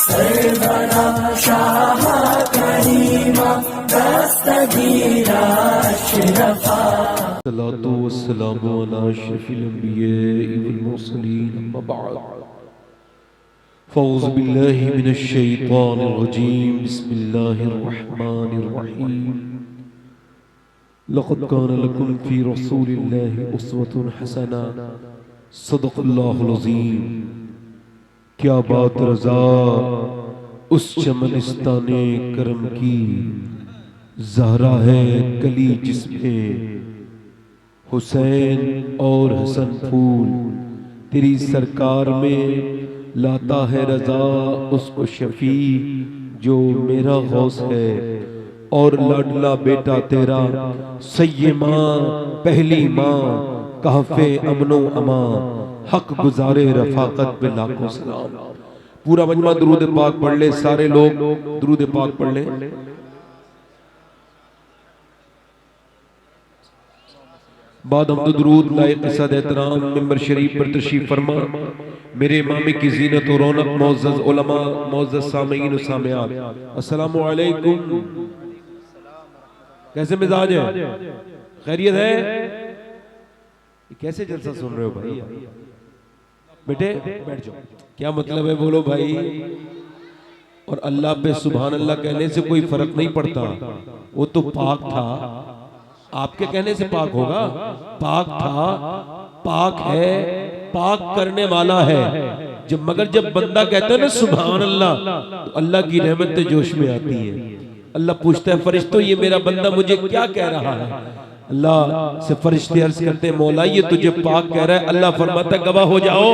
सरवरा शाह करीमा दस्तगीरा अशरफा सलातो वस्सलामु अला अशरफिल अंबिया वल मुरसलीन अम्मा बाद फ़ऊज़ु बिल्लाहि मिनश शैतानिर रजीम बिस्मिल्लाहिर रहमानिर रहीम लक़द कान लकुम फ़ी रसूलिल्लाहि उस्वतुन हसना सदक़ल्लाहुल अज़ीम। क्या बात रज़ा उस चमनिस्ताने करम की, ज़हरा है कली जिसमें हुसैन और हसन फूल, तेरी सरकार में लाता है रज़ा उसको शफी जो मेरा गौस है, और लाडला बेटा तेरा सय्यमा पहली माँ कहफ़े अमनो अमा हक गुजारे रफ़ाकत पे लाखों सलाम। पूरा मजमा दुरूद पाक पढ़ ले, सारे लोग दुरूद पाक पढ़ ले। बाद हम दुरूद लायक सद एहतराम मिंबर शरीफ पर तशरीफ फरमा। मेरे इमाम की ज़ीनत और रौनक मुअज़्ज़ज़ उलमा मुअज़्ज़ज़ सामीईन व सामियात, अस्सलामु अलैकुम। कैसे मिजाज है? खैरियत है? कैसे जलसा सुन रहे हो भाई? बेटे बैठ जाओ। क्या मतलब है बोलो भाई? और अल्लाह पे सुभान अल्लाह कहने से कोई फर्क नहीं पड़ता, वो तो पाक था। आपके कहने से पाक होगा? पाक था, पाक है, पाक करने वाला है। जब बंदा कहता है ना सुभान अल्लाह, तो अल्लाह की रहमतें जोश में आती है। अल्लाह पूछता है फरिश्तों ये मेरा बंदा मुझे क्या कह रहा है? अल्लाह से फरिश्ते अर्ज करते हैं मौला ये तुझे पाक कह रहा है। अल्लाह फरमाता है गवाह हो जाओ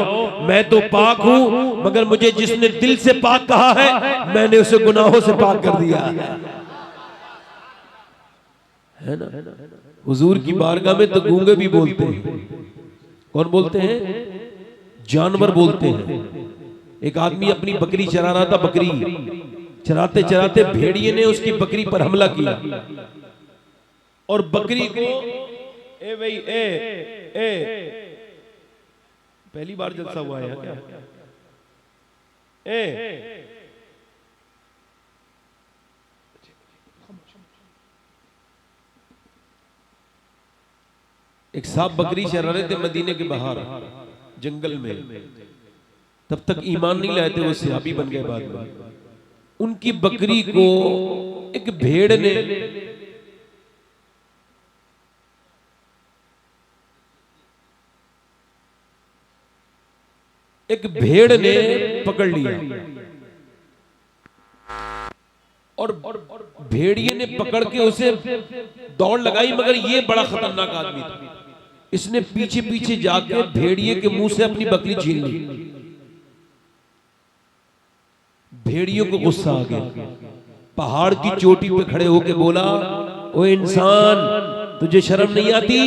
मैं तो पाक हूं, मगर मुझे जिसने दिल से पाक कहा है मैंने उसे गुनाहों से पाक कर दिया है ना। हुजूर की बारगाह में तो गूंगे भी बोलते हैं। कौन बोलते हैं? जानवर बोलते हैं। एक आदमी अपनी बकरी चरा रहा था, बकरी चराते चराते भेड़िए ने उसकी बकरी पर हमला किया और बकरी को ए भाई ए पहली बार जलसा हुआ है क्या? एक साहब बकरी चरा रहे थे मदीने के बाहर जंगल में, तब तक ईमान नहीं लाए थे, वो सहाबी बन गए बाद में। उनकी बकरी को एक भेड़ ने पकड़ लिया और भेड़िए ने पकड़ के उसे दौड़ लगाई, मगर ये बड़ा खतरनाक आदमी था। इसने पीछे पीछे जाके भेड़िए के मुंह से अपनी बकरी छीन ली। भेड़ियों को गुस्सा आ गया, पहाड़ की चोटी पे खड़े होके बोला ओ इंसान तुझे शर्म नहीं आती?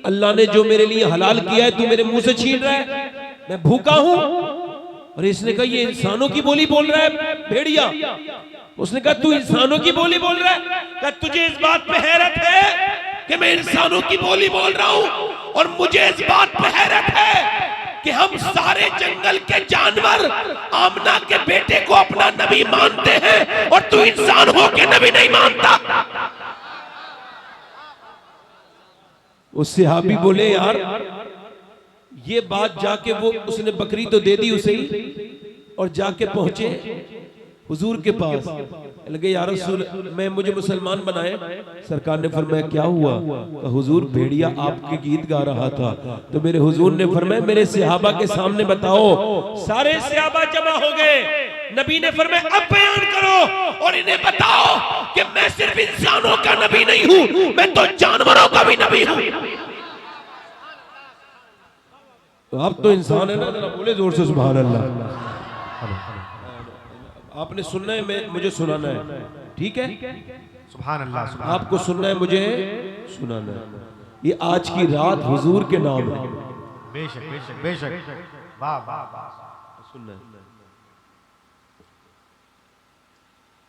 अल्लाह ने जो मेरे लिए हलाल किया है तू मेरे मुंह से छीन रहा है, मैं भूखा हूं। और इसने कहा ये इंसानों की बोली बोल रहा है भेड़िया। उसने कहा तू इंसानों की बोली बोल रहा है? क्या तुझे इस बात पे हैरत है कि मैं इंसानों की बोली बोल रहा हूं? और मुझे इस बात पे हैरत है कि हम सारे जंगल के जानवर आमना के बेटे को अपना नबी मानते हैं और तू इंसान हो के नबी नहीं मानता। उस सहाबी बोले यार ये बात जाके वो उसने बकरी तो दे दी उसे ही, और जाके पहुंचे हुजूर के पास। लगे यार रसूल मैं मुझे मुसलमान बनाए। सरकार ने फरमाया क्या हुआ? हुजूर भेड़िया आपके गीत गा रहा था। तो मेरे हुजूर ने फरमाया मेरे सहाबा के सामने बताओ। सारे सहाबा जमा हो गए। नबी ने फरमाया अब बयान करो और इन्हें बताओ कि मैं सिर्फ इंसानों का नबी नहीं हूं, मैं तो जानवरों का भी नबी हूं। तो आप तो इंसान है ना, जरा बोले जोर से सुभान अल्लाह। आपने सुनना है, मैं मुझे सुनाना है, ठीक है? सुभान अल्लाह। आपको सुनना है, मुझे सुनाना है। ये आज की रात हुजूर के नाम है। बेशक बेशक बेशक। वाह वाह वाह। सुनना है।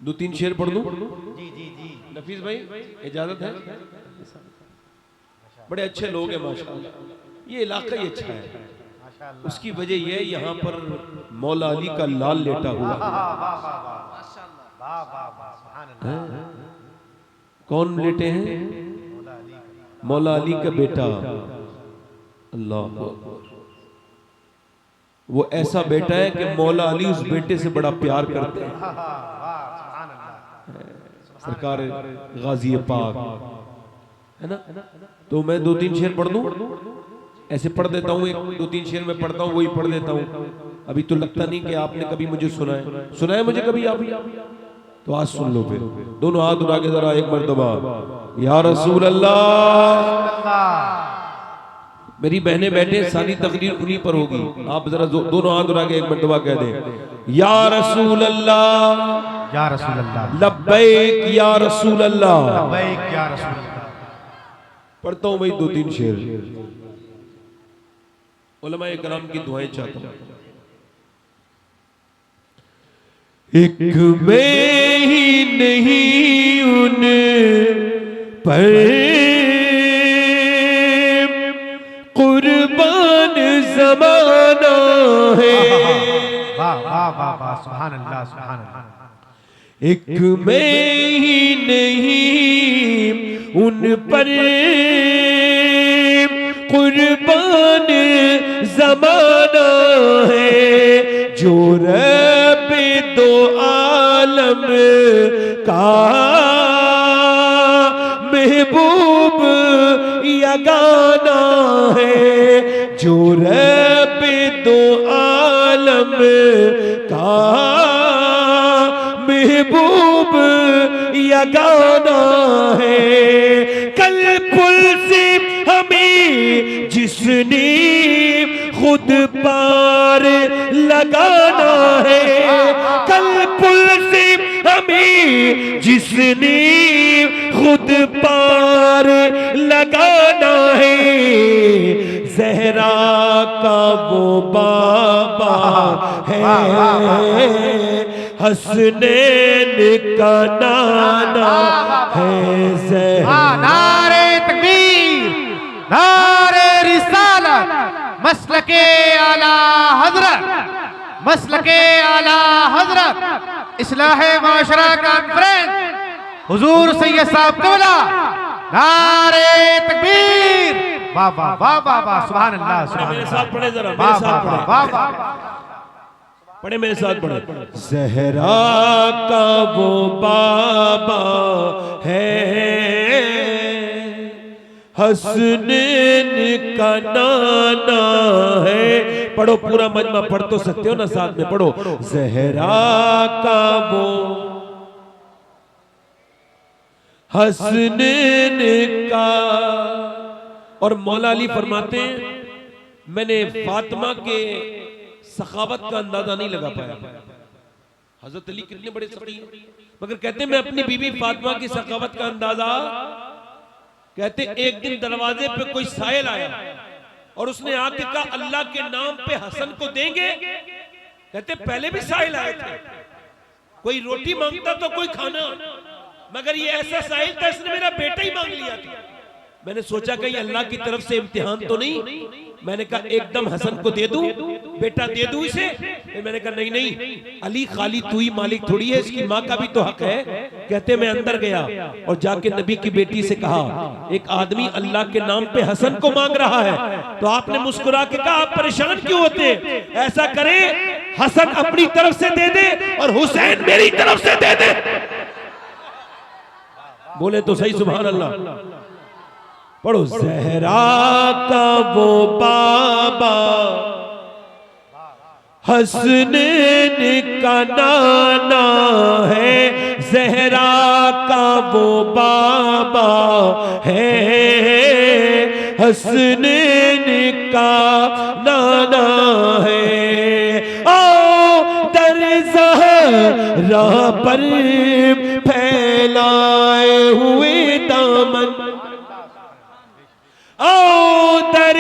दो तीन शेर पढ़ दूं? जी जी जी। नफीस भाई इजाजत है? बड़े अच्छे लोग हैं माशाल्लाह, ये इलाका ही अच्छा है। उसकी वजह यह यहाँ पर मौला अली का लाल लेटा हुआ है। कौन लेटे हैं? मौला अली का बेटा। अल्लाह, वो ऐसा बेटा है कि मौला अली उस बेटे से बड़ा प्यार करते हैं। सरकार गाजी पाक है ना। तो मैं 2-3 शेर पढ़ दूं, ऐसे पढ़ देता हूँ, 1-2-3 शेर में पढ़ता हूँ, वही पढ़ देता हूँ। अभी तो लगता नहीं कि आपने कभी मुझे सुना है मुझे कभी आप, तो आज सुन लो। फिर दोनों हाथ उठा के जरा एक मर्तबा या रसूल अल्लाह। मेरी बहनें बैठे, सारी तकरीर उन्हीं पर होगी। आप जरा दोनों हाथ उठा के एक मर्तबा कह दें या रसूल अल्लाह, या रसूल अल्लाह, लब्बैक या रसूल अल्लाह, लब्बैक या रसूल अल्लाह। पढ़ता हूँ भाई 2-3 शेर, उलमाए कराम की दुआएं चाहता हूँ। एक मैं ही नहीं उन पर कुर्बान ज़माना है। वाह वाह वाह वाह, सुभान अल्लाह, सुभान अल्लाह। एक मैं ही नहीं उन पर कुर्बान ज़माना है, जो रब दो आलम का महबूब यगाना है, जो रब दो आलम का महबूब यगाना है। कल पुल से हमें जिसने खुद पार लगाना है, कल पुल से हमें जिसने खुद पार लगाना है, ज़हरा का वो बाबा है, हसनैन का नाना है। ज़हरा नारे तकबीर, नारे रिसालत, मसलके आला हजरत, मसलके आला हजरत, इस्लाहे माशरा कॉन्फ्रेंस, हुजूर सैयद साहब क़िबला, नारे तकबीर। वाह वाह वाह वाह वाह, सुभान अल्लाह, सुभान मेरे साथ पढ़े जरा, वाह मेरे साथ वाह पढ़े, वाह वाह, पढ़े मेरे साथ पढ़े। ज़हरा का वो बाबा है, हसनैन का नाना है। पढ़ो पूरा मजमा, पढ़ तो सकते हो ना, साथ में पढ़ो। ज़हरा का वो हसनैन का। और मौला अली फरमाते हैं, मैंने फातिमा के सखावत का अंदाजा नहीं लगा पाया। हजरत अली कितने बड़े सखी हैं, मगर कहते मैं अपनी बीवी फातिमा की सखावत का अंदाजा, कहते एक दिन दरवाजे पे कोई साइल आया और उसने आके कहा अल्लाह के नाम पे हसन को देंगे। कहते पहले भी साइल आए थे, कोई रोटी मांगता तो कोई खाना, मगर ये ऐसा साइल था इसने मेरा बेटा ही मांग लिया था। मैंने सोचा कहीं अल्लाह की तरफ से इम्तिहान तो नहीं, मैंने कहा एकदम हसन को दे दूं, बेटा दे दूं इसे। मैंने कहा नहीं नहीं, अली खाली तू ही मालिक थोड़ी है, इसकी माँ का भी तो हक है। कहते मैं अंदर गया और जाके नबी की बेटी से कहा एक आदमी अल्लाह के नाम पे हसन को मांग रहा है। तो आपने मुस्कुरा के कहा आप परेशान क्यों होते, ऐसा करे हसन अपनी तरफ से दे दे और हुसैन मेरी तरफ से दे दे। बोले तो सही सुभान अल्लाह। पढ़ो ज़हरा का वो बाबा, हसनैन का नाना है, ज़हरा का वो बाबा है, हसनैन का नाना है। आओ दर ज़हरा पर फैलाए हुए दामन, आओ दर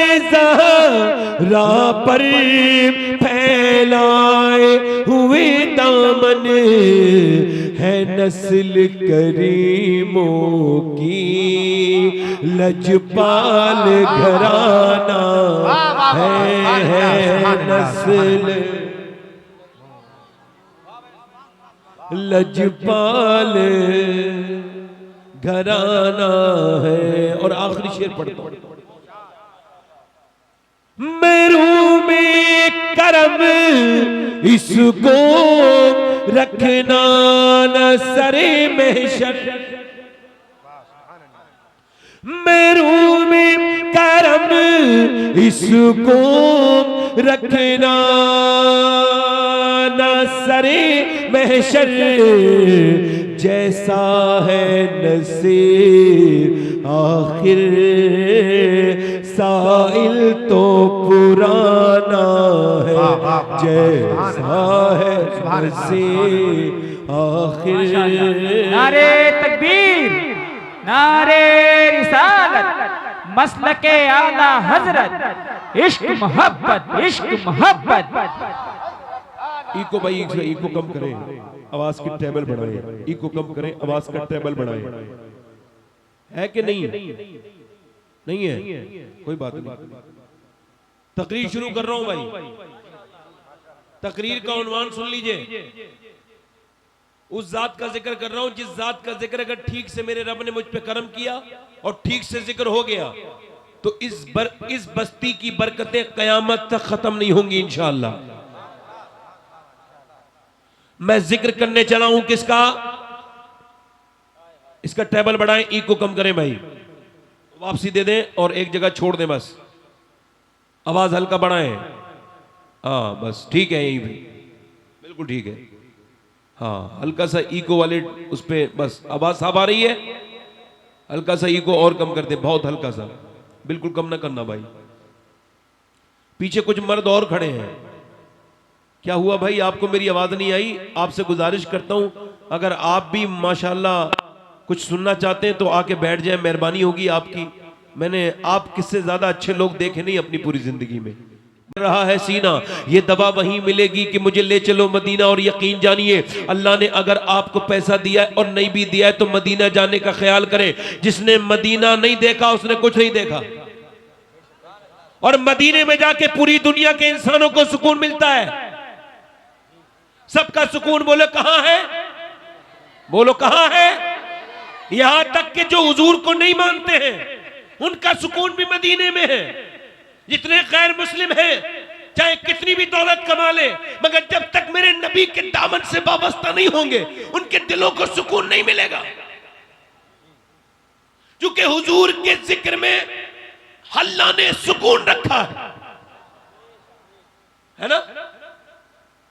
राह पर फैलाए हुए दामन है नस्ल करीमों की, लजपाल घराना है नस्ल लजपाल घराना है। और आखिरी शेर पढ़ता हूं, मेरू में करम इसको रखना न सरे महशर, मेरू में करम इसको रखना न सरे महशर, जैसा है नसीब आखिर साइल तो पुराना है, जैसा है नसीब आखिर। नारे तकबीर, नारे रिसालत, मसलके आला हजरत, इश्क मोहब्बत, इश्क मोहब्बत। इको भाई, इको कम करें, आवाज की टेबल बढ़ाएं, इको कम करें, आवाज का टेबल बढ़ाएं। है कि नहीं? नहीं है, कोई बात नहीं। तकरीर शुरू कर रहा हूं भाई। तकरीर का उन्वान सुन लीजिए। उस जात का जिक्र कर रहा हूं जिस जात का जिक्र अगर ठीक से मेरे रब ने मुझ पे करम किया और ठीक से जिक्र हो गया तो इस बस्ती की बरकतें कयामत तक खत्म नहीं होंगी इंशाअल्लाह। मैं जिक्र करने चला हूं किसका? इसका टेबल बढ़ाएं, ई को कम करें भाई, वापसी दे दें और एक जगह छोड़ दें बस। आवाज हल्का बढ़ाएं, हाँ बस ठीक है, यही बिल्कुल ठीक है। हाँ हल्का सा इको वाले उस पे बस आवाज साफ आ रही है, हल्का सा इको और कम कर दे, बहुत हल्का सा, बिल्कुल कम ना करना भाई। पीछे कुछ मर्द और खड़े हैं, क्या हुआ भाई? आपको मेरी आवाज नहीं आई? आपसे गुजारिश करता हूं अगर आप भी माशाल्लाह कुछ सुनना चाहते हैं तो आके बैठ जाए, मेहरबानी होगी आपकी। मैंने आप किससे ज्यादा अच्छे लोग देखे नहीं अपनी पूरी जिंदगी में। रहा है सीना, ये दवा वहीं मिलेगी कि मुझे ले चलो मदीना। और यकीन जानिए अल्लाह ने अगर आपको पैसा दिया है और नहीं भी दिया है तो मदीना जाने का ख्याल करें। जिसने मदीना नहीं देखा उसने कुछ नहीं देखा। और मदीने में जाके पूरी दुनिया के इंसानों को सुकून मिलता है। सबका सुकून बोलो कहां है? बोलो कहां है? यहां तक कि जो हुजूर को नहीं मानते हैं उनका सुकून भी मदीने में है। जितने गैर मुस्लिम हैं चाहे कितनी भी दौलत कमा ले, मगर जब तक मेरे नबी के दामन से वाबस्ता नहीं होंगे उनके दिलों को सुकून नहीं मिलेगा। क्योंकि हुजूर के जिक्र में अल्लाह ने सुकून रखा है ना।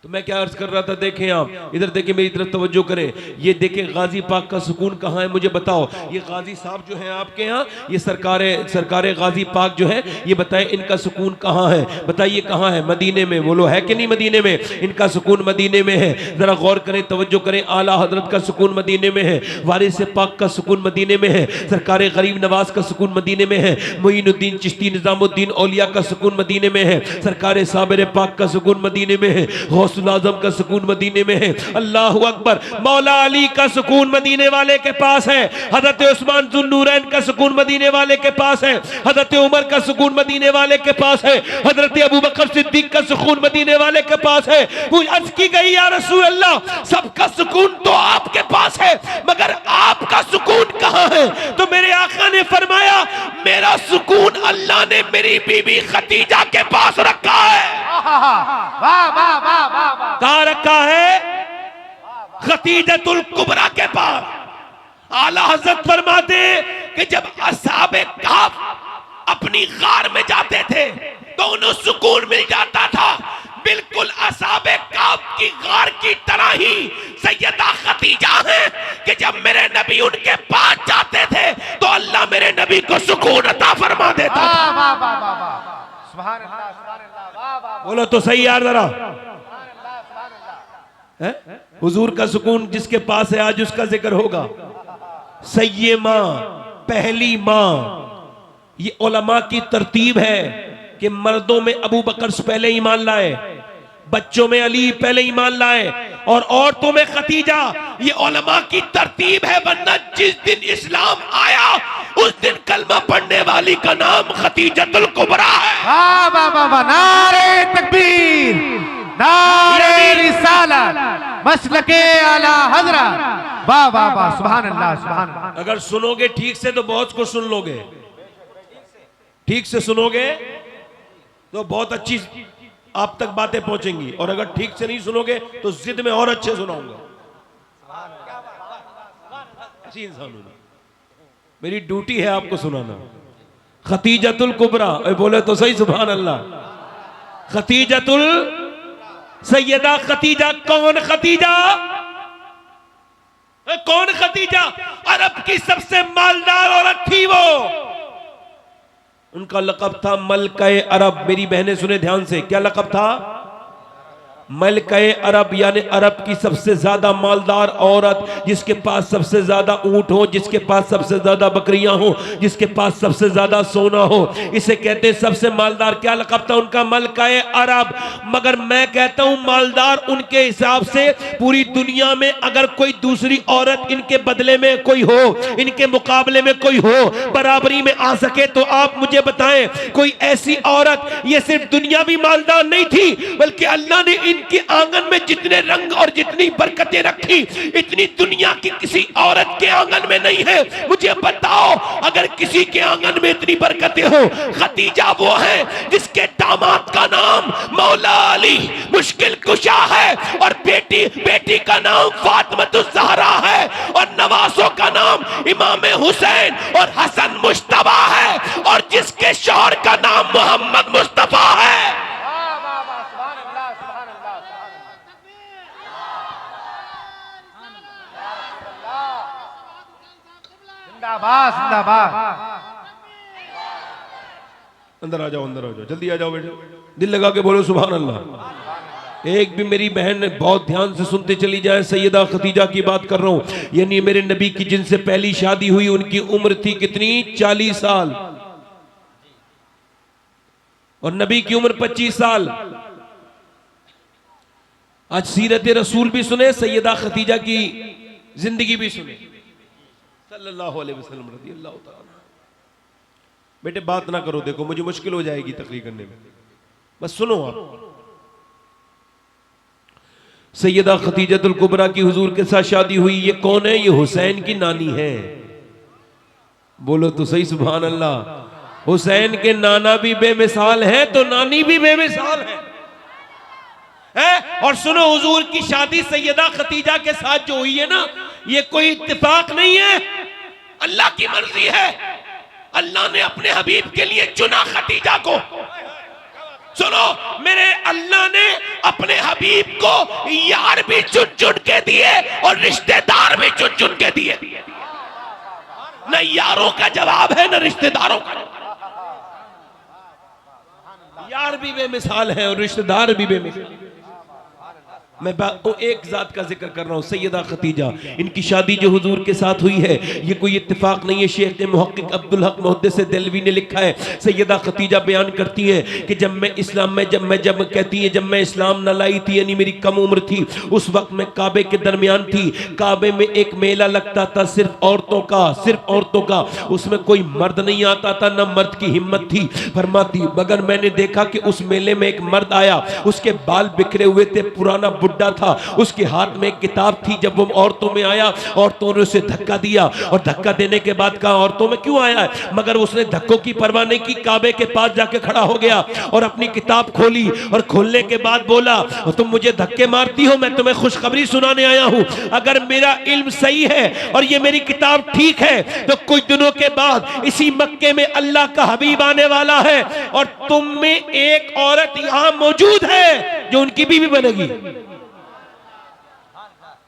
तो मैं क्या अर्ज कर रहा था, देखें आप इधर देखें, मेरी तरफ तवज्जो करें। ये देखें गाजी पाक का सुकून कहाँ है मुझे बताओ। ये गाजी साहब जो हैं आपके यहाँ, ये सरकारे गाजी पाक जो है, ये बताएं इनका सुकून कहाँ है? बताइए कहाँ है? मदीने में। बोलो है कि नहीं मदीने में? इनका सुकून मदीने में है। जरा गौर करें, तवज्जो करें। आला हजरत का सुकून मदीने में है, वारिस पाक का सुकून मदीने में है, सरकारे गरीब नवाज का सुकून मदीने में है, मोइनुद्दीन चिश्ती निजामुद्दीन औलिया का सुकून मदीने में है, सरकारे साबिर पाक का सुकून मदीने में है, गौसुल आज़म का सुकून मदीने में है। अल्लाहु अकबर। मौला अली का सुकून मदीने वाले के पास है। हजरत उस्मान जुन्नूरैन का सुकून मदीने वाले के पास है। हजरत उमर का सुकून मदीने वाले के पास है। हजरत अबू बकर सिद्दीक का सुकून मदीने वाले के पास है। अर्ज की गई या रसूल अल्लाह, सबका सुकून तो आपके पास है मगर आपका सुकून कहां है? तो मेरे आका ने फरमाया मेरा सुकून अल्लाह ने मेरी बीबी खदीजा के पास रखा है। वाह वाह वाह वाह वाह। कहां रखा है? खदीजतुल कुबरा के पास। आला हज़रत फरमाते कि जब असहाबे कहफ अपनी गार में जाते थे तो उन्हें सुकून मिल जाता था। बिल्कुल असहाबे कहफ की गार की तरह ही सैयदा खदीजा है कि जब मेरे नबी उनके पास जाते थे तो अल्लाह मेरे नबी को सुकून अता फरमा देता था। वाह वाह वाह वाह। सुभान अल्लाह सुभान अल्लाह। वाह वाह। बोलो तो सही यार जरा। हुजूर का सुकून जिसके पास है आज उसका जिक्र होगा। सैये माँ, पहली माँ, ये उलमा की तरतीब है। कि मर्दों में अबू बकर से पहले ईमान लाए, बच्चों में अली पहले ईमान लाए और औरतों में खतीजा। ये उलमा की तरतीब है, वरना जिस दिन इस्लाम आया उस दिन कलमा पढ़ने वाली का नाम खतीजतुल कुबरा है। वाह वाह वाह वाह, नारे तकबीर, नारे रिसालत, मसलके आला हजरत, वाह वाह वाह, सुभान अल्लाह सुभान अल्लाह। अगर सुनोगे ठीक से तो बहुत कुछ सुन लोगे, ठीक से सुनोगे तो बहुत अच्छी आप तक बातें पहुंचेंगी, और अगर ठीक से नहीं सुनोगे तो जिद में और अच्छे सुनाऊंगा। ऐसी इंसान हूं, मेरी ड्यूटी है आपको सुनाना। खतीजतुल कुबरा, बोले तो सही सुभान अल्लाह। खतीजतुल सैयदा खतीजा, कौन खतीजा? कौन खतीजा? अरब की सबसे मालदार औरत थी वो, उनका लक़ब था मलकाए अरब। मेरी बहनें सुने ध्यान से, क्या लक़ब था? मलकाए अरब, यानी अरब की सबसे ज्यादा मालदार औरत, जिसके पास सबसे ज्यादा ऊंट हो, जिसके पास सबसे ज्यादा बकरियां हो, जिसके पास सबसे ज्यादा सोना हो, इसे कहते सबसे मालदार। क्या लक़ब था उनका? मलकाए अरब। मगर मैं कहता हूं मालदार उनके हिसाब से पूरी दुनिया में अगर कोई दूसरी औरत इनके बदले में कोई हो, इनके मुकाबले में कोई हो, बराबरी में आ सके, तो आप मुझे बताएं कोई ऐसी औरत। ये सिर्फ दुनियावी मालदार नहीं थी, बल्कि अल्लाह ने इनके आंगन में जितने रंग और जितनी बरकतें रखी, इतनी दुनिया की किसी औरत के आंगन में नहीं है। मुझे बताओ, अगर किसी के आंगन में इतनी बरकतें हो, खतीजा वो है जिसके दामाद का नाम मौला अली मुश्किल कुशा है, और बेटी का नाम फातिमातुज़ ज़हरा है, और नवासों का नाम इमाम हुसैन और हसन मुश्तबा है, और जिसके शौहर का नाम मोहम्मद मुस्तफा है। जिंदाबाद जिंदाबाद। अंदर आ जाओ, अंदर आ जाओ, जल्दी आ जाओ बेटे, दिल लगा के बोलो सुभान अल्लाह। एक भी मेरी बहन बहुत ध्यान से सुनते चली जाए, सैयदा खतीजा की बात कर रहा हूं, यानी मेरे नबी की जिनसे पहली शादी हुई उनकी उम्र थी कितनी? 40 साल, और नबी की उम्र 25 साल। आज सीरत रसूल भी सुने, सैयदा खतीजा की जिंदगी भी सुने, सल्लल्लाहु अलैहि वसल्लम रज़ियल्लाहु ताला। बेटे बात ना करो, देखो मुझे मुश्किल हो जाएगी तकरीर करने में, बस सुनो आप। सैयदा खतीजतुल कुबरा की हुजूर के साथ शादी हुई। ये कौन है? ये हुसैन की नानी है। बोलो तो सही सुभान अल्लाह। हुसैन के नाना भी बेमिसाल है तो नानी भी बेमिसाल है। और सुनो, हुजूर की शादी सैयदा खतीजा के साथ जो हुई है ना, ये कोई इत्तेफाक नहीं है, अल्लाह की मर्जी है। अल्लाह ने अपने हबीब के लिए चुना खतीजा को। सुनो, मेरे अल्लाह ने अपने हबीब को यार भी चुन चुन के दिए और रिश्तेदार भी चुन चुन के दिए। न यारों का जवाब है न रिश्तेदारों का। यार भी बेमिसाल है और रिश्तेदार भी बेमिसाल। मैं एक जात का जिक्र कर रहा हूँ, सैयदा खतीजा। इनकी शादी जो हुजूर के साथ हुई है ये कोई इत्तेफाक नहीं है। शेख मुहक्किक अब्दुल हक मुहद्दिस देलवी ने लिखा है, सैयदा खतीजा बयान करती हैं कि जब मैं इस्लाम में कहती हैं जब मैं इस्लाम न लाई थी, यानी मेरी कम उम्र थी, उस वक्त मैं काबे के दरमियान थी। काबे में एक मेला लगता था सिर्फ औरतों का, सिर्फ औरतों का। उसमें कोई मर्द नहीं आता था, ना मर्द की हिम्मत थी। फरमाती मगर मैंने देखा कि उस मेले में एक मर्द आया, उसके बाल बिखरे हुए थे, पुराना बुड्ढा था, उसके हाथ में एक किताब थी। जब वो औरतों में आया, औरतों ने उसे धक्का दिया, और धक्का देने के बाद कहा औरतों में क्यों आया है, मगर उसने धक्कों की परवाह नहीं की, काबे के पास जाके खड़ा हो गया और अपनी किताब खोली, और खोलने के बाद बोला तुम मुझे धक्के मारती हो, मैं तुम्हें खुशखबरी सुनाने आया हूं। अगर मेरा इल्म सही है और ये मेरी किताब ठीक है तो कुछ दिनों के बाद इसी मक्के में अल्लाह का हबीब आने वाला है, और तुम में एक औरत यहां मौजूद है जो उनकी बीवी बनेगी।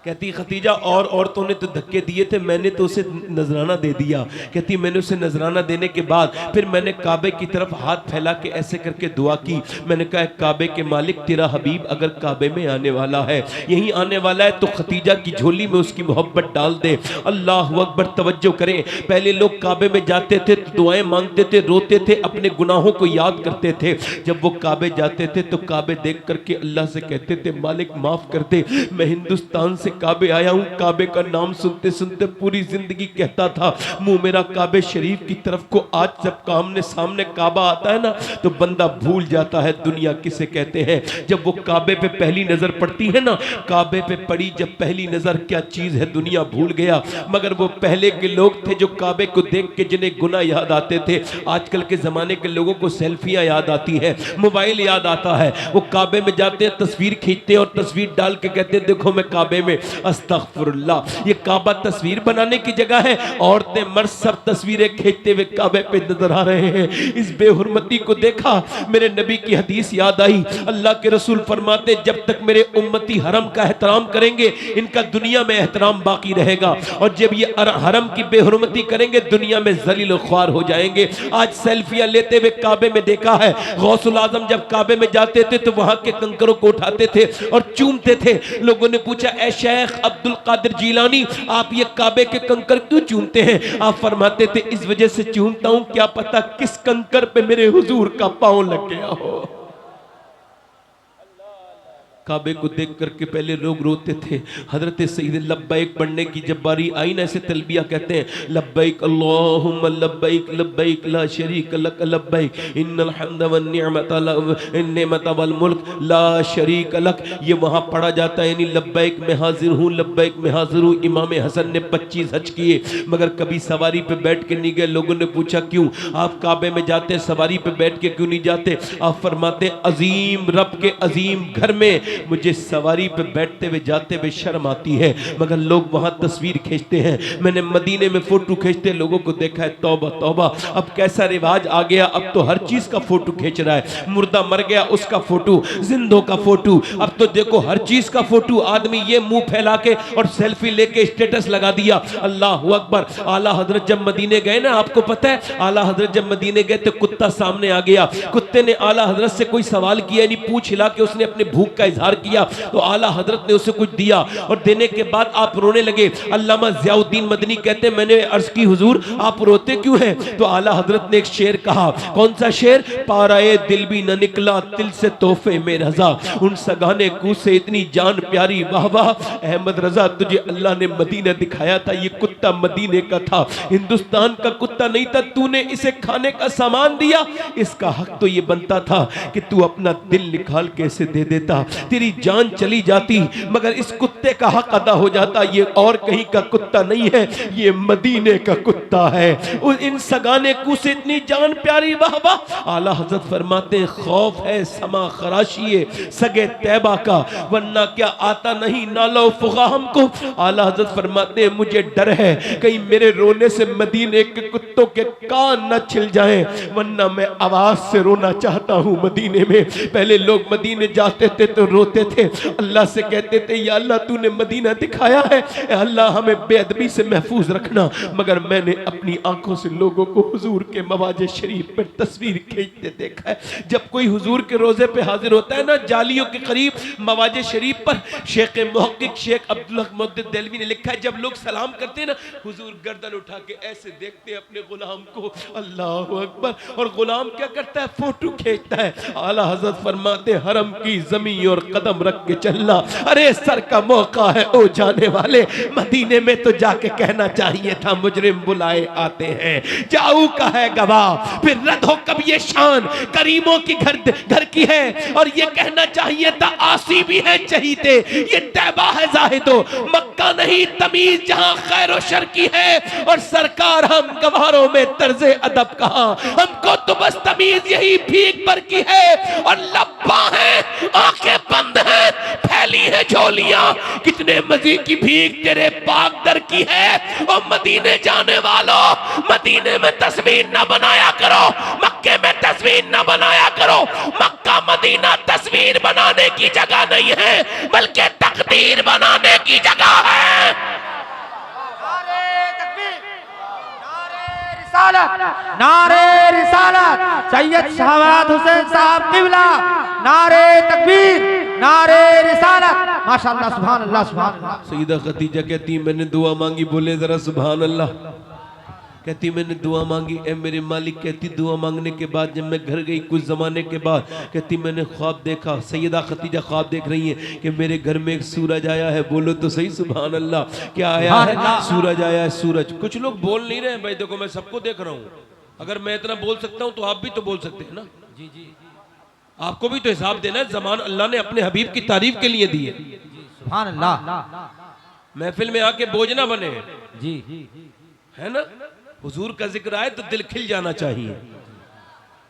कहती खतीजा और औरतों ने तो धक्के दिए थे, मैंने तो उसे नजराना दे दिया। कहती मैंने उसे नजराना देने के बाद फिर मैंने काबे की तरफ हाथ फैला के ऐसे करके दुआ की। मैंने कहा काबे के मालिक तेरा हबीब अगर काबे में आने वाला है, यहीं आने वाला है, तो खतीजा की झोली में उसकी मोहब्बत डाल दे। अल्लाह अकबर, तवज्जो करें। पहले लोग काबे में जाते थे तो दुआएं मांगते थे, रोते थे, अपने गुनाहों को याद करते थे। जब वो काबे जाते थे तो काबे देख करके अल्लाह से कहते थे मालिक माफ कर दे, मैं हिंदुस्तान से काबे आया हूं। काबे का नाम सुनते सुनते पूरी जिंदगी कहता था मुंह मेरा काबे शरीफ की तरफ को। आज जब आमने सामने काबा आता है ना तो बंदा भूल जाता है दुनिया किसे कहते हैं। जब वो काबे पे पहली नजर पड़ती है ना, काबे पे पड़ी जब पहली नजर, क्या चीज है दुनिया भूल गया। मगर वो पहले के लोग थे जो काबे को देख के जिन्हें गुनाह याद आते थे। आजकल के जमाने के लोगों को सेल्फियां याद आती है, मोबाइल याद आता है। वो काबे में जाते हैं, तस्वीर खींचते हैं और तस्वीर डाल के कहते हैं देखो मैं काबे में। अस्तगफुरुल्लाह, ये काबा तस्वीर बनाने की जगह है। औरतें मर्द सब तस्वीरें खींचते हुए काबे पे नजर आ रहे हैं। इस बेहुरमती को देखा, मेरे नबी की हदीस याद आई। अल्लाह के रसूल फरमाते जब तक मेरे उम्मती हरम का एहतराम करेंगे इनका दुनिया में एहतराम बाकी रहेगा, और जब ये हरम की बेहुरमती करेंगे दुनिया में जलील ख्वार हो जाएंगे। आज सेल्फियां लेते हुए काबे में देखा है, गौसुल आजम जब काबे में जाते थे तो वहां के कंकरों को उठाते थे और चूमते थे। लोगों ने पूछा ऐ शेख अब्दुल कादिर जीलानी, आप ये काबे के कंकर क्यों चूमते हैं? आप फरमाते थे इस वजह से चूमता हूं, क्या पता किस कंकर पे मेरे हुजूर का पांव लग गया हो। काबे को देख करके पहले लोग रोते थे। हजरत सईद लब्बैक पढ़ने की जब बारी आई ना, ऐसे तलबिया कहते हैं लब्बैक अल्लाहुम्मा लब्बैक लब्बैक ला शरीक लक लब्बैक इन्नल हम्द वन निअमत वल मुल्क ला शरीक लक। ये वहाँ पढ़ा जाता है, यानी लब्बैक मैं हाजिर हूँ, लब्बैक मैं हाजिर हूँ। इमाम हसन ने 25 हज किए मगर कभी सवारी पे बैठ के नहीं गए। लोगों ने पूछा क्यों? आप काबे में जाते सवारी पे बैठ के क्यों नहीं जाते? आप फरमाते अजीम रब के अजीम घर में मुझे सवारी पे बैठते हुए जाते हुए शर्म आती है, मगर लोग वहां तस्वीर खींचते हैं। मैंने मदीने में फोटो खींचते लोगों को देखा है। तौबा तौबा, अब कैसा रिवाज आ गया, अब तो हर चीज का फोटो खींच रहा है। मुर्दा मर गया उसका फोटो, जिंदों का फोटो, अब तो देखो हर चीज का फोटो। आदमी ये मुंह फैला के और सेल्फी लेके स्टेटस लगा दिया। अल्लाह अकबर। आला हजरत जब मदीने गए ना, आपको पता है आला हजरत जब मदीने गए तो कुत्ता सामने आ गया। कुत्ते ने आला हजरत से कोई सवाल किया नहीं, पूछ हिला के उसने अपने भूख का इजहार किया तो आला हजरत ने उसे कुछ दिया और देने के बाद आप रोने लगे। अल्लामा ज़ियाउद्दीन मदनी कहते मैंने अर्ज की हुजूर आप रोते क्यों हैं? तो आला हजरत ने एक शेर कहा। कौन सा शेर? पाराए दिल भी न निकला दिल से तोहफे में रजा, उन सगाने कू से इतनी जान प्यारी वाह वाह। अहमद रजा तुझे अल्लाह ने मदीना दिखाया था, ये कुत्ता मदीने का था, हिंदुस्तान का कुत्ता नहीं था। तूने इसे खाने का सामान दिया, इसका हक तो ये बनता था कि तू अपना दिल निकाल के इसे दे देता, तेरी जान चली जाती मगर इस कुत्ते का हक अदा हो जाता। ये और कहीं का कुत्ता नहीं है, ये मदीने का कुत्ता है। इन सगाने कू से इतनी जान प्यारी वाह वाह। आला हजरत फरमाते खौफ है समा खराशिए सगे तैबा का, वरना क्या आता नहीं नालो फुगा हमको। आला हजरत फरमाते हैं मुझे डर है कहीं मेरे रोने से मदीने के कुत्तों के कान न छिल जाएं, वरना मैं आवाज से रोना चाहता हूं मदीने में। पहले लोग मदीने जाते थे तो रोते थे, अल्लाह से कहते थे या अल्लाह तूने मदीना दिखाया है, अल्लाह हमें बेअदबी से महफूज रखना। मगर मैंने अपनी आंखों से लोगों को हुजूर के मवाजे शरीफ पर तस्वीर खींचते देखा है। जब कोई हुजूर के रोजे पे हाजिर होता है ना, जालियों के करीब मवाजे शरीफ पर शेख मुहक्किक शेख अब्दुल हक मुहद्दिस देलवी ने लिखा है, जब लोग सलाम करते हैं ना, हुजूर गर्दन उठा के ऐसे देखते हैं अपने गुलाम को, अल्लाह अकबर। और गुलाम क्या करता है? फोटो खींचता है। आला हजरत फरमाते हरम की जमीन और कदम रख के चलना। अरे सर का मौका है ओ जाने वाले, मदीने में तो जाके कहना चाहिए था मुजरिम बुलाए आते हैं। जाऊ का है गवाह, फिर रद्द हो कब ये शान करीमों की घर की है, और ये कहना चाहिए था आसी भी है चहीते, ये तैबा है जाहिदो मक्का नहीं तमीज जहां खैर और शर की है। और सरकार हम गवारों में तर्जे अदब कहां, हमको तो बस तमीज यही भीख पर की है। और लब्बा है आंखें बंद है, फैली है झोलियां, कितने मजी की भीख तेरे पाक दर की है। और मदीने जाने वालों, मदीने में तस्वीर न बनाया करो, मक्के में तस्वीर न बनाया करो। मक्का मदीना तस्वीर बनाने की जगह नहीं है, बल्कि तकदीर बनाने की जगह है। नारे रिसालत, सैयद शहबाज हुसैन साहब किबला, नारे तकबीर, नारे रिसालत, माशाअल्लाह, सुभान अल्लाह, सुभान अल्लाह। सईदा खदीजा कहती मैंने दुआ मांगी, बोले जरा सुभान अल्लाह। कहती मैंने दुआ मांगी, ए मेरे मालिक। कहती दुआ मांगने के बाद जब मैं घर गई कुछ ज़माने के बाद, कहती मैंने ख्वाब देखा। सैयदा खदीजा ख्वाब देख रही हैं कि मेरे घर में एक सूरज आया है। बोलो तो सही सुभान अल्लाह। क्या आया है? सूरज आया है, सूरज। कुछ लोग बोल नहीं रहे हैं भाई, देखो मैं सबको देख रहा हूँ। अगर मैं इतना बोल सकता हूँ तो आप भी तो बोल सकते हैं ना। जी जी, आपको भी तो हिसाब देना है। ज़मान अल्लाह ने अपने हबीब की तारीफ के लिए दी है। सुभान अल्लाह। महफिल में आके बोझ ना बने जी, है ना। हुजूर का जिक्र आए तो दिल खिल जाना चाहिए।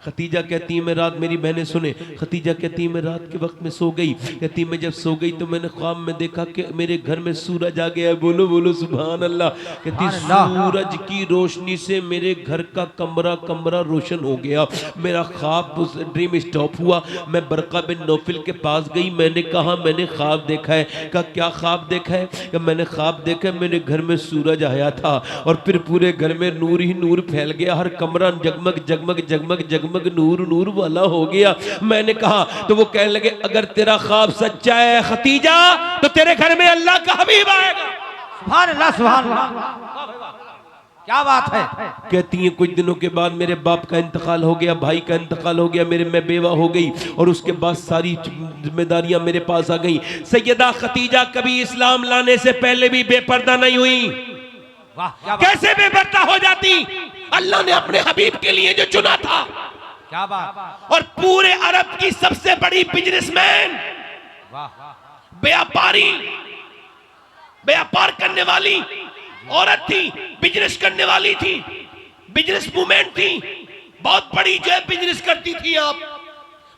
खतीजा कहती है मैं रात, मेरी बहनें सुने, खतीजा कहती है मैं रात के वक्त में सो गई। कहती मैं जब सो गई तो मैंने ख्वाब में देखा कि मेरे घर में सूरज आ गया है। बोलो बोलो सुभान अल्लाह। कहती सूरज की रोशनी से मेरे घर का कमरा कमरा रोशन हो गया। मेरा ख्वाब उस ड्रीम स्टॉप हुआ। मैं बरका बिन नौफिल के पास गई। मैंने कहा मैंने ख्वाब देखा है। कहा क्या ख्वाब देखा है? कि मैंने ख्वाब देखा है मेरे घर में सूरज आया था और फिर पूरे घर में नूर ही नूर फैल गया। हर कमरा जगमग जगमग जगमग जगमग नूर नूर वाला हो गया। मैंने कहा तो वो कहने लगे अगर तेरा ख्वाब सच्चा है खतीजा तो तेरे घर में अल्लाह का हबीब आएगा। सुभान अल्लाह, सुभान अल्लाह, क्या बात है। कहती हैं कुछ दिनों के बाद मेरे बाप का इंतकाल हो गया, भाई का इंतकाल हो गया, मैं बेवा हो गई और उसके बाद सारी जिम्मेदारियां मेरे पास आ गई। सैयदा खतीजा कभी इस्लाम लाने से पहले भी बेपर्दा नहीं हुई। कैसे बेपर्दा हो जाती? अल्लाह ने अपने हबीब के लिए जो चुना था। क्या बात। और पूरे अरब की सबसे बड़ी बिजनेसमैन, व्यापारी, व्यापार करने वाली औरत थी, बिजनेस करने वाली थी, बिजनेस वूमेन थी, बहुत बड़ी जो है बिजनेस करती थी आप,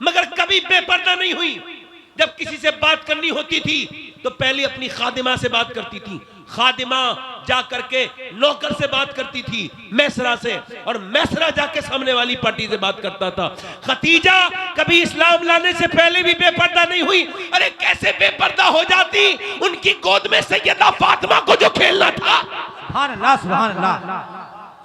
मगर कभी बेपर्दा नहीं हुई। जब किसी से बात करनी होती थी तो पहले अपनी खादिमा से बात करती थी। खादिमा जा करके नौकर से बात करती थी, मैसरा से, और मैसरा जाके सामने वाली पार्टी से बात करता था। खतीजा कभी इस्लाम लाने से पहले भी बेपर्दा नहीं हुई। अरे कैसे बेपर्दा हो जाती? उनकी गोद में सैयदा फातिमा को जो खेलना था। सुभान अल्लाह, सुभान अल्लाह,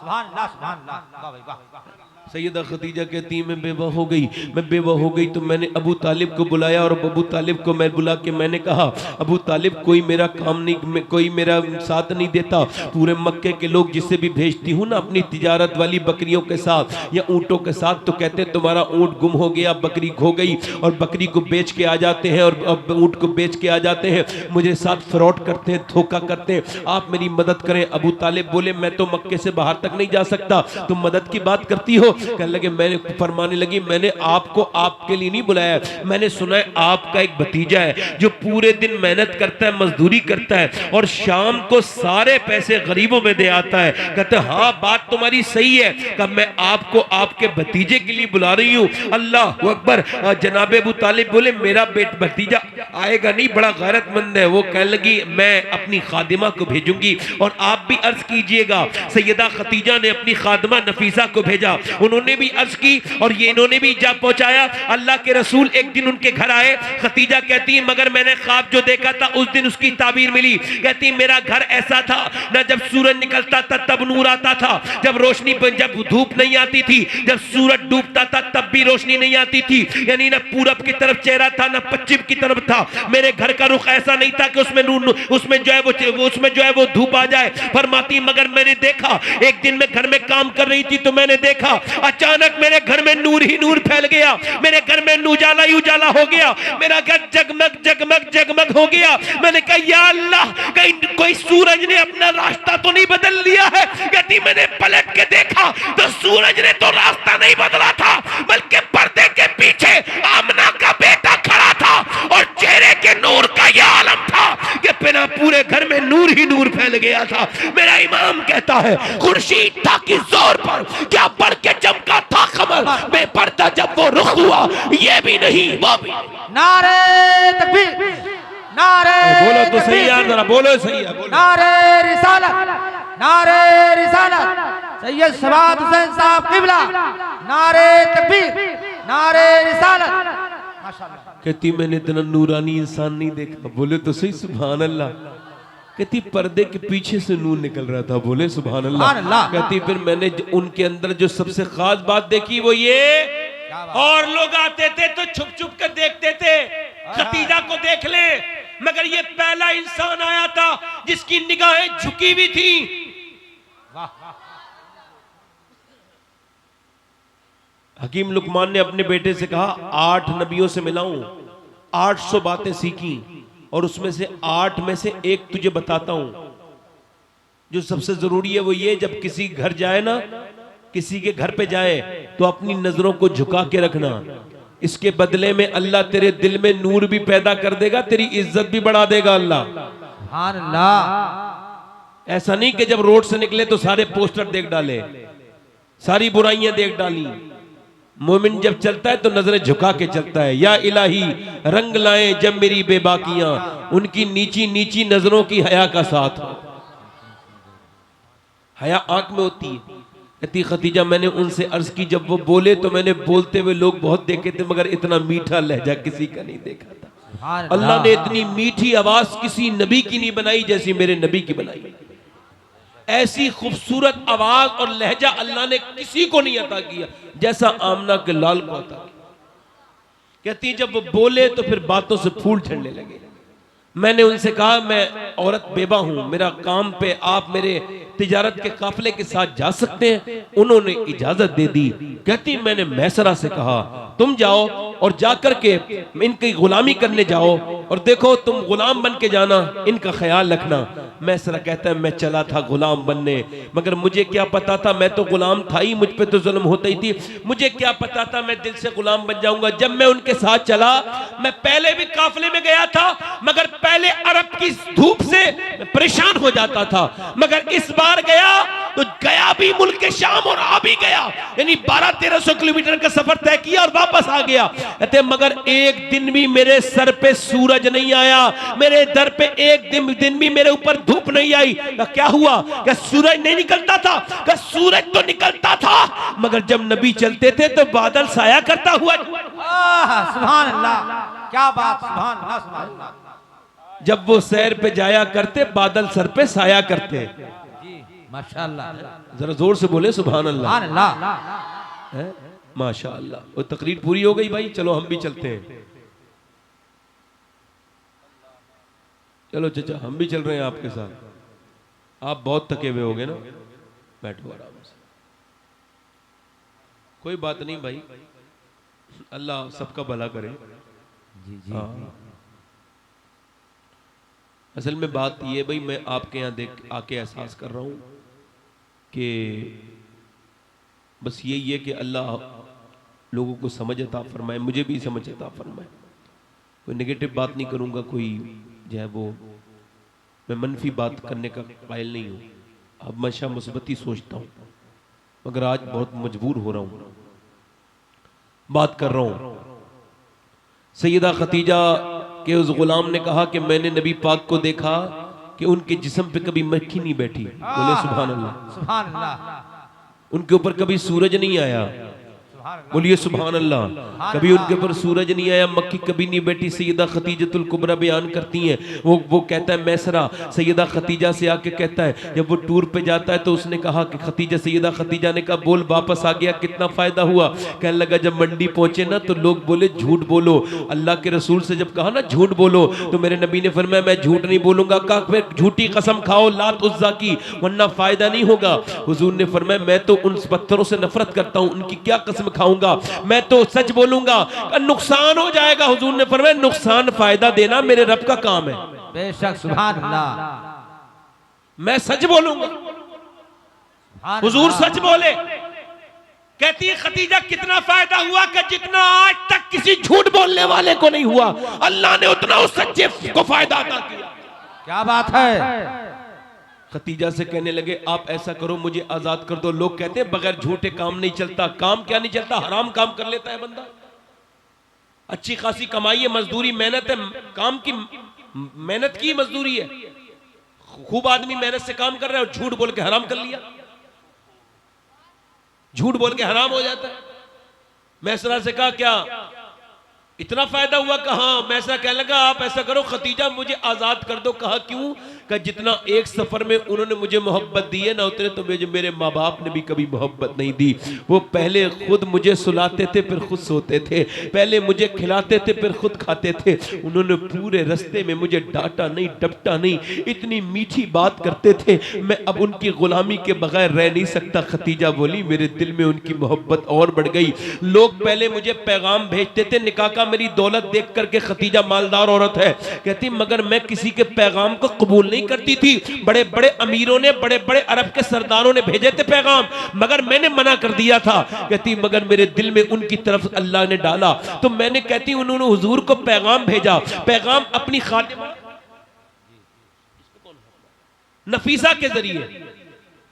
सुभान अल्लाह, सुभान अल्लाह, वाह भाई वाह। सैयदा खतीजा कहती मैं बेवा हो गई। मैं बेवा हो गई तो मैंने अबू तालिब को बुलाया और अबू तालिब को मैं बुला के मैंने कहा अबू तालिब कोई मेरा काम नहीं, कोई मेरा साथ नहीं देता। पूरे मक्के के लोग जिसे भी भेजती हूँ ना अपनी तिजारत वाली बकरियों के साथ या ऊँटों के साथ, तो कहते तुम्हारा ऊँट गुम हो गया, बकरी खो गई, और बकरी को बेच के आ जाते हैं और ऊँट को बेच के आ जाते हैं, मुझे साथ फ्रॉड करते हैं, धोखा करते हैं, आप मेरी मदद करें। अबू तालिब बोले मैं तो मक्के से बाहर तक नहीं जा सकता, तुम मदद की बात करती हो। कहने लगे, मैंने फरमाने लगी मैंने आपको आपके लिए नहीं बुलाया, मैंने सुना है आपका एक भतीजा है जो पूरे दिन मेहनत करता है, मजदूरी करता है और शाम को सारे पैसे गरीबों में दे आता है। कहते हाँ बात तुम्हारी सही है, कब मैं आपको आपके भतीजे के लिए बुला रही हूँ। अल्लाह अकबर। जनाब अबू तालिब बोले मेरा भतीजा आएगा नहीं, बड़ा गैरतमंद है। वो कहने लगी मैं अपनी खादिमा को भेजूंगी और आप भी अर्ज कीजिएगा। सैयदा खतीजा ने अपनी खादिमा नफीसा को भेजा, उन्होंने भी अर्ज की और ये इन्होंने भी जा पहुंचाया। अल्लाह के रसूल एक दिन उनके घर आए। खतीजा कहती है मगर मैंने ख्वाब जो देखा था उस दिन उसकी ताबीर मिली। कहती मेरा घर ऐसा था ना जब सूरज निकलता था तब नूर आता था, जब रोशनी जब धूप नहीं आती थी, जब सूरज डूबता था तब भी रोशनी नहीं आती थी, यानी ना पूरब की तरफ चेहरा था ना पश्चिम की तरफ था। मेरे घर का रुख ऐसा नहीं था कि उसमें जो है वो धूप आ जाए। फरमाती मगर मैंने देखा एक दिन मैं घर में काम कर रही थी तो मैंने देखा अचानक मेरे घर में नूर ही नूर फैल गया, मेरे घर में उजाला ही उजाला हो गया, मेरा घर जगमग जगमग जगमग हो गया। मैंने कहा या अल्लाह कहीं कोई सूरज ने अपना रास्ता तो नहीं बदल लिया है। कहती मैंने पलट के देखा तो सूरज ने तो रास्ता नहीं बदला था, बल्कि पर्दे के पीछे आमना का बेटा खड़ा था और चेहरे के नूर का यह आलम था कि बिना पूरे घर में नूर ही नूर फैल गया था। मेरा इमाम कहता है खुर्शीद था कि जोर पर क्या बढ़ के चमका था कमर, बेपर्दा जब वो रुख हुआ ये भी नहीं वो भी। नारे तकबीर, नारे बोलो तो सही यार, जरा बोलो सही है। नारे रिसालत, नारे रिसालत, सैयद शहबाज हुसैन साहब किबला, नारे तकबीर, नारे रिसालत। माशाअल्लाह। कहती मैंने इतना नूरानी इंसान नहीं देखा। बोले तो सही सुभान अल्लाह। कहती पर्दे के पीछे से नूर निकल रहा था। बोले सुभान अल्लाह। कहती फिर मैंने उनके अंदर जो सबसे खास बात देखी वो ये, और लोग आते थे तो छुप छुप कर देखते थे खतीजा को देख ले, मगर ये पहला इंसान आया था जिसकी निगाहें झुकी हुई थी। हकीम लुकमान ने अपने बेटे से कहा 8 नबियों से मिला हूं, 800 बातें सीखी, और उसमें से 8 में से एक तुझे बताता हूं। जो सबसे जरूरी है वो ये, जब किसी घर जाए ना, किसी के घर पे जाए तो अपनी नजरों को झुका के रखना। इसके बदले में अल्लाह तेरे दिल में नूर भी पैदा कर देगा, तेरी इज्जत भी बढ़ा देगा अल्लाह। सुभान अल्लाह। ऐसा नहीं कि जब रोड से निकले तो सारे पोस्टर देख डाले, सारी बुराइयां देख डाली। मोमिन जब चलता है तो नजरें झुका के चलता है। या इलाही रंग लाए जब मेरी बेबाकियां, उनकी नीची नीची नजरों की हया का साथ हो। हया आंख में होती है। कहती खतीजा मैंने उनसे अर्ज की, जब वो बोले तो मैंने बोलते हुए लोग बहुत देखे थे, मगर इतना मीठा लहजा किसी का नहीं देखा था। अल्लाह ने इतनी मीठी आवाज किसी नबी की नहीं बनाई जैसी मेरे नबी की बनाई। ऐसी खूबसूरत आवाज और लहजा अल्लाह ने किसी को नहीं अता किया जैसा आमना के लाल को अता किया। कहती जब वो बोले तो फिर बातों से फूल झड़ने लगे। मैंने उनसे कहा मैं औरत बेबा हूं, मेरा काम पे आप मेरे तिजारत के काफिले के साथ जा सकते हैं? उन्होंने इजाजत दे दी। कहती मैंने मैसरा से कहा तुम जाओ और जाकर के इनकी गुलामी करने जाओ, और देखो तुम गुलाम बन के जाना, इनका ख्याल रखना। मैसरा कहता है मैं चला था गुलाम बनने, मगर मुझे क्या पता था, मैं तो गुलाम था ही, मुझ पे तो जुल्म होता ही थी, मुझे क्या पता था मैं दिल से गुलाम बन जाऊंगा। जब मैं उनके साथ चला, मैं पहले भी काफिले में गया था, मगर पहले अरब की धूप से परेशान हो जाता था, मगर इस बार गया तो गया भी मुल्क के शाम और आ भी गया, यानी 1200-1300 किलोमीटर का सफर तय किया और वापस आ गया। कहते मगर एक दिन भी मेरे सर पे सूरज नहीं आया, मेरे दर पे एक दिन भी मेरे ऊपर धूप नहीं आई। क्या हुआ? क्या सूरज नहीं निकलता था? क्या सूरज तो निकलता था, मगर जब नबी चलते थे तो बादल साया करता हुआ। सुभान अल्लाह, क्या बात, सुभान अल्लाह, सुभान अल्लाह। जब वो सैर पे जाया करते बादल सर पे साया करते। माशाअल्लाह, जरा जोर से बोले सुभान अल्लाह। सुभान अल्लाह। माशाअल्लाह। वो तकरीर पूरी हो गई भाई, चलो हम भी चलते हैं। चलो चाचा हम भी चल रहे हैं आपके साथ। आप बहुत थके हुए होगे ना, बैठो आराम से, कोई बात नहीं भाई, अल्लाह सबका भला करे। जी जी। हाँ। असल में बात ये भाई, मैं आपके यहाँ देख आके एहसास कर रहा हूँ कि बस यही है कि अल्लाह लोगों को समझ अता फरमाए, मुझे भी समझ अता फरमाए। कोई नेगेटिव बात नहीं करूँगा, कोई जो है वो मैं मनफी बात करने का कायल नहीं हूँ। अब हमेशा मुस्बत ही सोचता हूँ, मगर आज बहुत मजबूर हो रहा हूँ, बात कर रहा हूँ। सैयदा खतीजा के उस गुलाम ने कहा कि मैंने नबी पाक को देखा कि उनके जिस्म पे कभी मक्खी नहीं बैठी। बोले सुभान अल्लाह। सुभान अल्लाह। उनके ऊपर कभी सूरज नहीं आया। बोलिए सुभान अल्लाह। कभी उनके ऊपर सूरज नहीं आया, मक्खी कभी नहीं बैठी। सैयदा खतीजतुल कुबरा बयान करती हैं, वो कहता है मैसरा सैयदा खतीजा से आके कहता है, जब वो टूर पे जाता है तो उसने कहा कि खतीजा, सैयदा खतीजा ने कहा बोल वापस आ गया, कितना फायदा हुआ? कहने लगा जब मंडी पहुंचे ना तो लोग बोले झूठ बोलो। अल्लाह के रसूल से जब कहा ना झूठ बोलो, तो मेरे नबी ने फरमाया मैं झूठ नहीं बोलूंगा। कहा फिर झूठी कसम खाओ लात उज्जा की, वरना फायदा नहीं होगा। हुजूर ने फरमाया मैं तो उन पत्थरों से नफरत करता हूं, उनकी क्या कसम खाऊंगा, मैं तो सच बोलूंगा, नुकसान हो जाएगा। हुजूर ने फरमाया नुकसान फायदा देना मेरे रब का काम है। बेशक, सुभान अल्लाह। मैं सच बोलूंगा। हुजूर सच बोले। कहती है खतीजा कितना फायदा हुआ कि जितना आज तक किसी झूठ बोलने वाले को नहीं हुआ, अल्लाह ने उतना उस सच्चे को फायदा अता किया। क्या बात है। खतीजा से कहने लगे आप ऐसा करो मुझे आजाद कर दो। लोग कहते हैं बगैर झूठे काम नहीं चलता। काम क्या नहीं चलता? हराम काम कर लेता है बंदा। अच्छी खासी कमाई है, मजदूरी मेहनत है, काम की मेहनत की मजदूरी है। खूब आदमी मेहनत से काम कर रहा है और झूठ बोल के हराम कर लिया। झूठ बोल के हराम हो जाता है। मैसरा से कहा क्या इतना फायदा हुआ? कहा मैसरा कहने लगा आप ऐसा करो खतीजा मुझे आजाद कर दो। कहा क्यों? कहा जितना एक सफर में उन्होंने मुझे मोहब्बत दी है ना उतने तो मुझे मेरे माँ बाप ने भी कभी मोहब्बत नहीं दी। वो पहले खुद मुझे सुलाते थे फिर खुद सोते थे, पहले मुझे खिलाते थे फिर खुद खाते थे। उन्होंने पूरे रास्ते में मुझे डांटा नहीं डपटा नहीं, इतनी मीठी बात करते थे, मैं अब उनकी गुलामी के बगैर रह नहीं सकता। खतीजा बोली मेरे दिल में उनकी मोहब्बत और बढ़ गई। लोग पहले मुझे पैगाम भेजते थे निकाह का, मेरी दौलत देख करके खतीजा मालदार औरत है, कहती मगर मैं किसी के पैगाम को कबूल नहीं करती थी। बड़े बड़े अमीरों ने बड़े बड़े अरब के सरदारों ने भेजे थे पैगाम मगर मैंने मना कर दिया था। कहती मगर मेरे दिल में उनकी तरफ अल्लाह ने डाला तो मैंने, कहती उन्होंने हुजूर को पैगाम भेजा, पैगाम अपनी खादिमा नफीसा के जरिए,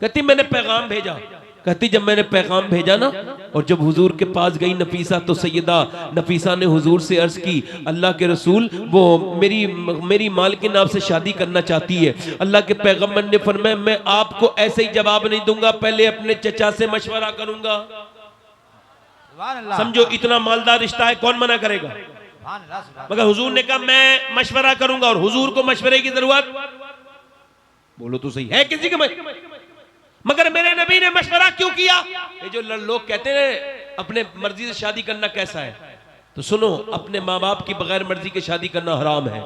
कहती मैंने पैगाम भेजा। कहती जब मैंने पैगाम भेजा ना और जब हुजूर के पास गई नफीसा तो सैयदा नफीसा ने हुजूर से अर्ज की अल्लाह के रसूल वो मेरी मालकिन आपसे शादी करना चाहती है। अल्लाह के पैगम्बर ने फरमाया मैं आपको ऐसे ही जवाब नहीं दूंगा, पहले अपने चचा से मशवरा करूंगा। समझो इतना मालदार रिश्ता है, कौन मना करेगा? मगर हुजूर ने कहा मैं मशवरा करूंगा और हुजूर को मशवरे की जरूरत बोलो तो सही है किसी के? मगर मेरे नबी ने मशवरा क्यों किया? ये जो लोग कहते हैं अपने मर्जी से शादी करना कैसा है, तो सुनो अपने माँ बाप की बगैर मर्जी के शादी करना हराम है,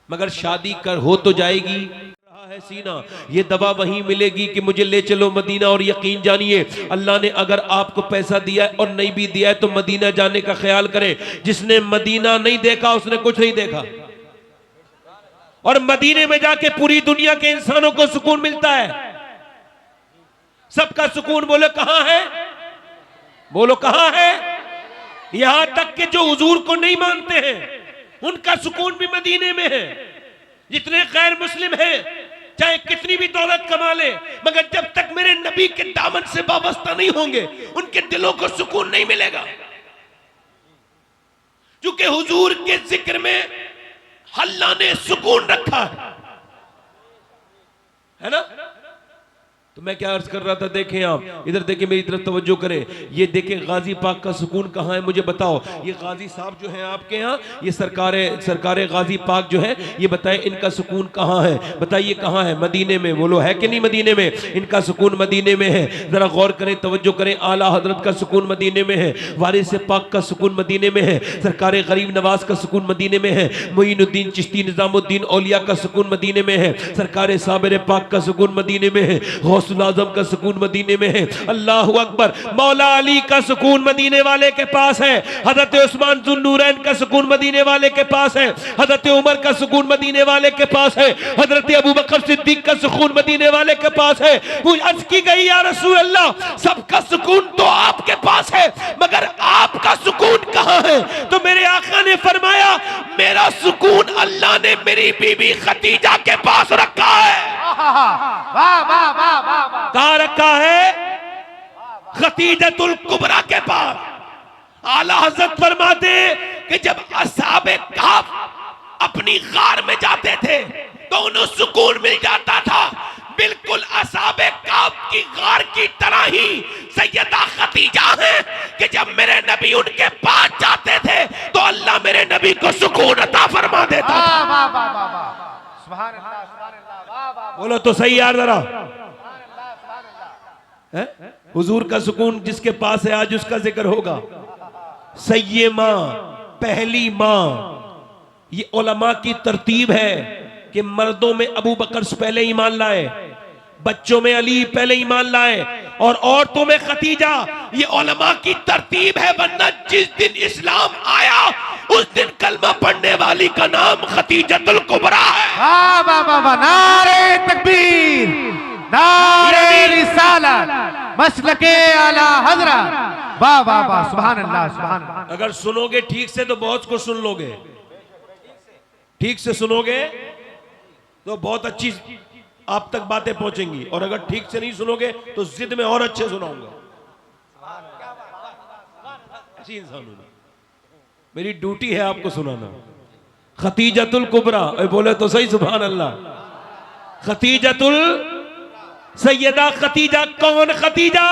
मगर शादी कर हो तो जाएगी। रहा है सीना ये दवा वहीं मिलेगी कि मुझे ले चलो मदीना। और यकीन जानिए अल्लाह ने अगर आपको पैसा दिया है और नहीं भी दिया है तो मदीना जाने का ख्याल करें। जिसने मदीना नहीं देखा उसने कुछ नहीं देखा। और मदीने में जाके पूरी दुनिया के इंसानों को सुकून मिलता है। सबका सुकून बोलो कहां है? बोलो कहां है? यहां तक कि जो हुजूर को नहीं मानते हैं उनका सुकून भी मदीने में है। जितने गैर मुस्लिम हैं चाहे कितनी भी दौलत कमा ले मगर जब तक मेरे नबी के दामन से वाबस्ता नहीं होंगे उनके दिलों को सुकून नहीं मिलेगा। क्योंकि हुजूर के जिक्र में अल्लाह ने सुकून रखा है ना। तो मैं क्या अर्ज कर रहा था, देखें आप इधर देखें, मेरी तरफ तवज्जो करें। ये देखें गाजी पाक का सुकून कहाँ है मुझे बताओ। ये गाजी साहब जो हैं आपके यहाँ, ये सरकारे गाजी पाक जो है, ये बताएं इनका सुकून कहाँ है? बताइए कहाँ है? मदीने में। बोलो है कि नहीं मदीने में? इनका सुकून मदीने में है। जरा गौर करें, तवज्जो करें। आला हजरत का सुकून मदीने में है, वारिस पाक का सुकून मदीने में है, सरकार गरीब नवाज का सुकून मदीने में है, मोइनुद्दीन चिश्ती निजामुद्दीन औलिया का सुकून मदीने में है, सरकार साबिर पाक का सुकून मदीने में है, गौसुल आज़म का सुकून मदीने में है। अल्लाहु अकबर। मौला अली का सुकून मदीने वाले के पास है। हजरत उस्मान जुन्नूरैन का सुकून मदीने वाले के पास है। हजरत उमर का सुकून मदीने वाले के पास है। हजरत अबू बकर सिद्दीक का सुकून मदीने वाले के पास है। अर्ज की गई या रसूल अल्लाह सबका सुकून तो आपके पास है मगर आपका सुकून कहाँ है? तो मेरे आका ने फरमाया मेरा सुकून अल्लाह ने मेरी बीबी खतीजा के पास रखा है। कहाँ रखा है? खतीजतुल कुबरा के पास। आला हज़रत फरमाते कि जब असहाबे कहफ अपनी गार में जाते थे तो उन्हें सुकून मिल जाता था। बिल्कुल असहाबे कहफ की गार की तरह ही सैयदा खतीजा है कि जब मेरे नबी उनके पास जाते थे तो अल्लाह मेरे नबी को सुकून अता फरमा देता था। बोलो तो सही यार जरा। हुजूर का सुकून जिसके पास है आज उसका जिक्र होगा। सय्यमा पहली मां, ये उलमा की तरतीब है कि मर्दों में अबू बकर से पहले ईमान लाए, बच्चों में अली पहले ईमान लाए और औरतों में खतीजा। ये उलमा की तरतीब है, वरना जिस दिन इस्लाम आया उस दिन कलमा पढ़ने वाली का नाम खतीजतुल कुबरा है। वाह वाह वाह वाह, नारे तकबीर, नारे रिसालत, मसलके आला हजरत। वाह वाह वाह, सुभान अल्लाह सुभान अल्लाह। अगर सुनोगे ठीक से तो बहुत कुछ सुन लोगे, ठीक से सुनोगे तो बहुत अच्छी आप तक बातें पहुंचेंगी, और अगर ठीक से नहीं सुनोगे तो जिद में और अच्छे सुनाऊंगा। ऐसी इंसान हूं, मेरी ड्यूटी है आपको सुनाना। खतीजतुल कुबरा, बोले तो सही सुभान अल्लाह। खतीजतुल सैयदा खतीजा, कौन खतीजा?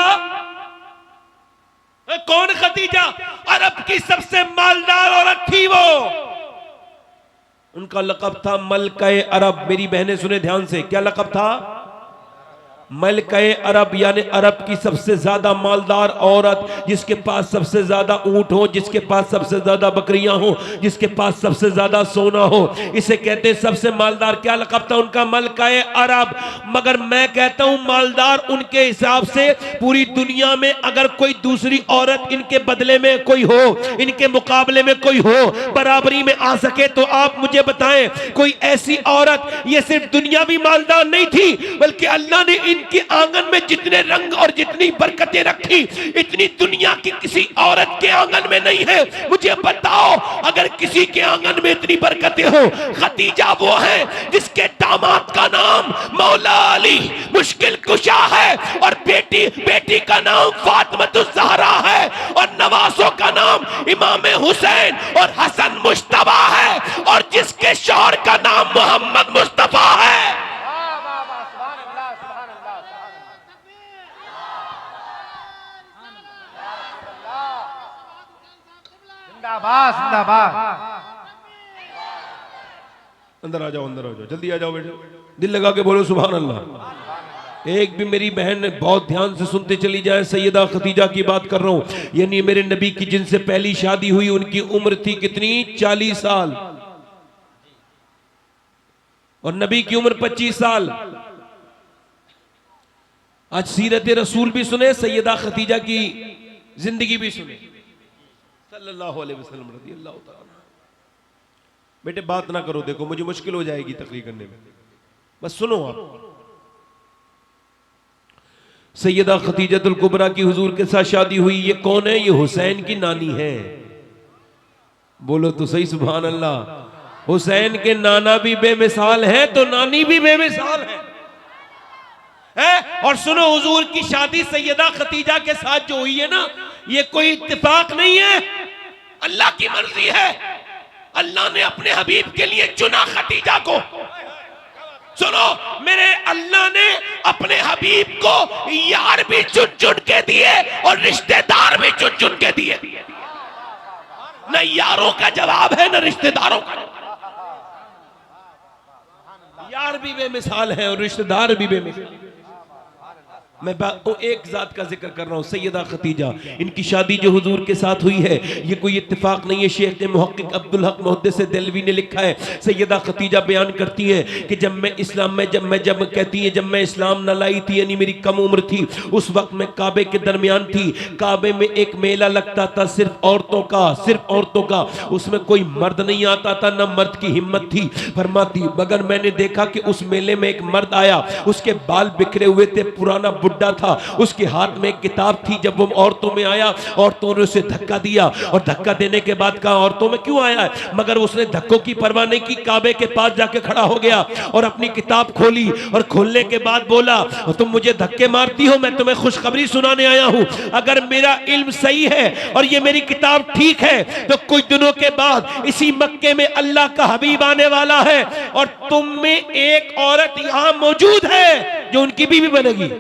कौन खदीजा? अरब की सबसे मालदार औरत थी वो। उनका लक़ब था मलकाए अरब। मेरी बहनें सुने ध्यान से, क्या लक़ब था? मलकाए अरब, यानी अरब की सबसे ज्यादा मालदार औरत, जिसके पास सबसे ज्यादा ऊंट हो, जिसके पास सबसे ज्यादा बकरियां हो, जिसके पास सबसे ज्यादा सोना हो, इसे कहते सबसे मालदार। क्या लक़ब था उनका? मलकाए अरब। मगर मैं कहता हूं मालदार उनके हिसाब से पूरी दुनिया में अगर कोई दूसरी औरत इनके बदले में कोई हो, इनके मुकाबले में कोई हो, बराबरी में आ सके, तो आप मुझे बताएं कोई ऐसी औरत। ये सिर्फ दुनियावी मालदार नहीं थी, बल्कि अल्लाह ने इनके आंगन में जितने रंग और जितनी बरकतें रखी, इतनी दुनिया की किसी औरत के आंगन में नहीं है। मुझे बताओ, अगर किसी के आंगन में इतनी बरकतें हो, खदीजा वो है जिसके दामाद का नाम मौला अली मुश्किल कुशा है, और बेटी का नाम फातिमातुज़ ज़हरा है, और नवासों का नाम इमाम हुसैन और हसन मुश्तबा है, और जिसके शौहर का नाम मोहम्मद मुस्तफा है। जिंदाबाद जिंदाबाद। अंदर आ जाओ, अंदर आ जाओ, जल्दी आ जाओ बेटे, दिल लगा के बोलो सुभान अल्लाह। एक भी मेरी बहन बहुत ध्यान से सुनते चली जाए। सैयदा खदीजा की बात कर रहा हूं, यानी मेरे नबी की जिनसे पहली शादी हुई उनकी उम्र थी कितनी? 40 साल, और नबी की उम्र 25 साल। आज सीरत रसूल भी सुने, सैयदा खदीजा की जिंदगी भी सुने, सल्लल्लाहु अलैहि वसल्लम रज़ियल्लाहु ताला। बेटे बात ना करो, देखो मुझे मुश्किल हो जाएगी तकरीर करने में, बस सुनो आप। सैयदा खदीजतुल कुबरा की हुजूर के साथ शादी हुई। ये कौन है? ये हुसैन की नानी है। बोलो तो सही सुभान अल्लाह। हुसैन के नाना भी बेमिसाल है तो नानी भी बेमिसाल है। और सुनो, हुजूर की शादी सैयदा खदीजा के साथ जो हुई है ना, ये कोई इत्तेफाक नहीं है, अल्लाह की मर्जी है। अल्लाह ने अपने हबीब के लिए चुना खदीजा को। सुनो, मेरे अल्लाह ने अपने हबीब को यार भी चुन चुन के दिए और रिश्तेदार भी चुन चुन के दिए। न यारों का जवाब है न रिश्तेदारों का। यार भी बेमिसाल है और रिश्तेदार भी बेमिसाल। मैं एक जात का जिक्र कर रहा हूँ, सैयदा खदीजा। इनकी शादी जो हुजूर के साथ हुई है ये कोई इत्तेफाक नहीं है। शेख मुहक्किक अब्दुल हक मुहद्दिस देलवी ने लिखा है, सैयदा खदीजा बयान करती हैं कि जब मैं इस्लाम में जब मैं इस्लाम न लाई थी, यानी मेरी कम उम्र थी, उस वक्त मैं काबे के दरमियान थी। काबे में एक मेला लगता था सिर्फ औरतों का, उसमें कोई मर्द नहीं आता था, न मर्द की हिम्मत थी। फरमाती मगर मैंने देखा कि उस मेले में एक मर्द आया, उसके बाल बिखरे हुए थे, पुराना बुड्ढा था, उसके हाथ में एक किताब थी। जब वो औरतों में आया, औरतों ने उसे धक्का दिया, और धक्का देने के बाद कहा औरतों में क्यों आया है? मगर उसने धक्कों की परवाह नहीं की, काबे के पास जाके खड़ा हो गया और अपनी किताब खोली, और खोलने के बाद बोला तुम मुझे धक्के मारती हो, मैं तुम्हें खुशखबरी सुनाने आया हूं। अगर मेरा इल्म सही है और ये मेरी किताब ठीक है तो कुछ दिनों के बाद इसी मक्के में अल्लाह का हबीब आने वाला है, और तुम में एक औरत यहां मौजूद है जो उनकी बीवी बनेगी।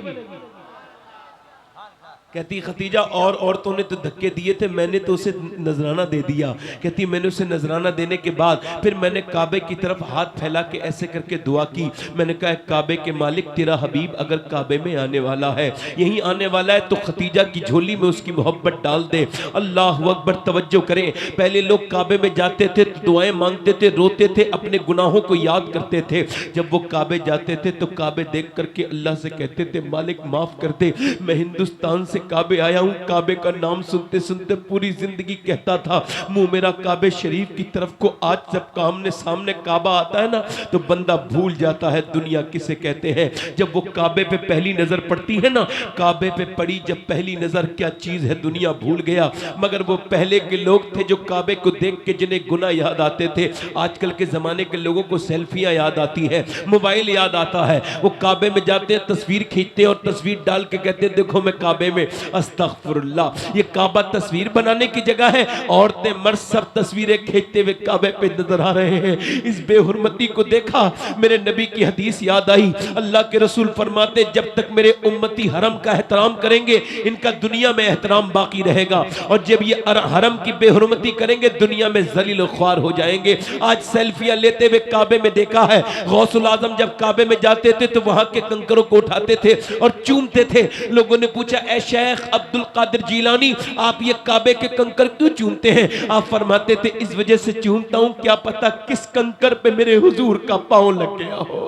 कहती खदीजा और औरतों ने तो धक्के दिए थे, मैंने तो उसे नजराना दे दिया। कहती मैंने उसे नजराना देने के बाद फिर मैंने काबे की तरफ हाथ फैला के ऐसे करके दुआ की। मैंने कहा काबे के मालिक तेरा हबीब अगर काबे में आने वाला है, यहीं आने वाला है, तो खदीजा की झोली में उसकी मोहब्बत डाल दे। अल्लाह अकबर, तवज्जो करें। पहले लोग काबे में जाते थे तो दुआएं मांगते थे, रोते थे, अपने गुनाहों को याद करते थे। जब वो काबे जाते थे तो काबे देख करके अल्लाह से कहते थे मालिक माफ कर दे, मैं हिंदुस्तान से काबे आया हूं। काबे का नाम सुनते सुनते पूरी जिंदगी कहता था मुंह मेरा काबे शरीफ की तरफ को। आज जब आमने सामने काबा आता है ना तो बंदा भूल जाता है दुनिया किसे कहते हैं। जब वो काबे पे पहली नजर पड़ती है ना, काबे पे पड़ी जब पहली नजर, क्या चीज है दुनिया भूल गया। मगर वो पहले के लोग थे जो काबे को देख के जिन्हें गुनाह याद आते थे। आजकल के जमाने के लोगों को सेल्फियां याद आती है, मोबाइल याद आता है। वो काबे में जाते हैं, तस्वीर खींचते हैं और तस्वीर डाल के कहते हैं देखो मैं काबे में। अस्तगफिरुल्लाह। ये काबा तस्वीर बनाने की जगह है, औरतें मर्द सब तस्वीरें खींचते हुए काबे पे नजर आ रहे हैं। इस बेहुरमती को देखा, मेरे नबी की हदीस याद आई। अल्लाह के रसूल फरमाते जब तक मेरे उम्मती हरम का एहतराम करेंगे इनका दुनिया में एहतराम बाकी रहेगा, और जब ये हरम की बेहुरमती करेंगे दुनिया में जलील ख्वार हो जाएंगे। आज सेल्फियां लेते हुए काबे में देखा है, गौसुल आजम जब काबे में जाते थे तो वहां के कंकरों को उठाते थे और चूमते थे। लोगों ने पूछा, ए शेख अब्दुल कादिर जीलानी, आप ये काबे के कंकर क्यों चूमते हैं? आप फरमाते थे इस वजह से चूमता हूं, क्या पता किस कंकर पे मेरे हुजूर का पांव लग गया हो।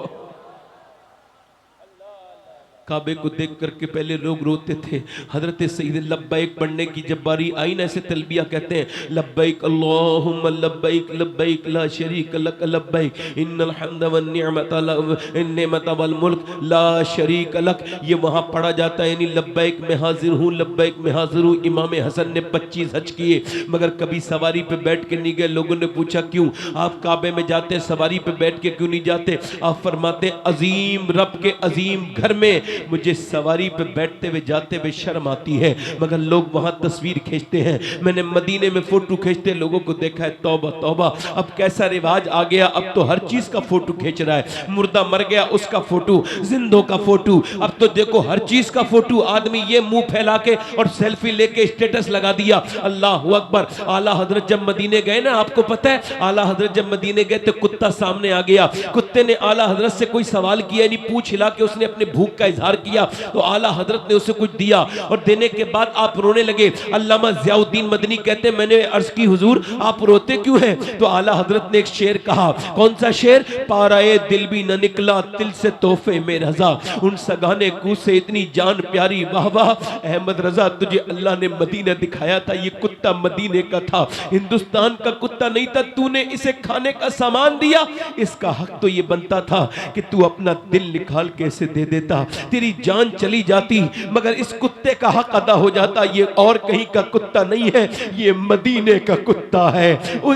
काबे को देख करके पहले लोग रोते थे। हजरत सईद लब्बैक पढ़ने की जब बारी आई ना, ऐसे तलबिया कहते हैं, लब्बैक अल्लाहुम्मा लब्बैक लब्बैक ला शरीक लक लब्बैक इन्नल हम्द वन निअमत वल मुल्क ला शरीक लक। ये वहाँ पढ़ा जाता है, यानी लब्बैक मैं हाजिर हूँ, लब्बैक मैं हाजिर हूँ। इमाम हसन ने 25 हज किए मगर कभी सवारी पे बैठ के नहीं गए। लोगों ने पूछा क्यों? आप काबे में जाते सवारी पे बैठ के क्यों नहीं जाते? आप फरमाते अजीम रब के अजीम घर में मुझे सवारी पे बैठते हुए जाते हुए शर्म आती है, मगर लोग वहां तस्वीर खींचते हैं। मैंने मदीने में फोटो खींचते लोगों को देखा है, तौबा तौबा, अब कैसा रिवाज आ गया, अब तो हर चीज का फोटो खींच रहा है। मुर्दा मर गया उसका फोटो, जिंदों का फोटो, अब तो देखो हर चीज का फोटो। आदमी ये मुंह फैला के और सेल्फी लेके स्टेटस लगा दिया। अल्लाह अकबर। आला हजरत जब मदीने गए ना, आपको पता है आला हजरत जब मदीने गए तो कुत्ता सामने आ गया। कुत्ते ने आला हजरत से कोई सवाल किया नहीं, पूछ हिला के उसने अपने भूख का इजहार किया तो आला हजरत ने उसे कुछ दिया, और देने के बाद आप रोने लगे। अल्लामा ज़ियाउद्दीन मदनी कहते हैं मैंने अर्ज की हुजूर आप रोते क्यों हैं? तो आला हजरत ने एक शेर कहा। कौन सा शेर? पाराए दिल भी न निकला दिल से तोहफे में रजा, उन सगाने कू से इतनी जान प्यारी वाह वाह। अहमद रजा तुझे अल्लाह ने मदीना दिखाया था, ये कुत्ता मदीने का था, हिंदुस्तान का कुत्ता नहीं था। तूने इसे खाने का सामान दिया, इसका हक तो ये बनता था कि तू अपना दिल निकाल के इसे दे देता, तेरी जान चली जाती मगर इस कुत्ते का हक अदा हो जाता। ये और कहीं का कुत्ता नहीं है, ये मदीने का कुत्ता है।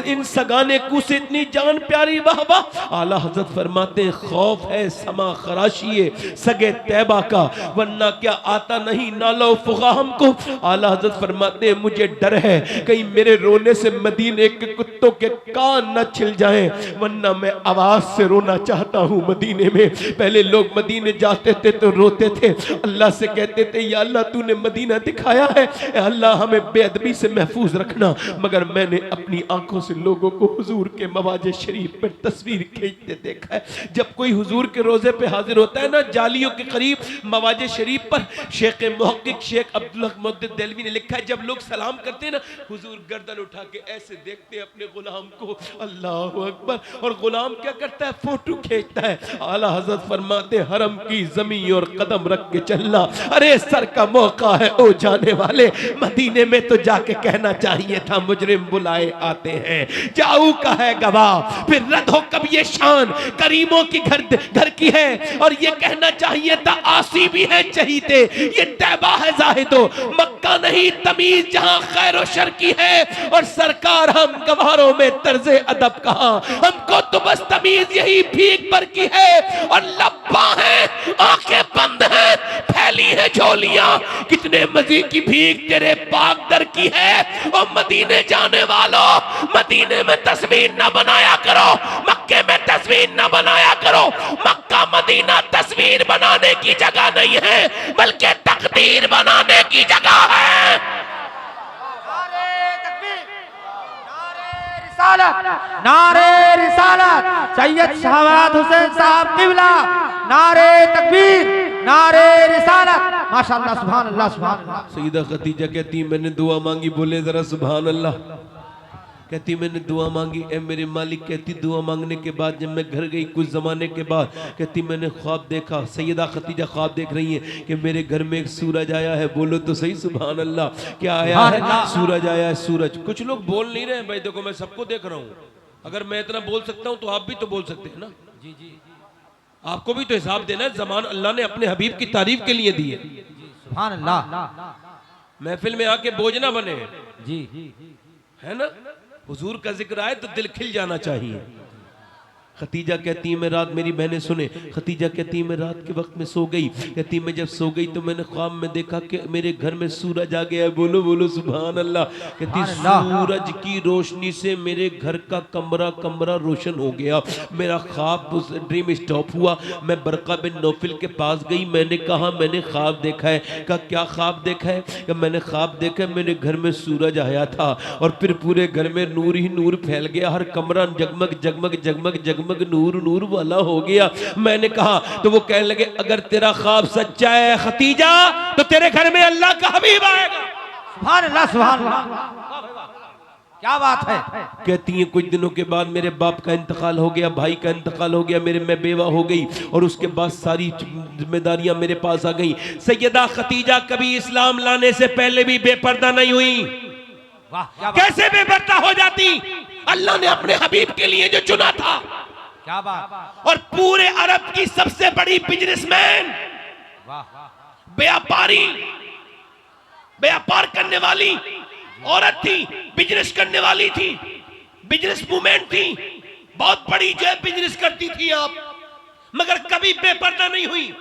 इन सगाने को से इतनी जान प्यारी वाह वाह। आला हजरत फरमाते हैं खौफ है समा खराशिए सगे तैबा का, वरना क्या आता नहीं नालो फुगा हमको। आला हजरत फरमाते हैं मुझे डर है कहीं मेरे रोने से मदीने के कुत्तों के कान न छिल जाएं, वरना मैं आवाज से रोना चाहता हूँ मदीने में। पहले लोग मदीने जाते थे तो रोते थे, अल्लाह से कहते थे या अल्लाह तूने मदीना दिखाया है, अल्लाह हमें बेअदबी से महफूज रखना। मगर मैंने अपनी आंखों से लोगों को हुजूर के मवाजे शरीफ पर तस्वीर खींचते देखा है। जब कोई हुजूर के रोजे पे हाजिर होता है ना, जालियों के करीब मवाजे शरीफ पर शेख मुहक्किक शेख अब्दुल हक मुहद्दिस देलवी ने लिखा है, जब लोग सलाम करते हैं ना, हुजूर गर्दन उठा के ऐसे देखते हैं अपने गुलाम को, अल्लाह अकबर, और गुलाम क्या करता है? फोटो खींचता है। आला हजरत फरमाते हरम की जमीन और कदम रख के चलना। अरे सर का मौका है ओ जाने वाले, मदीने में तो जाके कहना चाहिए था मुजरिम बुलाए आते हैं। जाऊ का है गवाह, फिर रद्द हो कब ये शान करीमों की घर की है, और ये कहना चाहिए था आसी भी है चहीते, ये तैबा है जाहिदो मक्का नहीं तमीज जहां खैर और शर की है। और सरकार हम गवारों में तर्जे अदब कहां, हमको तो बस तमीज यही भीख पर की है, और लब्बा है आंखें बंद है फैली है झोलियां, कितने मजी की भीख तेरे पाक दर की है। और मदीने जाने वालों, मदीने में तस्वीर न बनाया करो, मक्के में तस्वीर न बनाया करो। मक्का मदीना तस्वीर बनाने की जगह नहीं है, बल्कि तकदीर बनाने की जगह है। नारे रिसालत सैयद शहवाद हुसैन साहब किबला, नारे तकबीर, नारे रिसालत। माशाअल्लाह सुभान अल्लाह सुभान अल्लाह। सईदा खदीजा कहती मैंने दुआ मांगी, बोले जरा सुभान अल्लाह। कहती मैंने दुआ मांगी ए मेरे मालिक। कहती दुआ मांगने के बाद जब मैं घर गई कुछ ज़माने के बाद, कहती मैंने ख्वाब देखा। सैयदा खदीजा ख्वाब देख रही हैं कि मेरे घर में एक सूरज आया है। बोलो तो सही सुभान अल्लाह। क्या आया है? सूरज आया है। सूरज। कुछ लोग बोल नहीं रहे भाई, देखो मैं सबको देख रहा हूँ। अगर मैं इतना बोल सकता हूँ तो आप भी तो बोल सकते हैं ना। जी जी, आपको भी तो हिसाब देना है। ज़मान अल्लाह ने अपने हबीब की तारीफ के लिए दी है। सुभान अल्लाह। महफिल में आके बोझ ना बने जी, है ना। हुजूर का जिक्र आए तो दिल खिल जाना चाहिए। खतीजा कहती है मैं रात, मेरी बहनें सुने, खतीजा कहती है मैं रात के वक्त में सो गई। कहती मैं जब सो गई तो मैंने ख्वाब में देखा कि मेरे घर में सूरज आ गया। बोलो बोलो सुभान अल्लाह। कहती सूरज की रोशनी से मेरे घर का कमरा कमरा रोशन हो गया। मेरा ख्वाब उस ड्रीम स्टॉप हुआ। मैं बरका बिन नौफिल के पास गई, मैंने कहा मैंने ख्वाब देखा है। कहा क्या ख्वाब देखा है? कि मैंने ख्वाब देखा है मेरे घर में सूरज आया था और फिर पूरे घर में नूर ही नूर फैल गया, हर कमरा जगमग जगमग जगमग जगमग नूर नूर वाला हो गया। मैंने कहा तो वो कहने लगे अगर तेरा ख्वाब सच्चा है खतीजा तो तेरे घर में अल्लाह का हबीब आएगा। सुभान अल्लाह सुभान अल्लाह, क्या बात है। कहती हैं कुछ दिनों के बाद मेरे बाप का इंतकाल हो गया, भाई का इंतकाल हो गया, मैं बेवा हो गई और उसके बाद सारी जिम्मेदारियां मेरे पास आ गई। सैयदा खतीजा कभी इस्लाम लाने से पहले भी बेपर्दा नहीं हुई। कैसे बेपर्दा हो जाती? अल्लाह ने अपने हबीब के लिए जो चुना था। क्या बात। और पूरे अरब की सबसे बड़ी बिजनेसमैन, व्यापारी, व्यापार करने वाली औरत थी, बिजनेस करने वाली थी, बिजनेस वूमेन थी, बहुत बड़ी जो है बिजनेस करती थी आप, मगर कभी बेपर्दा नहीं हुई।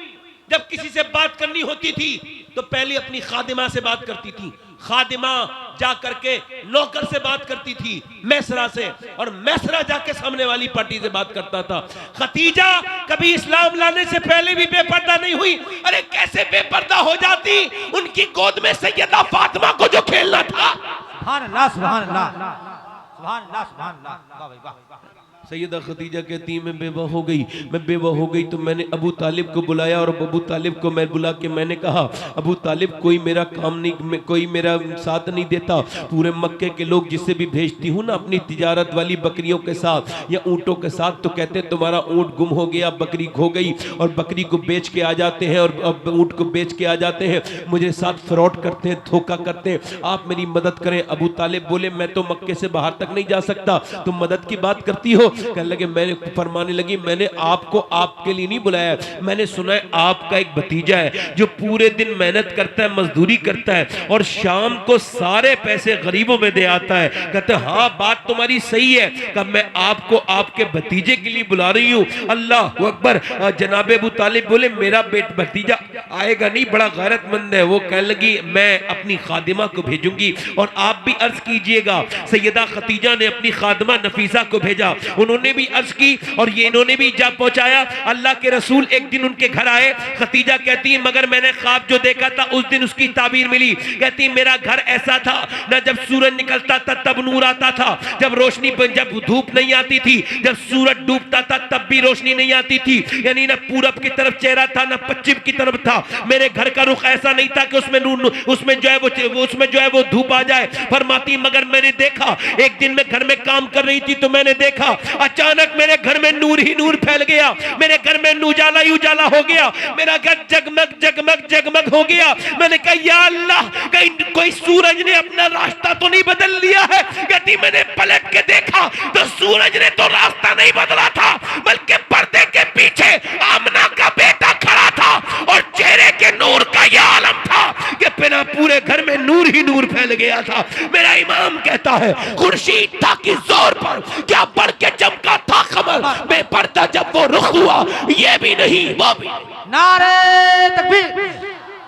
जब किसी से बात करनी होती थी तो पहले अपनी खादिमा से बात करती थी, खादिमा जा करके नौकर से बात करती थी, मैसरा से, और मैसरा जाके सामने वाली पार्टी से बात करता था। खतीजा कभी इस्लाम लाने से पहले भी बेपर्दा नहीं हुई। अरे कैसे बेपर्दा हो जाती? उनकी गोद में सैयदा फातिमा को जो खेलना था। सुभान अल्लाह सुभान अल्लाह सुभान अल्लाह सुभान अल्लाह, वाह भाई वाह। सैयदा खतीजा कहती मैं बेवा हो गई। मैं बेवा हो गई तो मैंने अबू तालिब को बुलाया और अबू तालिब को मैं बुला के मैंने कहा अबू तालिब कोई मेरा काम नहीं, कोई मेरा साथ नहीं देता। पूरे मक्के के लोग जिसे भी भेजती हूँ ना अपनी तिजारत वाली बकरियों के साथ या ऊँटों के साथ, तो कहते तुम्हारा ऊँट गुम हो गया, बकरी खो गई, और बकरी को बेच के आ जाते हैं और ऊँट को बेच के आ जाते हैं, मुझे साथ फ्रॉड करते हैं, धोखा करते हैं, आप मेरी मदद करें। अबू तालिब बोले मैं तो मक्के से बाहर तक नहीं जा सकता, तुम मदद की बात करती हो। कहने लगे, मैंने फरमाने लगी मैंने आपको आपके लिए नहीं बुलाया, मैंने सुना है आपका एक भतीजा है जो पूरे दिन मेहनत करता है, मजदूरी करता है और शाम को सारे पैसे गरीबों में दे आता है। कहते हाँ बात तुम्हारी सही है, कब मैं आपको आपके भतीजे के लिए बुला रही हूँ। अल्लाह अकबर। जनाब अबू तालिब बोले मेरा भतीजा आएगा नहीं, बड़ा गैरतमंद है। वो कहने लगी मैं अपनी खादिमा को भेजूंगी और आप भी अर्ज कीजिएगा। सैयदा खतीजा ने अपनी खादिमा नफीसा को भेजा, उन्होंने भी अर्ज की और ये इन्होंने भी जा पहुंचाया। अल्लाह के रसूल एक दिन उनके घर आए। खतीजा कहती है मगर मैंने ख्वाब जो देखा था उस दिन उसकी ताबीर मिली। कहती मेरा घर ऐसा था ना जब सूरज निकलता था तब नूर आता था, जब रोशनी जब धूप नहीं आती थी, जब सूरज डूबता था तब भी रोशनी नहीं आती थी, यानी ना पूरब की तरफ चेहरा था ना पश्चिम की तरफ था। मेरे घर का रुख ऐसा नहीं था कि उसमें जो है वो धूप आ जाए। फरमाती मगर मैंने देखा एक दिन मैं घर में काम कर रही थी तो मैंने देखा अचानक मेरे घर में नूर ही नूर फैल गया, मेरे घर में उजाला ही उजाला हो गया, मेरा घर जगमग जगमग जगमग हो गया। मैंने कहा या अल्लाह कहीं कोई सूरज ने अपना रास्ता तो नहीं बदल लिया है। कहती मैंने पलट के देखा तो सूरज ने तो रास्ता नहीं बदला था, बल्कि पर्दे के पीछे आमना का बेटा खड़ा था और चेहरे के नूर का यह आलम था कि बिना पूरे घर में नूर ही नूर फैल गया था। मेरा इमाम कहता है खुर्शीद था कि जोर पर क्या बढ़ के चमका था कमर, बेपर्दा जब वो रुख हुआ ये भी नहीं वो भी। नारे तकबीर,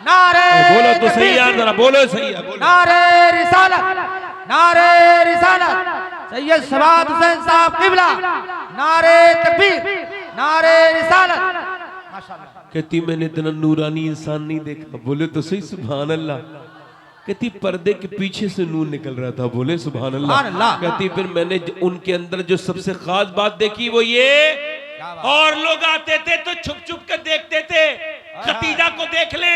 नारे बोलो तो सही यार, जरा बोलो सही है, बोलो। नारे रिसालत, नारे रिसालत, सैयद सवाद हुसैन साहब किबला, नारे तकबीर, नारे रिसालत। माशाअल्लाह। कहती मैंने इतना नूरानी इंसान नहीं देखा। बोले तो सही सुभान अल्लाह। कहती पर्दे के पीछे से नूर निकल रहा था। बोले सुभान अल्लाह। कहती फिर मैंने उनके अंदर जो सबसे खास बात देखी वो ये, और लोग आते थे तो छुप छुप कर देखते थे खतीजा को देख ले,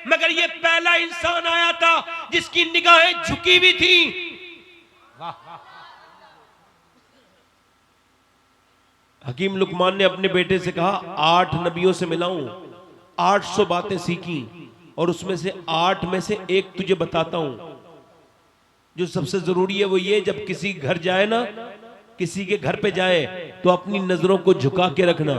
मगर ये पहला इंसान आया था जिसकी निगाहें झुकी हुई थी। हकीम लुकमान ने अपने बेटे से कहा 8 नबियों से मिला हूं, 800 बातें सीखी और उसमें से 8 में से एक तुझे बताता हूं। जो सबसे जरूरी है वो ये, जब किसी घर जाए ना, किसी के घर पे जाए तो अपनी नजरों को झुका के रखना।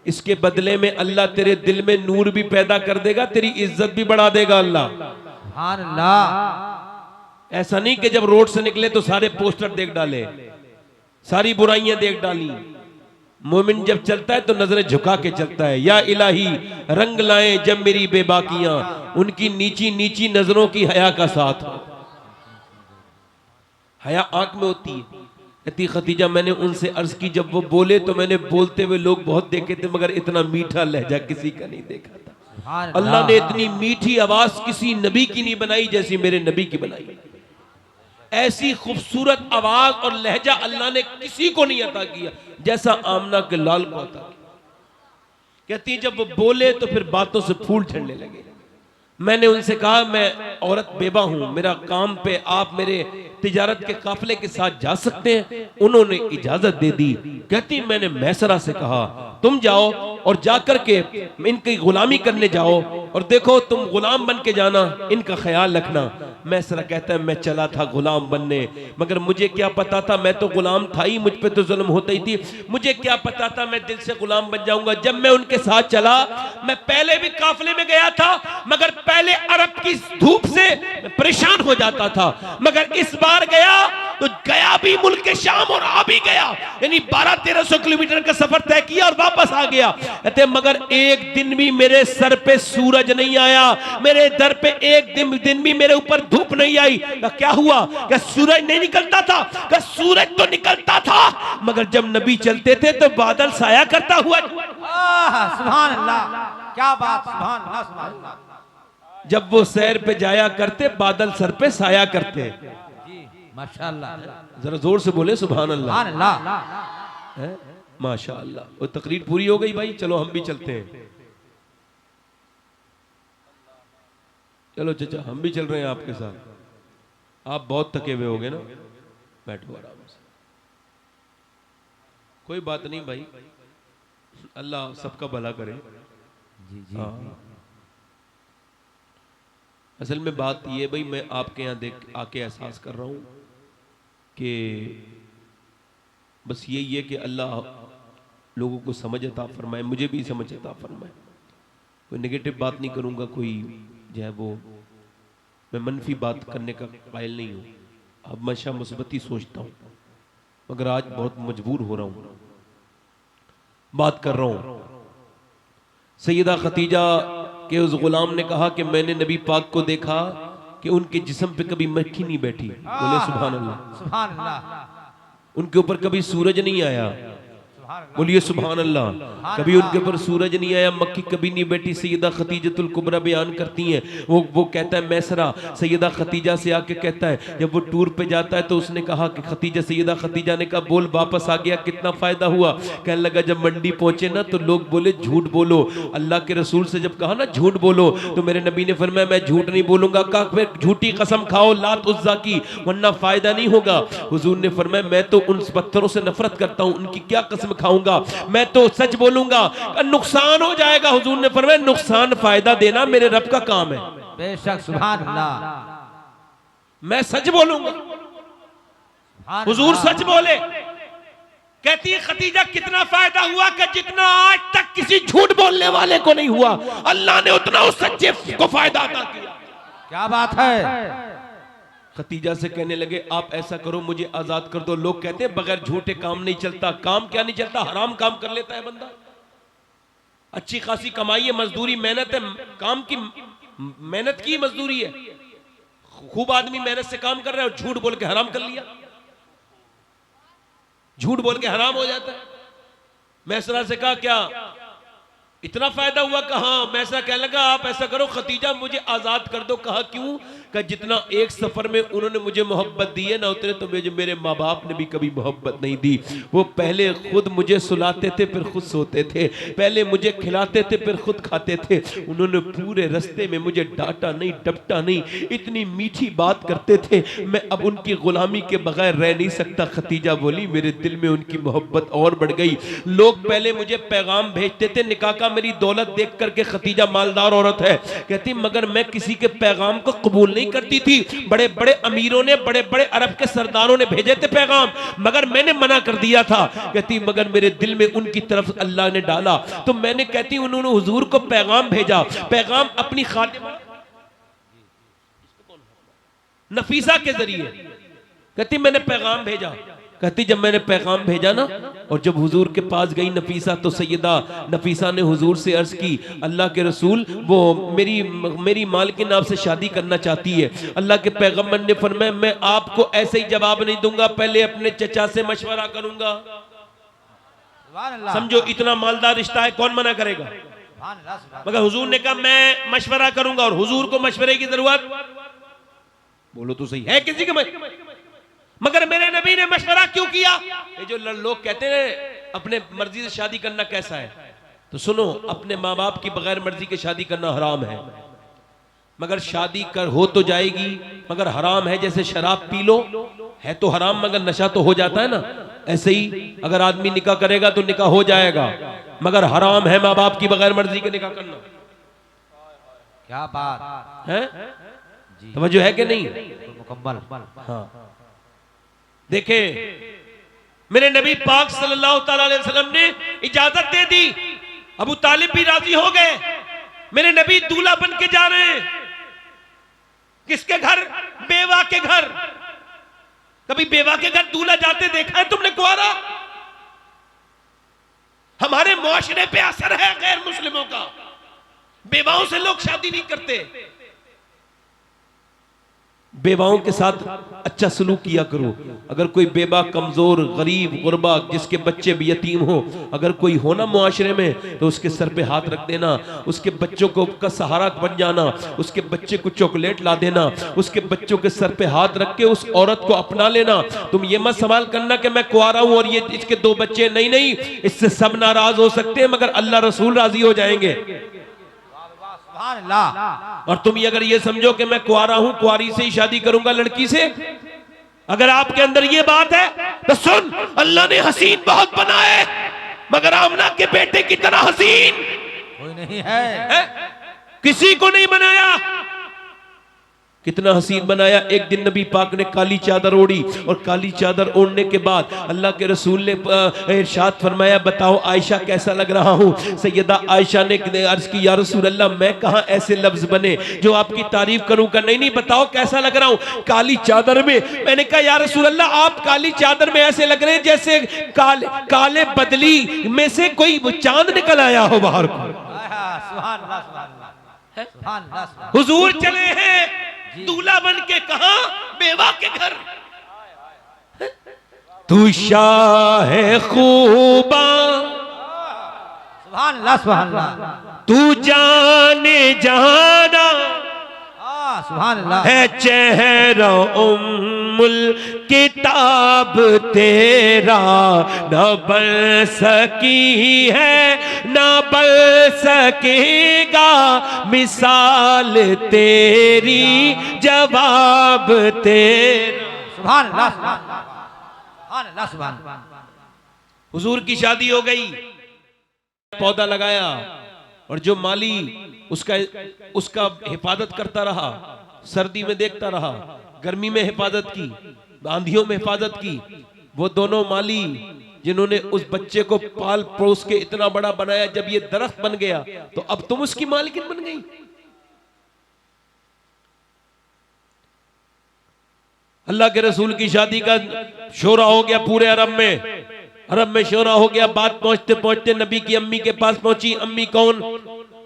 इसके बदले में अल्लाह तेरे दिल में नूर भी पैदा कर देगा, तेरी इज्जत भी बढ़ा देगा अल्लाह। सुभान अल्लाह। ऐसा नहीं कि जब रोड से निकले तो सारे पोस्टर देख डाले, सारी बुराइयां देख डाली, मोमिन जब चलता है तो नजरें झुका के चलता है। या इलाही रंग लाए जब मेरी बेबाकियां, उनकी नीची नीची नजरों की हया का साथ हो। हया आंख में होती है। कहती खतीजा मैंने उनसे अर्ज की, जब वो बोले तो मैंने बोलते हुए लोग बहुत देखे थे मगर इतना मीठा लहजा किसी का नहीं देखा था। अल्लाह ने इतनी मीठी आवाज किसी नबी की नहीं बनाई जैसी मेरे नबी की बनाई। ऐसी खूबसूरत आवाज और लहजा अल्लाह ने किसी को नहीं अता किया जैसा आमना के लाल को अता किया। कहती जब वो बोले तो फिर बातों से फूल झड़ने लगे। मैंने उनसे कहा मैं औरत बेबा हूं, मेरा काम पे आप मेरे तिजारत के काफिले के साथ जा सकते हैं? उन्होंने इजाजत दे दी। कहती मैंने मैसरा से कहा तुम जाओ और जाकर के इनकी गुलामी करने जाओ और देखो तुम गुलाम बन के जाना, इनका ख्याल रखना। मैसरा कहता है मैं चला था गुलाम बनने, मगर मुझे क्या पता था, मैं तो गुलाम था ही, मुझ पे तो जुल्म होता ही थी, मुझे क्या पता था मैं दिल से गुलाम बन जाऊंगा। जब मैं उनके साथ चला, मैं पहले भी काफिले में गया था मगर पहले अरब की धूप से परेशान हो जाता था, मगर इस बार गया तो गया भी मुल्क के शाम और आ भी गया, यानी 1200-1300 किलोमीटर का सफर तय किया और वापस आ गया। कहते मगर एक दिन भी मेरे सर पे सूरज नहीं आया, मेरे दर पे एक दिन भी मेरे ऊपर धूप नहीं आई। क्या हुआ? क्या सूरज नहीं निकलता था? क्या सूरज तो निकलता था मगर जब नबी चलते थे तो बादल साया करता हुआ। सुभान अल्लाह, क्या बात, सुभान अल्लाह, सुभान अल्लाह। जब वो सैर पे जाया करते बादल सर पे साया करते। माशाअल्लाह, जरा जोर से बोले सुभान अल्लाह। सुभान अल्लाह, माशाअल्लाह। वो तकरीर पूरी हो गई भाई, चलो हम भी चलते हैं। चलो चाचा हम भी चल रहे हैं आपके साथ। आप बहुत थके हुए होगे ना, बैठो आराम से, कोई बात नहीं भाई, अल्लाह सबका भला करे। जी जी। हाँ। असल में बात ये भाई, मैं आपके यहाँ देख आके एहसास कर रहा हूँ कि बस यही है कि अल्लाह लोगों को समझ अता फरमाए, मुझे भी समझ अता फरमाए। कोई नेगेटिव बात नहीं करूँगा, कोई जो है वो मैं मनफी बात करने का कायल नहीं हूँ। अब हमेशा मुस्बत ही सोचता हूँ, मगर आज बहुत मजबूर हो रहा हूँ, बात कर रहा हूँ। सैयदा खतीजा के उस गुलाम ने कहा कि मैंने नबी पाक को देखा कि उनके जिस्म पे कभी मक्खी नहीं बैठी। बोले सुभान अल्लाह। सुभान अल्लाह। उनके ऊपर कभी सूरज नहीं आया। बोलिए सुभान अल्लाह। कभी उनके ऊपर सूरज नहीं आया, मक्खी कभी नहीं बैठी। सैयदा खतीजतुल कुबरा बयान करती हैं, वो कहता है मैसरा सैयदा खतीजा से आके कहता है, जब वो टूर पे जाता है तो उसने कहा कि खतीजा, सैयदा खतीजा ने कहा बोल वापस आ गया, कितना फायदा हुआ? कहने लगा जब मंडी पहुंचे ना तो लोग बोले झूठ बोलो। अल्लाह के रसूल से जब कहा ना झूठ बोलो तो मेरे नबी ने फरमाया मैं झूठ नहीं बोलूंगा। कहा फिर झूठी कसम खाओ लात उज्जा की, वरना फायदा नहीं होगा। हुजूर ने फरमाया मैं तो उन पत्थरों से नफरत करता हूं, उनकी क्या कसम खाऊंगा, मैं तो सच बोलूंगा, नुकसान हो जाएगा। हुजूर ने फरमाया नुकसान फायदा देना मेरे रब का काम है। बेशक, सुभान अल्लाह। मैं सच बोलूंगा। हुजूर सच बोले। कहती है खतीजा कितना फायदा हुआ कि जितना आज तक किसी झूठ बोलने वाले को नहीं हुआ, अल्लाह ने उतना उस सच्चे को फायदा अता किया। क्या बात है। खतीजा से कहने लगे आप ऐसा करो मुझे आजाद कर दो। लोग कहते हैं बगैर झूठे काम नहीं चलता। काम क्या नहीं चलता? हराम काम कर लेता है बंदा। अच्छी खासी कमाई है, मजदूरी मेहनत है, काम की मेहनत की मजदूरी है। खूब आदमी मेहनत से काम कर रहा है और झूठ बोल के हराम कर लिया, झूठ बोल के हराम हो जाता है। मैसरा से कहा क्या इतना फायदा हुआ? कहा मैसरा कहने लगा आप ऐसा करो खतीजा मुझे आजाद कर दो। कहा क्यों? कि जितना एक सफर में उन्होंने मुझे मोहब्बत दी है ना, उतने तो मुझे मेरे माँ बाप ने भी कभी मोहब्बत नहीं दी। वो पहले खुद मुझे सुलाते थे फिर खुद सोते थे, पहले मुझे खिलाते थे फिर खुद खाते थे। उन्होंने पूरे रास्ते में मुझे डांटा नहीं, डपटा नहीं, इतनी मीठी बात करते थे, मैं अब उनकी गुलामी के बगैर रह नहीं सकता। खतीजा बोली मेरे दिल में उनकी मोहब्बत और बढ़ गई। लोग पहले मुझे पैगाम भेजते थे निकाह का, मेरी दौलत देख करके खतीजा मालदार औरत है, कहती मगर मैं किसी के पैगाम को कबूल नहीं करती थी। बड़े बड़े अमीरों ने, बड़े बड़े अरब के सरदारों ने भेजे थे पैगाम, मगर मैंने मना कर दिया था। कहती मगर मेरे दिल में उनकी तरफ अल्लाह ने डाला तो मैंने, कहती उन्होंने हुजूर को पैगाम भेजा, पैगाम अपनी खादिमा नफीसा के जरिए। कहती मैंने पैगाम भेजा, कहती जब मैंने पैगाम भेजा ना और जब हुजूर के पास गई नफीसा तो सैयदा नफीसा ने हुजूर से अर्ज की अल्लाह के रसूल वो मेरी मालकिन आपसे शादी करना चाहती है। अल्लाह के पैगम्बर ने फरमाया मैं आपको ऐसे ही जवाब नहीं दूंगा, पहले अपने चचा से मशवरा करूंगा। समझो इतना मालदार रिश्ता है, कौन मना करेगा? मगर हुजूर ने कहा मैं मशवरा करूंगा और हुजूर को मशवरे की जरूरत बोलो तो सही है किसी के मगर मेरे नबी ने मशवरा क्यों किया? ये जो लोग कहते हैं अपने मर्जी से शादी करना कैसा है, तो सुनो अपने माँ बाप की बगैर मर्जी के शादी करना हराम है। मगर शादी कर हो तो जाएगी मगर हराम है। जैसे शराब पी लो है तो हराम मगर नशा तो हो जाता है ना, ऐसे ही अगर आदमी निकाह करेगा तो निकाह हो जाएगा मगर हराम है माँ बाप की बगैर मर्जी के निकाह करना। क्या बात है, समझो है कि नहीं? मुकम्मल। हाँ देखे मेरे नबी पाक सल्लल्लाहु अलैहि वसल्लम ने इजाजत दे दी, अबू तालिब भी राजी हो गए। मेरे नबी दूल्हा बन के जा रहे हैं किसके घर? बेवा के घर। कभी बेवा के घर दूल्हा जाते देखा है तुमने कुआरा? हमारे मुआशरे पे असर है गैर मुस्लिमों का, बेवाओं से लोग शादी नहीं करते। बेवाओं के साथ अच्छा सलूक किया करो। अगर कोई बेवा कमजोर गरीब गुरबा जिसके बच्चे भी यतीम हो अगर कोई हो ना मुआशरे में तो उसके सर पे हाथ रख देना, उसके बच्चों को का सहारा बन जाना, उसके बच्चे को चॉकलेट ला देना, उसके बच्चों के सर पे हाथ रख के उस औरत को अपना लेना। तुम ये मत सवाल करना कि मैं कुआरा हूं और ये इसके 2 बच्चे, नहीं नहीं, इससे सब नाराज हो सकते हैं मगर अल्लाह रसूल राजी हो जाएंगे। और तुम ये अगर ये समझो कि मैं कुआरा हूं कुआरी से ही शादी करूंगा लड़की से, अगर आपके अंदर ये बात है तो सुन अल्लाह ने हसीन बहुत बनाए मगर आमना के बेटे की तरह हसीन कोई नहीं है, किसी को नहीं बनाया। कितना हसीन बनाया। एक दिन नबी पाक ने काली चादर ओढ़ी और काली चादर ओढ़ने के बाद अल्लाह के रसूल ने इरशाद फरमाया बताओ आयशा कैसा लग रहा हूँ। सैयदा आयशा ने अर्ज की या रसूल अल्लाह मैं कहाँ ऐसे लफ्ज बने जो आपकी तारीफ करूँ का, नहीं नहीं बताओ कैसा लग रहा हूँ काली चादर में। मैंने कहा या रसूल अल्लाह आप काली चादर में ऐसे लग रहे हैं जैसे काले बदली में से कोई चांद निकल आया हो बाहर को। हुजूर चले हैं दूल्हा बन के, कहा? बेवा के घर। तू शाह खूबा सुभान अल्लाह सुभान अल्लाह, तू जाने जाना सुभान अल्लाह है चेहरा उम्मुल किताब तेरा, न बन सकी है न बन सकेगा मिसाल तेरी जवाब तेरा। सुभान अल्लाह सुभान अल्लाह सुभान अल्लाह। हुजूर की शादी हो गई, पौधा लगाया और जो माली उसका हिफाजत करता रहा, सर्दी में देखता रहा, गर्मी में हिफाजत की, आंधियों में हिफाजत की, वो दोनों माली जिन्होंने उस बच्चे को पाल पोस के इतना बड़ा बनाया, जब ये दरख्त बन गया तो अब तुम उसकी मालिकिन बन गई। अल्लाह के रसूल की शादी का शोरा हो गया पूरे अरब में शोरा हो गया। बात पहुंचते पहुंचते नबी की अम्मी के पास पहुंची। अम्मी कौन?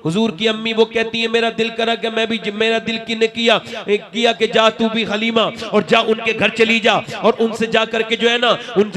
हुजूर की अम्मी। वो कहती है मेरा दिल करा कि मैं भी, मेरा दिल किने किया कि जा तू भी हलीमा और जा उनके घर चली जा और उनसे जा करके जो है ना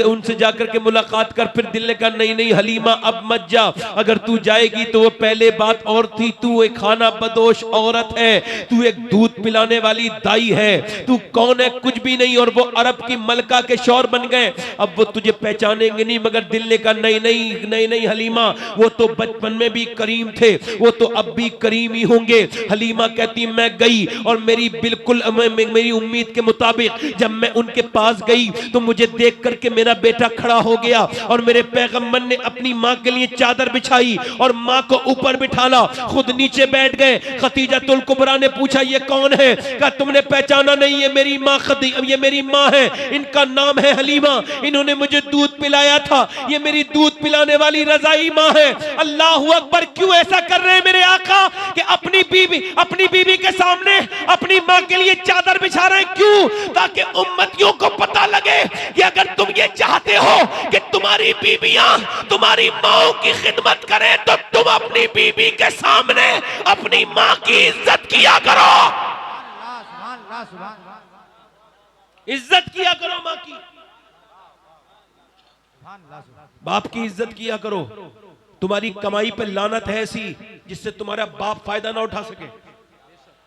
उनसे जा करके मुलाकात कर। फिर दिल ने कहा नहीं नहीं हलीमा अब मत जा, अगर तू जाएगी तो वो पहले बात और थी, तू एक खाना बदोश औरत है, तू एक दूध पिलाने वाली दाई है, तू कौन है? कुछ भी नहीं। और वो अरब की मलका के शौर बन गए, अब वो तुझे पहचानेंगे नहीं। मगर दिल ने कहा नहीं नहीं नहीं नहीं हलीमा, वो तो बचपन में भी करीम थे, वो तो अब भी करीम ही होंगे। हलीमा कहती मैं गई और मेरी बिल्कुल मेरी उम्मीद के मुताबिक जब मैं उनके पास गई तो मुझे देख करके मेरा बेटा खड़ा हो गया और मेरे पैगंबर ने अपनी माँ के लिए चादर बिछाई और माँ को ऊपर बिठाला, खुद नीचे बैठ गए। खतीजतुल कुबरा ने पूछा ये कौन है? कहा तुमने पहचाना नहीं, ये मेरी माँ ये मेरी माँ है, इनका नाम है हलीमा, इन्होंने मुझे दूध पिलाया था, ये मेरी दूध पिलाने वाली रजाई माँ है। अल्लाह अकबर, क्यों ऐसा कर रहे हैं मेरे आका? कि अपनी बीवी के सामने अपनी मां के लिए चादर बिछा रहे हैं। क्यों? ताकि उम्मतियों को पता लगे कि अगर तुम ये चाहते हो कि तुम्हारी बीवियां तुम्हारी माओ की खिदमत करें तो तुम अपनी बीवी के सामने अपनी मां की इज्जत किया करो। इज्जत किया करो मां की, बाप की इज्जत किया करो। तुम्हारी कमाई पे लानत है ऐसी जिससे तुम्हारा बाप फायदा ना उठा सके,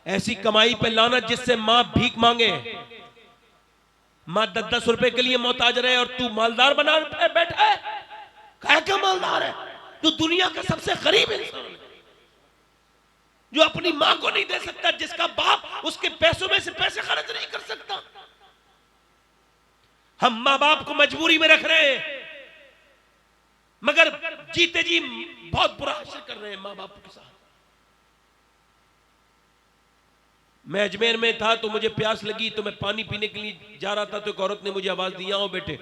ऐसी कमाई पे लानत जिससे मां भीख मांगे, मां 10-10 रुपए के लिए मोहताज रहे और तू मालदार बना बैठा है। क्या मालदार है तू? दुनिया का सबसे गरीब इंसान है जो अपनी मां को नहीं दे सकता, जिसका बाप उसके पैसों में से पैसे खर्च नहीं कर सकता। हम मां बाप को मजबूरी में रख रहे हैं मगर जीते जी बहुत बुरा हासिल कर रहे हैं मां बाप के साथ। मैं अजमेर में था तो मुझे प्यास लगी तो मैं पानी पीने के लिए जा रहा था तो एक औरत ने मुझे आवाज दी, आओ बेटे।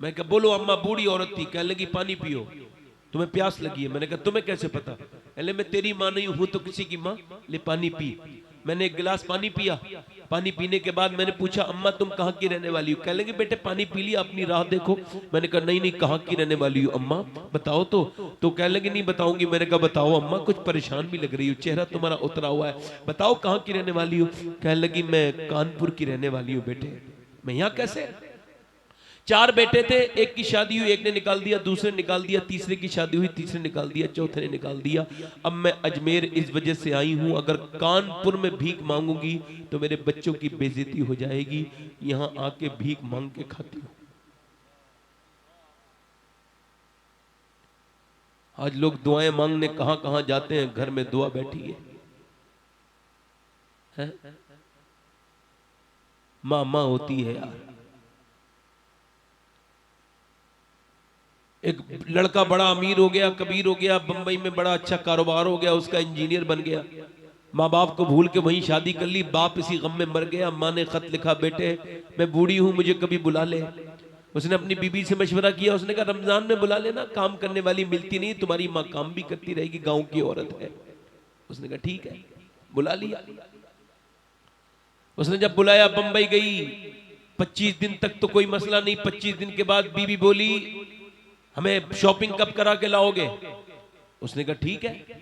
मैं कहा बोलो अम्मा। बूढ़ी औरत थी, कहने लगी पानी पियो, तुम्हें प्यास लगी है। मैंने कहा तुम्हें कैसे पता? अरे मैं तेरी मां नहीं हूं तो किसी की मां, ले पानी पी। मैंने एक गिलास पानी पिया। पानी पीने के बाद मैंने पूछा अम्मा तुम कहाँ की रहने वाली हो? कह लेंगे बेटे पानी पी लिया, अपनी राह देखो। मैंने कहा नहीं नहीं, कहाँ की रहने वाली हो अम्मा, बताओ तो कह लेंगे नहीं बताऊंगी। मैंने कहा बताओ अम्मा, कुछ परेशान भी लग रही हो, चेहरा तुम्हारा उतरा हुआ है, बताओ कहाँ की रहने वाली हो? कह लगी मैं कानपुर की रहने वाली हूँ। बेटे मैं यहाँ कैसे? 4 बेटे थे, एक की शादी हुई, एक ने निकाल दिया, दूसरे ने निकाल दिया, तीसरे की शादी हुई, तीसरे ने निकाल दिया, चौथे ने निकाल दिया। अब मैं अजमेर इस वजह से आई हूं, अगर कानपुर में भीख मांगूंगी तो मेरे बच्चों की बेइज्जती हो जाएगी, यहां आके भीख मांग के खाती हूं। आज लोग दुआएं मांगने कहां कहां जाते हैं, घर में दुआ बैठी है? मां मां होती है यार। एक लड़का बड़ा अमीर हो गया, कबीर हो गया, बंबई में बड़ा अच्छा कारोबार हो गया, उसका इंजीनियर बन गया। माँ बाप को भूल के वहीं शादी कर ली, बाप इसी गम में मर गया। माँ ने खत लिखा बेटे मैं बूढ़ी हूं, मुझे कभी बुला ले। उसने अपनी बीबी से मशवरा किया, उसने कहा रमजान में बुला लेना, काम करने वाली मिलती नहीं, तुम्हारी माँ काम भी करती रहेगी, गाँव की औरत है। उसने कहा ठीक है, बुला लिया। उसने जब बुलाया बंबई गई, 25 दिन तक तो कोई मसला नहीं। 25 दिन के बाद बीबी बोली हमें शॉपिंग कब करा के लाओगे? उसने कहा ठीक है,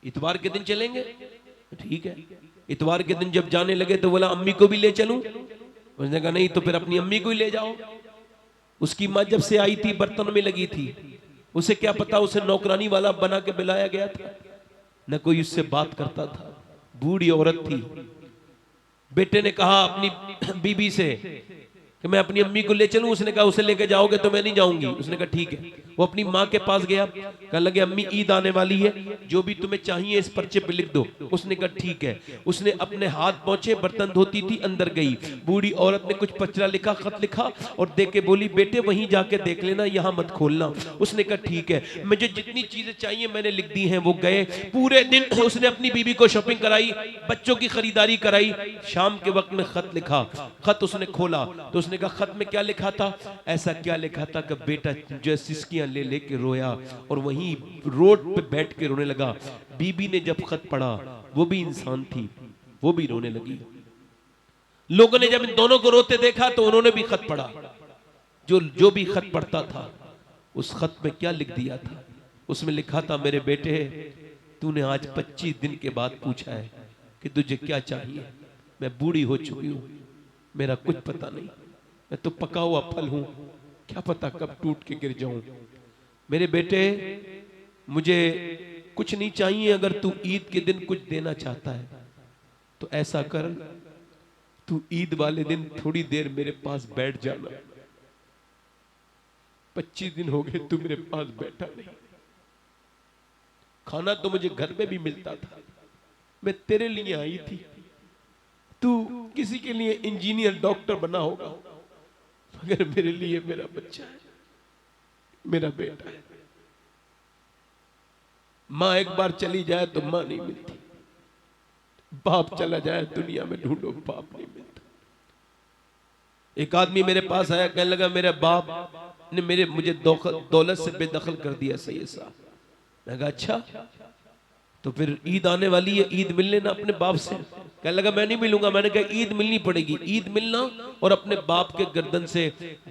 इतवार के दिन चलेंगे। ठीक है, इतवार के दिन जब जाने लगे तो बोला अम्मी को भी ले चलूं? उसने कहा नहीं तो फिर अपनी अम्मी को ही ले जाओ। उसकी माँ जब से आई थी बर्तन में लगी थी, उसे क्या पता उसे नौकरानी वाला बना के बुलाया गया था, न कोई उससे बात करता था, बूढ़ी औरत थी। बेटे ने कहा अपनी बीबी से कि मैं अपनी अम्मी को ले चलूं? उसने कहा उसे लेके जाओगे तो मैं नहीं जाऊंगी। उसने कहा ठीक है। वो अपनी माँ के पास गया, कहने लगे अम्मी ईद आने वाली है, जो भी तुम्हें चाहिए इस पर्चे पे लिख दो। उसने कहा ठीक है। उसने अपने हाथ पहुंचे, बर्तन धोती थी, अंदर गई, बूढ़ी औरत ने कुछ पचरा लिखा, खत लिखा और दे के बोली बेटे वहीं जाके देख लेना, यहाँ मत खोलना। उसने कहा ठीक है, मुझे जितनी चीजें चाहिए मैंने लिख दी हैं। वो गए, पूरे दिन उसने अपनी बीबी को शॉपिंग कराई, बच्चों की खरीदारी कराई। शाम के वक्त में खत लिखा, खत उसने खोला तो उसने कहा खत में क्या लिखा था? ऐसा क्या लिखा था कि बेटा जो सिसकियां ले लेके रोया और वहीं रोड पे बैठ के रोने लगा। बीबी ने जब खत पढ़ा, वो भी इंसान थी, वो भी रोने लगी। लोगों ने जब इन दोनों को रोते देखा तो उन्होंने भी खत पढ़ा। जो भी खत पढ़ता था उस खत में क्या लिख दिया था? उसमें लिखा था मेरे बेटे तूने आज 25 दिन के बाद पूछा है कि तुझे क्या चाहिए। मैं बूढ़ी हो चुकी हूं, मेरा कुछ पता नहीं, मैं तो पका हुआ फल हूं, क्या पता कब टूट के गिर जाऊं। मेरे बेटे मुझे कुछ नहीं चाहिए, अगर तू ईद के दिन कुछ देना चाहता है तो ऐसा कर, तू ईद वाले दिन थोड़ी देर मेरे पास बैठ जाना। 25 दिन हो गए तू मेरे पास बैठा नहीं। खाना तो मुझे घर में भी मिलता था, मैं तेरे लिए आई थी, तू किसी के लिए इंजीनियर डॉक्टर बना होगा, मगर मेरे लिए मेरा बच्चा है, मेरा बेटा है। मां एक बार चली जाए तो मां नहीं मिलती, बाप चला जाए दुनिया में ढूंढो बाप नहीं मिलता। एक आदमी मेरे पास आया, कहने लगा मेरे बाप ने मुझे दौलत से बेदखल कर दिया सैयद साहब। मैं कहा अच्छा तो फिर ईद आने वाली है, ईद मिल लेना अपने बाप से। कहने लगा मैं नहीं मिलूंगा। मैंने कहा ईद मिलनी पड़ेगी, ईद मिलना और अपने बाप के गर्दन से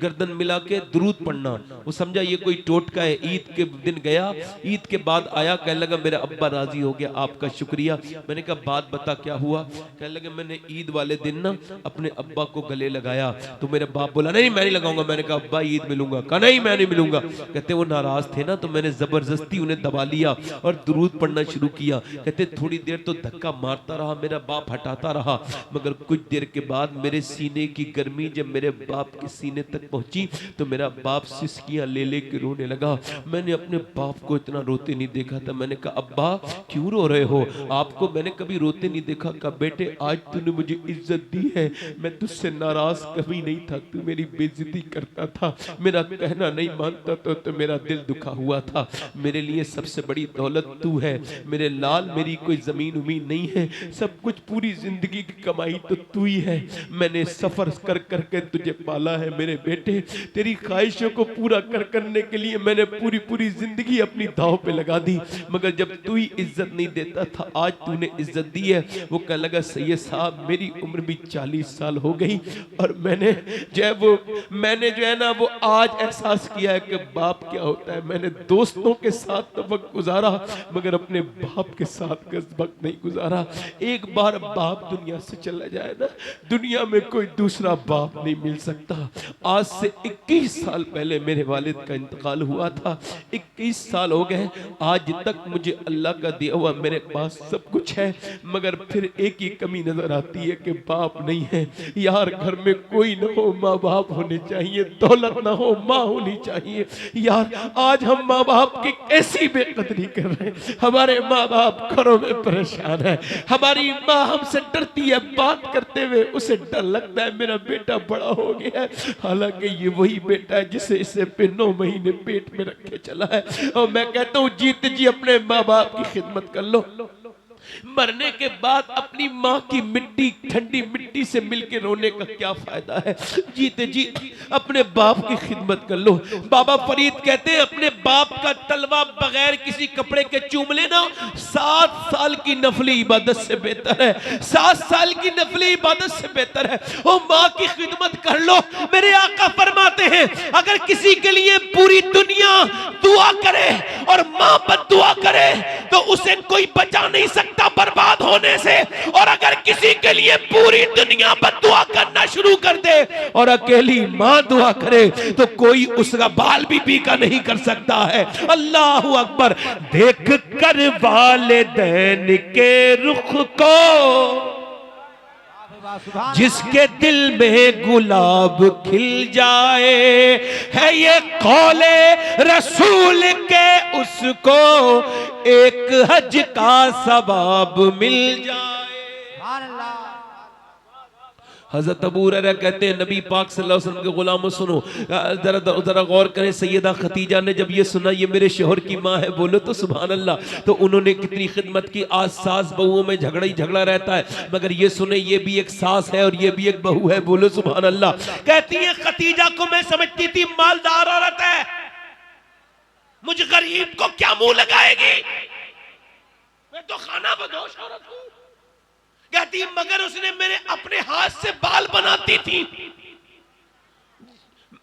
गर्दन मिला के दुरूद पढ़ना। वो समझा ये कोई टोटका है। ईद के दिन गया, ईद के बाद आया, कहने लगा मेरा अब्बा राजी हो गया, आपका शुक्रिया। मैंने कहा बात बता क्या हुआ? कहने लगे मैंने ईद वाले दिन ना अपने अब्बा को गले लगाया तो मेरे बाप बोला नहीं मैं नहीं लगाऊंगा। मैंने कहा अब्बा ईद मिलूंगा। कहा नहीं मैं नहीं मिलूंगा। कहते वो नाराज थे ना तो मैंने जबरदस्ती उन्हें दबा लिया और दुरूद पढ़ना शुरू किया। कहते थोड़ी देर तो धक्का मारता रहा, मेरा बाप हटाता रहा, मगर कुछ देर के बाद मेरे सीने की गर्मी जब मेरे बाप के सीने तक पहुंची तो मेरा बाप सिसकियां ले ले के रोने लगा। मैंने अपने बाप को इतना रोते नहीं देखा था। मैंने कहा अब्बा क्यों रो रहे हो? आपको मैंने कभी रोते नहीं देखा। कहा बेटे आज तूने मुझे इज्जत दी है, मैं तुझसे नाराज कभी नहीं था, तू मेरी बेइज्जती करता था, मेरा कहना नहीं मानता तो मेरा दिल दुखा हुआ था। मेरे लिए सबसे बड़ी दौलत तू है मेरे लाल, मेरी कोई जमीन उमीन नहीं है, सब कुछ पूरी जिंदगी की कमाई तो तू ही है। मैंने सफर कर करके तुझे पाला है मेरे बेटे, तेरी ख्वाहिशों को पूरा करने के लिए मैंने पूरी पूरी जिंदगी अपनी दांव पे लगा दी, मगर जब तू ही इज्जत नहीं देता था आज तूने इज्जत दी है। वो कहने लगा सैयद साहब मेरी उम्र भी 40 साल हो गई और मैंने जो है ना वो आज एहसास किया है कि बाप क्या होता है। मैंने दोस्तों के साथ तो वक्त गुजारा मगर अपने बाप के साथ वक्त नहीं गुजारा। एक बार बाप दुनिया से चला जाए ना, दुनिया में कोई दूसरा बाप नहीं मिल सकता। आज से 21 साल पहले मेरे वालिद का इंतकाल हुआ था, 21 साल हो गए, आज तक मुझे अल्लाह का दिया हुआ मेरे पास सब कुछ है, मगर फिर एक ही कमी नजर आती है कि बाप नहीं है। यार घर में कोई ना हो, माँ बाप होने चाहिए, दौलत ना हो, माँ होनी चाहिए। यार आज हम माँ बाप की कैसी बेकदरी कर रहे हैं, हमारे माँ बाप घरों में परेशान है, हमारी माँ हमसे डरती है, बात करते हुए उसे डर लगता है मेरा बेटा बड़ा हो गया है, हालांकि ये वही बेटा है जिसे इसे 9 महीने पेट में रखे चला है। और मैं कहता हूँ जीत जी अपने माँ बाप की खिदमत कर लो, मरने के बाद अपनी माँ की मिट्टी ठंडी मिट्टी से मिलके रोने का क्या फायदा है। जीते जी अपने बाप की खिदमत कर लो। बाबा फरीद कहते हैं अपने बाप का तलवा बगैर किसी कपड़े के चूम लेना 7 साल की नफली इबादत से बेहतर है, 7 साल की नफली इबादत से बेहतर है। ओ माँ की खिदमत कर लो। मेरे आका फरमाते हैं अगर किसी के लिए पूरी दुनिया दुआ करे और माँ पर दुआ करे तो उसे कोई बचा नहीं सकता बर्बाद होने से, और अगर किसी के लिए पूरी दुनिया पर दुआ करना शुरू कर दे और अकेली मां दुआ करे तो कोई उसका बाल भी पीका नहीं कर सकता है। अल्लाहू अकबर। देख कर वालिदैन के रुख को जिसके दिल में गुलाब खिल जाए, है ये कौले रसूल के उसको एक हज का सवाब मिल जाए। हजरत अबू हुरैरा कहते हैं नबी पाक सल्लल्लाहु अलैहि वसल्लम के गुलामों सुनो, जरा गौर करें, सैयदा खतीजा ने जब ये सुना ये मेरे शोहर की माँ है, बोलो तो सुभान अल्लाह, तो उन्होंने कितनी खिदमत की। आज सास बहुओं में झगड़ा ही झगड़ा रहता है, मगर ये सुने ये भी एक सास है और ये भी एक बहू है, बोलो सुभान अल्लाह। कहती है खतीजा को मैं समझती थी मालदार औरत है, मुझ गरीब को क्या मुंह लगाएगी, मैं तो खाना बदोश औरत हूं। कहती मगर उसने मेरे अपने हाथ से बाल बनाती थी,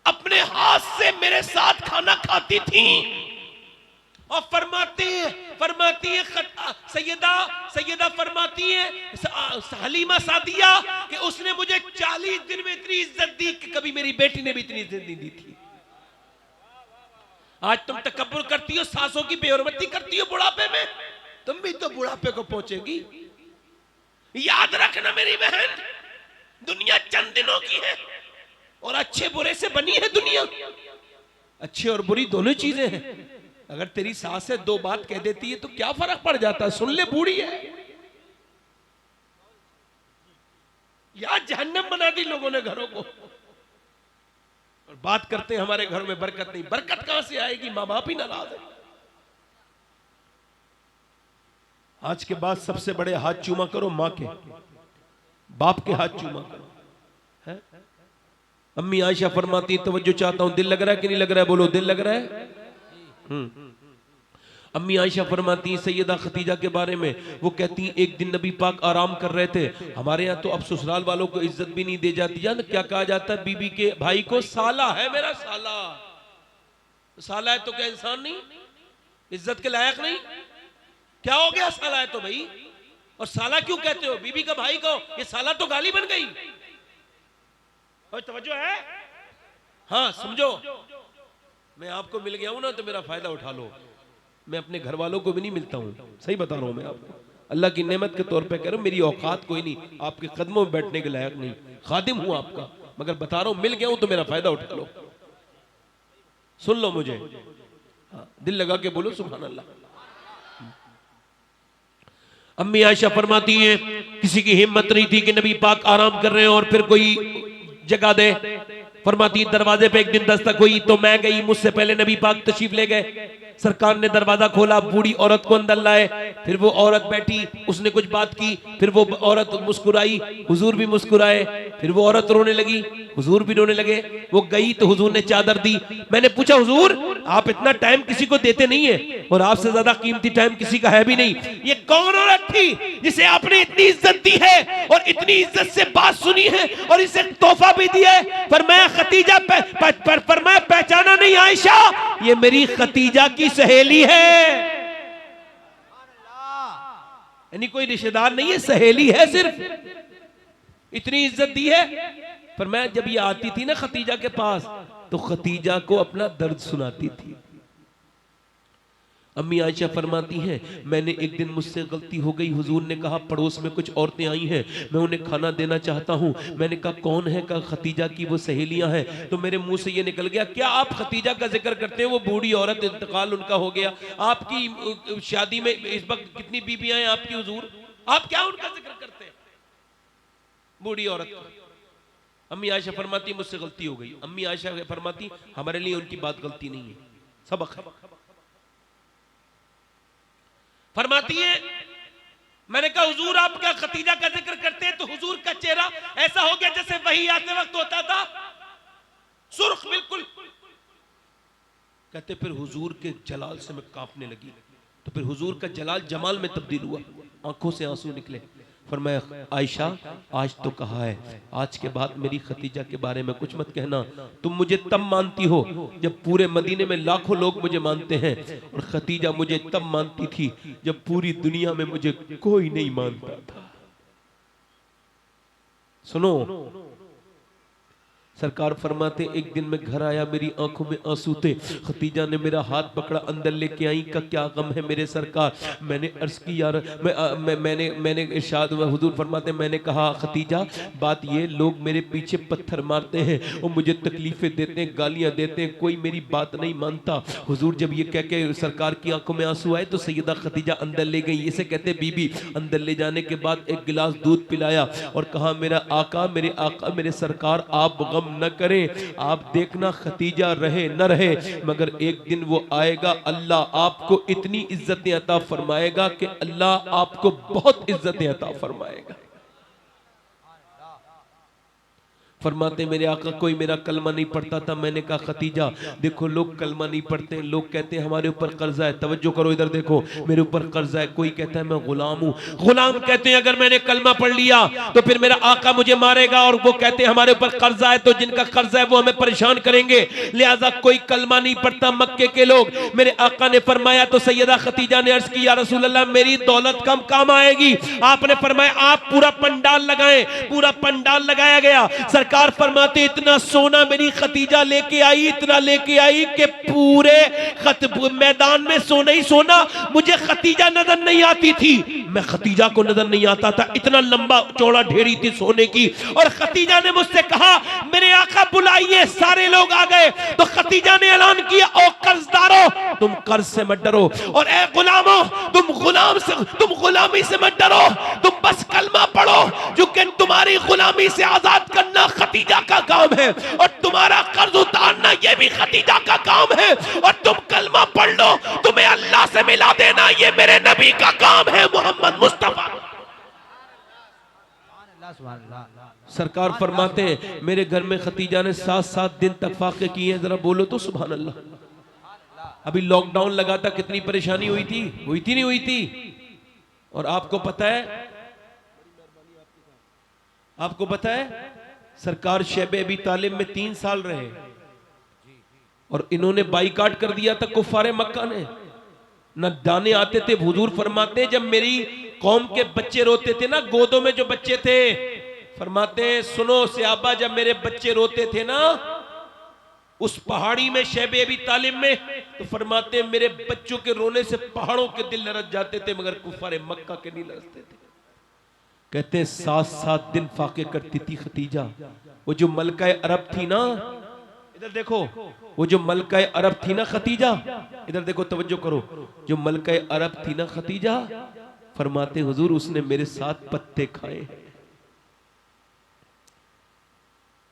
अपने हाथ से मेरे साथ खाना खाती थी। और फरमाती है सैयदा फरमाती है हलीमा सादिया कि उसने मुझे 40 दिन में इतनी इज्जत दी कि कभी मेरी बेटी ने भी इतनी इज्जत नहीं दी थी। आज तुम तकब्बुर करती हो, सासों की बेहरमती करती हो बुढ़ापे में, तुम भी तो बुढ़ापे को पहुंचेगी। याद रखना मेरी बहन, दुनिया चंद दिनों की है और अच्छे बुरे से बनी है दुनिया। अच्छे और बुरी दोनों चीजें हैं। अगर तेरी सास है 2 बात कह देती है तो क्या फर्क पड़ जाता है, सुन ले बूढ़ी है। यार जहन्नम बना दी लोगों ने घरों को, और बात करते हैं हमारे घर में बरकत नहीं। बरकत कहां से आएगी, मां बाप ही नाराज है। आज के बाद सबसे बड़े हाथ चूमा करो मां के, बाप के हाथ चूमा करो। है? अम्मी आयशा फरमाती तवज्जो चाहता हूं, दिल लग रहा है कि नहीं लग रहा है, बोलो दिल लग रहा है। अम्मी आयशा फरमाती हैं सैयदा खतीजा के बारे में, वो कहती हैं एक दिन नबी पाक आराम कर रहे थे, हमारे यहाँ तो अब ससुराल वालों को इज्जत भी नहीं दी जाती, जान क्या कहा जाता है बीबी के भाई को, साला है मेरा साला। साला है तो क्या इंसान नहीं, इज्जत के लायक नहीं? क्या हो गया साला है तो भाई, और साला क्यों कहते हो? बीबी का भाई को ये साला तो गाली बन गई। और तवज्जो है, हाँ समझो, मैं आपको मिल गया हूं ना तो मेरा फायदा उठा लो। मैं अपने घर वालों को भी नहीं मिलता हूं, सही बता रहा हूं मैं आपको, अल्लाह की नेमत के तौर पे कह रहा हूं, मेरी औकात कोई नहीं, आपके कदमों में बैठने के लायक नहीं, खादिम हूं आपका, मगर बता रहा हूं मिल गया हूं तो मेरा फायदा उठा लो, सुन लो मुझे, हाँ, दिल लगा के बोलो सुभान अल्लाह। अम्मी आयशा फरमाती हैं किसी की हिम्मत नहीं थी कि नबी पाक आराम कर रहे हैं और फिर कोई जगा दे। फरमाती दरवाजे पे एक दिन दस्तक हुई तो मैं गई, मुझसे पहले नबी पाक तशरीफ ले गए, सरकार ने दरवाजा खोला, बूढ़ी औरत को अंदर लाए, फिर वो औरत बैठी, उसने कुछ बात की, फिर वो औरत मुस्कुराई, हुजूर भी मुस्कुराए, फिर वो औरत रोने लगी, हुजूर भी रोने लगे, वो गई तो हुजूर ने चादर दी। मैंने पूछा हुजूर आप इतना टाइम किसी को देते नहीं है और आपसे ज्यादा कीमती टाइम किसी का है भी नहीं, ये कौन औरत थी जिसे आपने इतनी इज्जत दी है और इतनी इज्जत से बात सुनी है और इसे तोहफा भी दिया है? फरमाया खतीजा, फरमाया पहचाना नहीं आयशा, ये मेरी खतीजा की सहेली है, यानी कोई रिश्तेदार नहीं है, सहेली है सिर्फ, इतनी इज्जत दी है। पर मैं जब ये आती थी ना खतीजा के पास तो खतीजा को अपना दर्द सुनाती थी। अम्मी आयशा फरमाती हैं मैंने एक दिन मुझसे गलती हो गई, हुजूर ने कहा पड़ोस में कुछ औरतें आई हैं, मैं उन्हें खाना देना चाहता हूं। मैंने कहा कौन है? कहा खतीजा की वो सहेलियां हैं। तो मेरे मुंह से ये निकल गया क्या आप खतीजा का जिक्र करते हैं? वो बूढ़ी औरत, इंतकाल उनका हो गया, आपकी शादी में इस वक्त कितनी बीबियां हैं आपकी हुजूर, आप क्या उनका जिक्र करते हैं? बूढ़ी औरत। अम्मी आयशा फरमाती मुझसे गलती हो गई। अम्मी आयशा फरमाती हमारे लिए उनकी बात गलती नहीं है, सबक है। फरमाती है मैंने कहा हुजूर आप क्या खतीजा का जिक्र करते हैं? तो हुजूर का चेहरा ऐसा हो गया जैसे वही आते वक्त होता था, सुर्ख बिल्कुल। कहते फिर हुजूर के जलाल से मैं कांपने लगी, तो फिर हुजूर का जलाल जमाल में तब्दील हुआ, आंखों से आंसू निकले। फरमाया आयशा आज तो कहा है, आज के बाद मेरी खतीजा के बारे में कुछ मत कहना, तुम मुझे तब मानती हो जब पूरे मदीने में लाखों लोग मुझे मानते हैं, और खतीजा मुझे तब मानती थी जब पूरी दुनिया में मुझे कोई नहीं मानता था। सुनो, सरकार फरमाते एक दिन मैं घर आया, मेरी आंखों में आंसू थे, खतीजा ने मेरा हाथ पकड़ा, अंदर लेके आई, का क्या गम है मेरे सरकार? मैंने अर्ज की यार मैंने इरशाद, हुजूर फरमाते मैंने कहा खतीजा बात ये लोग मेरे पीछे पत्थर मारते हैं और मुझे तकलीफें देते हैं, गालियां देते हैं, कोई मेरी बात नहीं मानता। हुजूर जब ये कह के सरकार की आंखों में आंसू आए तो सैयदा खतीजा अंदर ले गई, इसे कहते बीबी। अंदर ले जाने के बाद एक गिलास दूध पिलाया और कहा मेरा आका मेरे सरकार आप गम न करें, आप देखना खतीजा रहे न रहे मगर एक दिन वो आएगा, अल्लाह आपको इतनी इज्जतें अता फरमाएगा कि अल्लाह आपको बहुत इज्जतें अता फरमाएगा। फरमाते मेरे आका कोई मेरा कलमा नहीं पढ़ता था। मैंने कहा खतीजा देखो लोग कलमा नहीं पढ़ते, लोग कहते हैं हमारे ऊपर कर्जा है, तवज्जो करो इधर देखो, मेरे ऊपर कर्जा है, कोई कहता है मैं गुलाम हूँ। गुलाम कहते हैं अगर मैंने कलमा पढ़ लिया तो फिर मेरा आका मुझे मारेगा, और वो कहते हैं हमारे ऊपर कर्जा है तो जिनका कर्जा है वो हमें परेशान करेंगे, लिहाजा कोई कलमा नहीं पढ़ता मक्के के लोग। मेरे आका ने फरमाया तो सैयदा खतीजा ने अर्ज की या रसूल अल्लाह मेरी दौलत कम काम आएगी। आपने फरमाया आप पूरा पंडाल लगाएं, पूरा पंडाल लगाया गया। सरकार फरमाते इतना सोना मेरी खतीजा लेके आई, इतना लेके आई कि पूरे मैदान में सोना ही सोना, मुझे खतीजा नजर नहीं आती थी, मैं खतीजा को नजर नहीं आता था, इतना लंबा चौड़ा ढेरी थी सोने की। और खतीजा ने मुझसे कहा मेरे आका बुलाइए, सारे लोग आ गए तो खतीजा ने ऐलान किया ओ कर्जदारों तुम कर्ज से मत डरो, और ए गुलामों तुम गुलामी से मत डरो, तुम बस कलमा पढ़ो, जो कि तुम्हारी गुलामी से आजाद करना खतीजा का काम है और तुम्हारा कर्ज उतारना यह भी खतीजा का काम है, और तुम कलमा पढ़ लो, तुम्हें अल्लाह से मिला देना ये मेरे नबी का काम है मोहम्मद मुस्तफा। सरकार फरमाते हैं मेरे घर में खतीजा ने 7-7 दिन तक फाके किए हैं, जरा बोलो तो सुभान अल्लाह। अभी लॉकडाउन लगा था, कितनी परेशानी हुई थी नहीं हुई थी? और आपको पता है सरकार शैब अबी तालिब में 3 साल रहे और इन्होंने बाइकाट कर दिया था कुफारे मक्का ने। न दाने आते थे। हुजूर फरमाते जब मेरी कौम के बच्चे रोते थे ना, गोदों में जो बच्चे थे, फरमाते सुनो सहाबा, जब मेरे बच्चे रोते थे ना उस पहाड़ी में शैब अबी तालिब में, तो फरमाते मेरे बच्चों के रोने से पहाड़ों के दिल लरस जाते थे, मगर कुफारे मक्का के नहीं लरसते थे। कहते 7 दिन फाके करती थी खतीजा। वो जो मलका अरब थी ना, इधर देखो, वो जो मलका अरब थी ना खतीजा, इधर देखो, तवज्जो करो, जो मलका अरब थी ना खतीजा, फरमाते हुजूर उसने मेरे 7 पत्ते खाए हैं।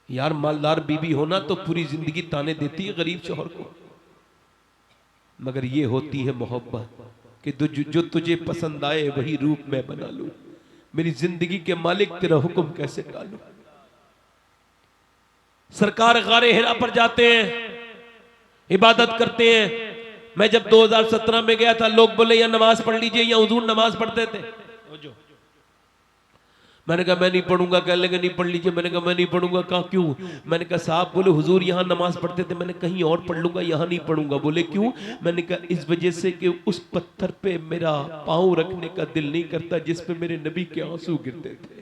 यार मालदार बीबी होना तो पूरी जिंदगी ताने देती है गरीब शौहर को, मगर ये होती है मोहब्बत कि जो तुझे पसंद आए वही रूप मैं बना लूं। मेरी जिंदगी के मालिक तेरा हुक्म कैसे टालूं। सरकार गारे हिरा पर जाते हैं, इबादत करते हैं। मैं जब 2017 में गया था, लोग बोले या नमाज पढ़ लीजिए, या हुजूर नमाज पढ़ते थे। मैंने कहा मैं नहीं पढ़ूंगा। कह लगे नहीं पढ़ लीजिए। मैंने कहा मैं नहीं पढ़ूंगा। कहा क्यों? मैंने कहा साहब, बोले हुजूर यहाँ नमाज पढ़ते थे। मैंने कहीं और पढ़ लूंगा, यहाँ नहीं पढ़ूंगा। बोले क्यों? मैंने कहा इस वजह से कि उस पत्थर पे मेरा पांव रखने का दिल नहीं करता जिस पे मेरे नबी के आंसू गिरते थे।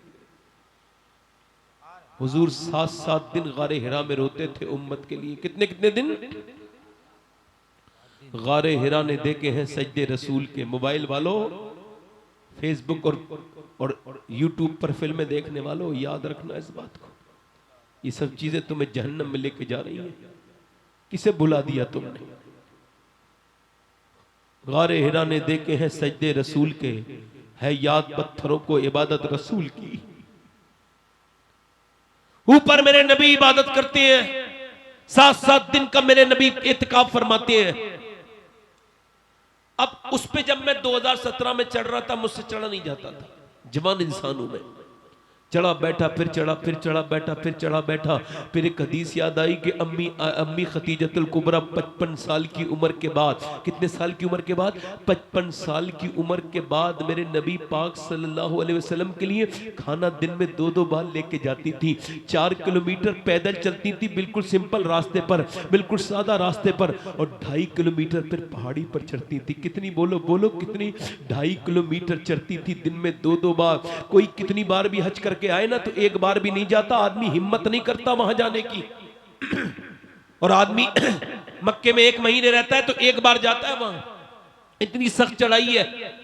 हुजूर 7 दिन गारे हिरा में रोते थे उम्मत के लिए। कितने दिन? गारे हिरा ने देखे हैं सजदे रसूल के। मोबाइल वालों, फेसबुक और यूट्यूब पर फिल्में देखने वालों, याद रखना इस बात को, ये सब चीजें तुम्हें जहन्नम में लेके जा रही हैं। किसे बुला दिया तुमने? गारे हिरा ने देखे हैं सजदे रसूल के, है याद पत्थरों को इबादत रसूल की। ऊपर मेरे नबी इबादत करते हैं, 7 दिन का मेरे नबी इत्तिकाफ फरमाते हैं। अब उस पे जब मैं 2017 में चढ़ रहा था, मुझसे चढ़ा नहीं जाता था। जवान इंसान हूं मैं, चढ़ा बैठा, फिर चढ़ा, फिर चढ़ा बैठा, फिर चढ़ा बैठा। फिर एक हदीस याद आई कि अम्मी खतीजतुल कुबरा 55 साल की उम्र के बाद, कितने साल की उम्र के बाद? 55 साल की उम्र के बाद मेरे नबी पाक सल्लल्लाहु अलैहि वसल्लम के लिए खाना दिन में 2 बार लेके जाती थी। 4 किलोमीटर पैदल चलती थी, बिल्कुल सिंपल रास्ते पर, बिल्कुल सादा रास्ते पर, और 2.5 किलोमीटर फिर पहाड़ी पर चढ़ती थी। कितनी? बोलो कितनी? 2.5 किलोमीटर चढ़ती थी दिन में 2 बार। कोई कितनी बार भी हज करके आए ना तो एक बार भी नहीं जाता। आदमी हिम्मत नहीं करता वहां जाने की। और आदमी मक्के में 1 महीने रहता है तो एक बार जाता है वहां। इतनी सख्त चढ़ाई है।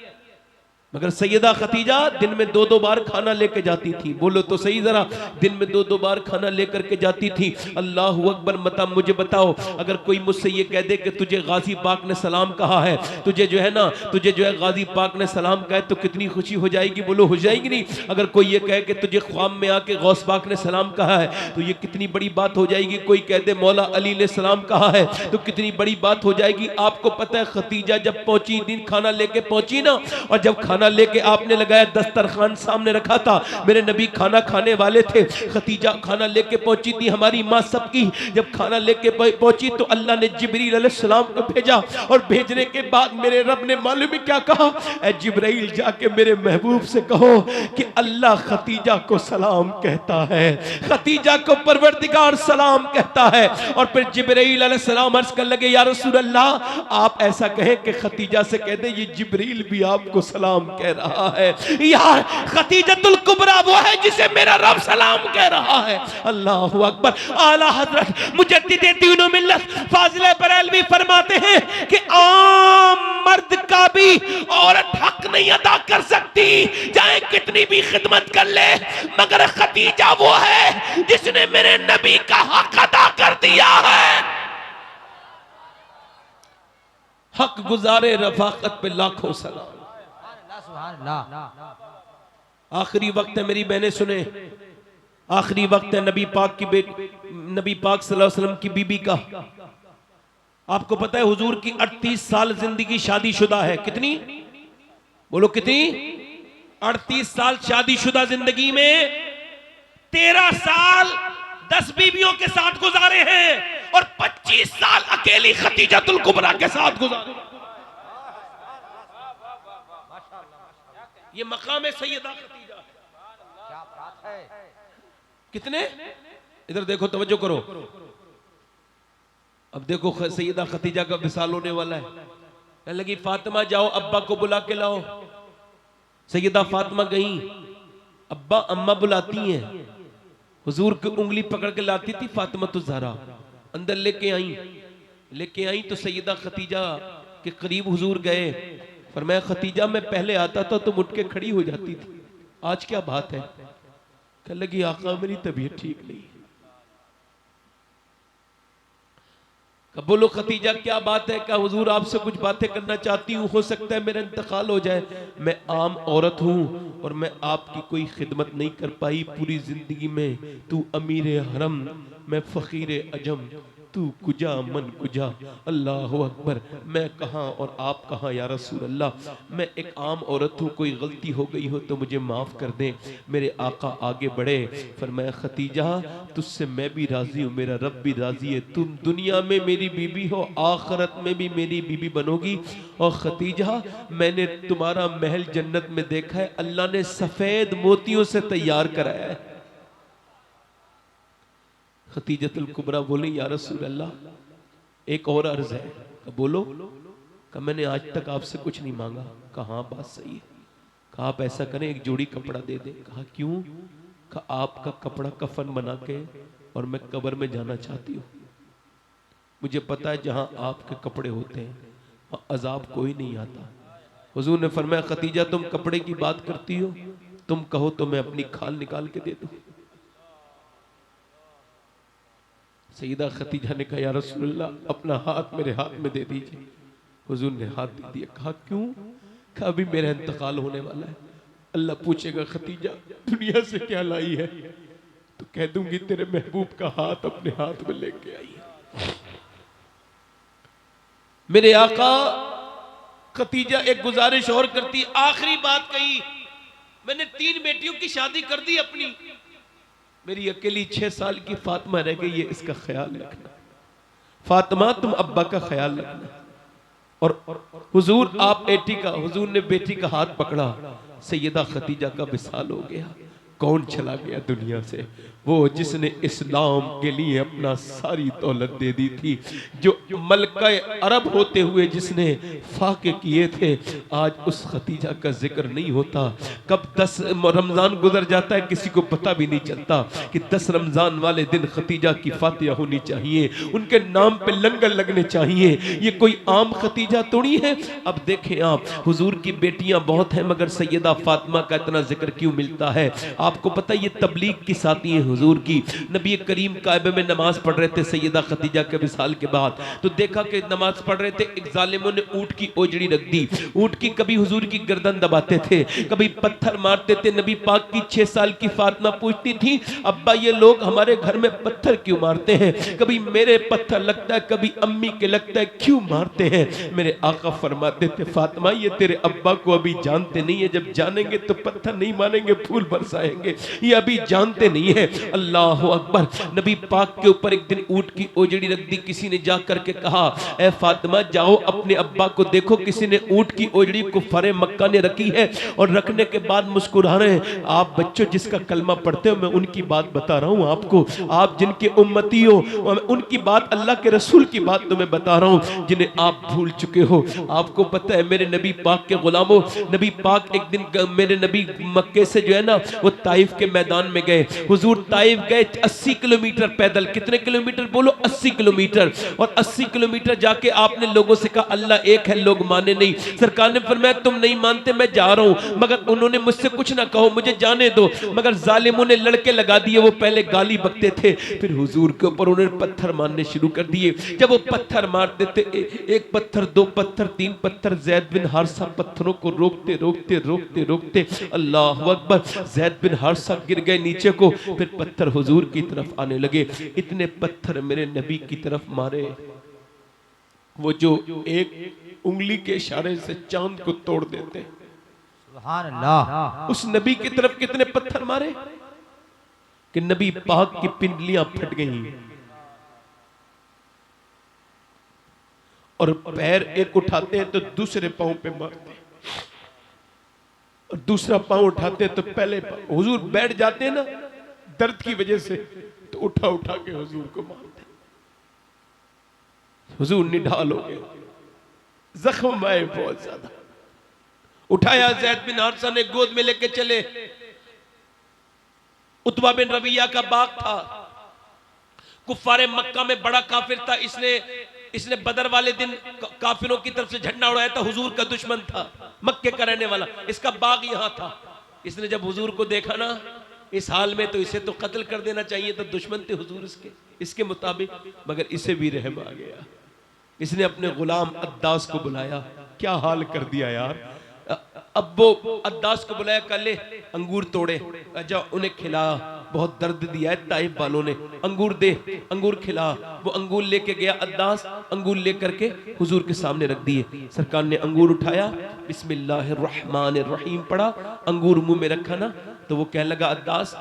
मगर सैयदा खतीजा दिन में 2 बार खाना लेके जाती थी। बोलो तो सही जरा, दिन में 2 बार खाना लेकर के जाती थी। अल्लाह अकबर। मुझे बताओ, अगर कोई मुझसे ये कह दे कि तुझे गाजी पाक ने सलाम कहा है, तुझे जो है गाजी पाक ने सलाम कहा है, तो कितनी खुशी हो जाएगी? बोलो हो जाएगी नहीं? अगर कोई ये कहे कि तुझे ख्वाब में आके गौस पाक ने सलाम कहा है, तो ये कितनी बड़ी बात हो जाएगी। कोई कह दे मौला अली ने सलाम कहा है, तो कितनी बड़ी बात हो जाएगी। आपको पता है खतीजा जब पहुंची, दिन खाना लेके पहुंची ना, और जब खाना लेके आपने लगाया, दस्तरखान सामने रखा था, मेरे नबी खाना खाने वाले थे। खतीजा खाना लेके पहुंची थी, हमारी माँ सबकी। जब खाना लेके पहुंची तो अल्लाह ने जिब्रील अलैहिस्सलाम को भेजा, और भेजने के बाद मेरे रब ने मालूम है क्या कहा? ऐ जिब्रील जाके मेरे महबूब से कहो कि अल्लाह खतीजा को सलाम कहता है, खतीजा को परवरदिगार सलाम कहता है। और फिर जिब्रील अलैहिस्सलाम अर्ज कर लगे, या रसूल अल्लाह, आप ऐसा कहें कि खतीजा से कह दे ये जिब्रील भी आपको सलाम कह रहा है। यार खतीजतुल कुबरा वो है जिसे मेरा रब सलाम कह रहा है। अल्लाहु अकबर। आला हजरत मुजद्दिद दीन मिल्लत फाजिल बरेलवी फरमाते हैं कि आम मर्द का भी औरत हक नहीं अदा कर सकती, चाहे कितनी भी खिदमत कर ले, मगर खतीजा वो है जिसने मेरे नबी का हक अदा कर दिया है। हक गुजारे रफाकत पे लाखों सलाम। आखिरी वक्त है मेरी बहनें सुने, आखिरी वक्त है नबी पाक सल्लल्लाहु अलैहि वसल्लम की बीबी का। आपको पता है हुजूर की 38 साल जिंदगी शादीशुदा है। कितनी? बोलो कितनी? 38 साल शादीशुदा जिंदगी में 13 साल 10 बीवियों के साथ गुजारे हैं। और 25 साल अकेली खतीजतुल कुबरा के साथ गुजारे। ये मकाम है सैयदा खतीजा। क्या बात है। कितने, इधर देखो, तवज्जो करो। अब देखो सैयदा खतीजा का विसाल होने वाला है। कहने लगी फातिमा जाओ अब्बा को बुला के लाओ। सैयदा फातिमा गई, अब्बा अम्मा बुलाती हैं। हुजूर की उंगली पकड़ के लाती थी फातिमा तो ज़हरा, अंदर लेके आई तो सैयदा खतीजा के करीब हुजूर गए। फरमाया खतीजा मैं पहले आता था तो उठ के खड़ी हो जाती थी, आज क्या बात है। कहने लगी आका मेरी तबीयत ठीक नहीं है। बोलो खतीजा क्या बात है। क्या हुजूर आपसे कुछ बातें करना चाहती हूँ, हो सकता है मेरा इंतकाल हो जाए। मैं आम औरत हूँ और मैं आपकी कोई खिदमत नहीं कर पाई पूरी जिंदगी में। तू अमीर हरम, मैं फकीर अजम, तू कुजा मन कुजा। अल्लाह अकबर। मैं कहाँ और आप कहाँ या रसूल अल्लाह। मैं एक आम औरत हूँ, कोई गलती हो गई हो तो मुझे माफ़ कर दें। मेरे आका आगे बढ़े, फरमाया खतीजा तुझसे मैं भी राजी हूँ, मेरा रब भी राजी है। तुम दुनिया में मेरी बीबी हो, आखिरत में भी मेरी बीबी बनोगी। और खतीजा मैंने तुम्हारा महल जन्नत में देखा है, अल्लाह ने सफेद मोतियों से तैयार कराया है। खतीजतुल कुबरा बोली या रसूल अल्लाह एक और अर्ज है। कहा बोलो। कहा मैंने आज तक आपसे कुछ नहीं मांगा। कहा बात सही है। कहा आप ऐसा करें एक जोड़ी कपड़ा दे दे। कहा क्यों। कहा आपका कपड़ा कफन बना के और मैं कब्र में जाना चाहती हूँ। मुझे पता है जहां आपके कपड़े होते हैं वहां अजाब कोई नहीं आता। हुजूर ने फरमाया खतीजा तुम कपड़े की बात करती हो, तुम कहो तो मैं अपनी खाल निकाल के दे दूं। सईदा खतीजा ने कहा या रसूलल्लाह अपना हाथ मेरे हाथ में दे दीजिए। हुजूर ने हाथ दे दिया। कहा क्यों। कहा अभी मेरा इंतकाल होने वाला है, अल्लाह पूछेगा खतीजा दुनिया से क्या लाई है, तो कह दूंगी तेरे महबूब का हाथ अपने हाथ में लेके आई है। मेरे आका खतीजा एक गुजारिश और करती, आखिरी बात कही, मैंने 3 बेटियों की शादी कर दी अपनी, मेरी अकेली 6 साल की फातिमा रह गई है, इसका ख्याल रखना। फातिमा तुम अब्बा का ख्याल रखना। और हुजूर आप बेटी का, हुजूर ने बेटी का हाथ पकड़ा, सैयदा खतीजा का विसाल हो गया। कौन चला गया दुनिया से। वो जिसने इस्लाम के लिए अपना सारी दौलत दे दी थी, जो मलका अरब होते हुए जिसने फाके किए थे। आज उस खतीजा का जिक्र नहीं होता। कब 10 रमजान गुजर जाता है किसी को पता भी नहीं चलता कि 10 रमजान वाले दिन खतीजा की फातिहा होनी चाहिए, उनके नाम पे लंगर लगने चाहिए। ये कोई आम खतीजा थोड़ी है। अब देखें आप, हुजूर की बेटियां बहुत हैं मगर सैयदा फातिमा का इतना जिक्र क्यों मिलता है। आपको पता है ये तबलीग की साथी है हुजूर की। नबी करीम कायबे में नमाज पढ़ रहे थे सैयदा खतीजा के विसाल के बाद, तो देखा कि नमाज पढ़ रहे थे, एक जालिमों ने ऊंट की ओजड़ी रख दी। ऊंट की कभी हुजूर की गर्दन दबाते थे, कभी पत्थर मारते थे। नबी पाक की 6 साल की फातिमा पूछती थी अब्बा ये लोग हमारे घर में पत्थर क्यों मारते हैं। कभी मेरे पत्थर लगता है, कभी अम्मी के लगता है, क्यों मारते हैं। मेरे आका फरमाते थे फातिमा ये तेरे अब्बा को अभी जानते नहीं है, जब जानेंगे तो पत्थर नहीं मारेंगे, फूल बरसाएंगे, ये अभी जानते नहीं है। अल्लाह अकबर। नबी पाक के ऊपर एक दिन ऊंट की ओजड़ी रख दी। किसी ने जा करके कहा ए फातिमा जाओ अपने अब्बा को देखो, किसी ने ऊंट की ओजड़ी कुफारे मक्का ने रखी है और रखने के बाद मुस्कुरा रहे हैं। आप बच्चों जिसका कलमा पढ़ते हो मैं उनकी बात बता रहा हूँ आपको, आप जिनके उम्मती हो उनकी बात, अल्लाह के रसूल की बात तुम्हें बता रहा हूँ जिन्हें आप भूल चुके हो। आपको पता है मेरे नबी पाक के गुलामों, नबी पाक एक दिन मेरे नबी मक्के से जो है ना वो ताइफ के मैदान में गए। हुजूर ताइफ गए 80 किलोमीटर पैदल। कितने किलोमीटर बोलो 80 किलोमीटर। और 80 किलोमीटर जाके आपने लोगों से कहा अल्लाह एक है, लोग माने नहीं। सरकार ने फरमाया तुम नहीं मानते मैं जा रहा हूं, मगर उन्होंने मुझसे कुछ ना कहो, मुझे जाने दो। मगर जालिमों ने लड़के लगा दिए, वो पहले गाली बकते थे, फिर हुजूर के ऊपर उन्होंने पत्थर मारने शुरू कर दिए। जब वो पत्थर मारते थे, एक पत्थर, 2 पत्थर, 3 पत्थर, ज़ैद बिन हारिसा पत्थरों को रोकते रोकते रोकते रोकते अल्लाह अकबर, ज़ैद बिन हारिसा गिर गए नीचे को। फिर पत्थर हुजूर की तरफ आने लगे। इतने पत्थर मेरे नबी की तरफ मारे, वो जो एक उंगली के इशारे से चांद को तोड़ देते। सुभान अल्लाह। उस नबी की तरफ कितने पत्थर मारे कि नबी पाक की पिंडलियां फट गईं। और पैर एक उठाते हैं तो दूसरे पांव पे मारते हैं, और दूसरा पांव उठाते हैं तो पहले पांव। हुजूर बैठ जाते हैं ना दर्द की वजह से, तो उठा उठा के हुजूर को मारते। हुजूर निढाल हो गए, जख्म आए बहुत ज्यादा। उठाया, ज़ैद बिन हारिसा ने गोद में लेके चले। उतबा बिन रबिया का बाग था, कुफ्फारे मक्का में बड़ा काफिर था। इसने बदर वाले दिन काफिरों की तरफ से झंडा उड़ाया था। हुजूर का दुश्मन था, मक्के का रहने वाला। इसका बाग यहां था। इसने जब हुजूर को देखा ना इस हाल में, तो इसे तो कत्ल कर देना चाहिए था, दुश्मन थे हुजूर इसके मुताबिक, मगर इसे भी रहम आ गया। इसने अपने गुलाम अद्दास को बुलाया। क्या हाल कर दिया यार। अब वो अद्दास को बुलाया, कल ले अंगूर तोड़े, जा उन्हें खिला। बहुत दर्द दिया है ताइफ वालों ने, अंगूर दे, अंगूर खिला। वो अंगूर लेके गया अद्दास, अंगूर लेकर के हुजूर के सामने रख दिए। सरकार ने अंगूर उठाया, बिस्मिल्लाहिर्रहमानिर्रहीम पढ़ा, अंगूर मुंह में रखा ना, तो वो कहने लगा अद्दास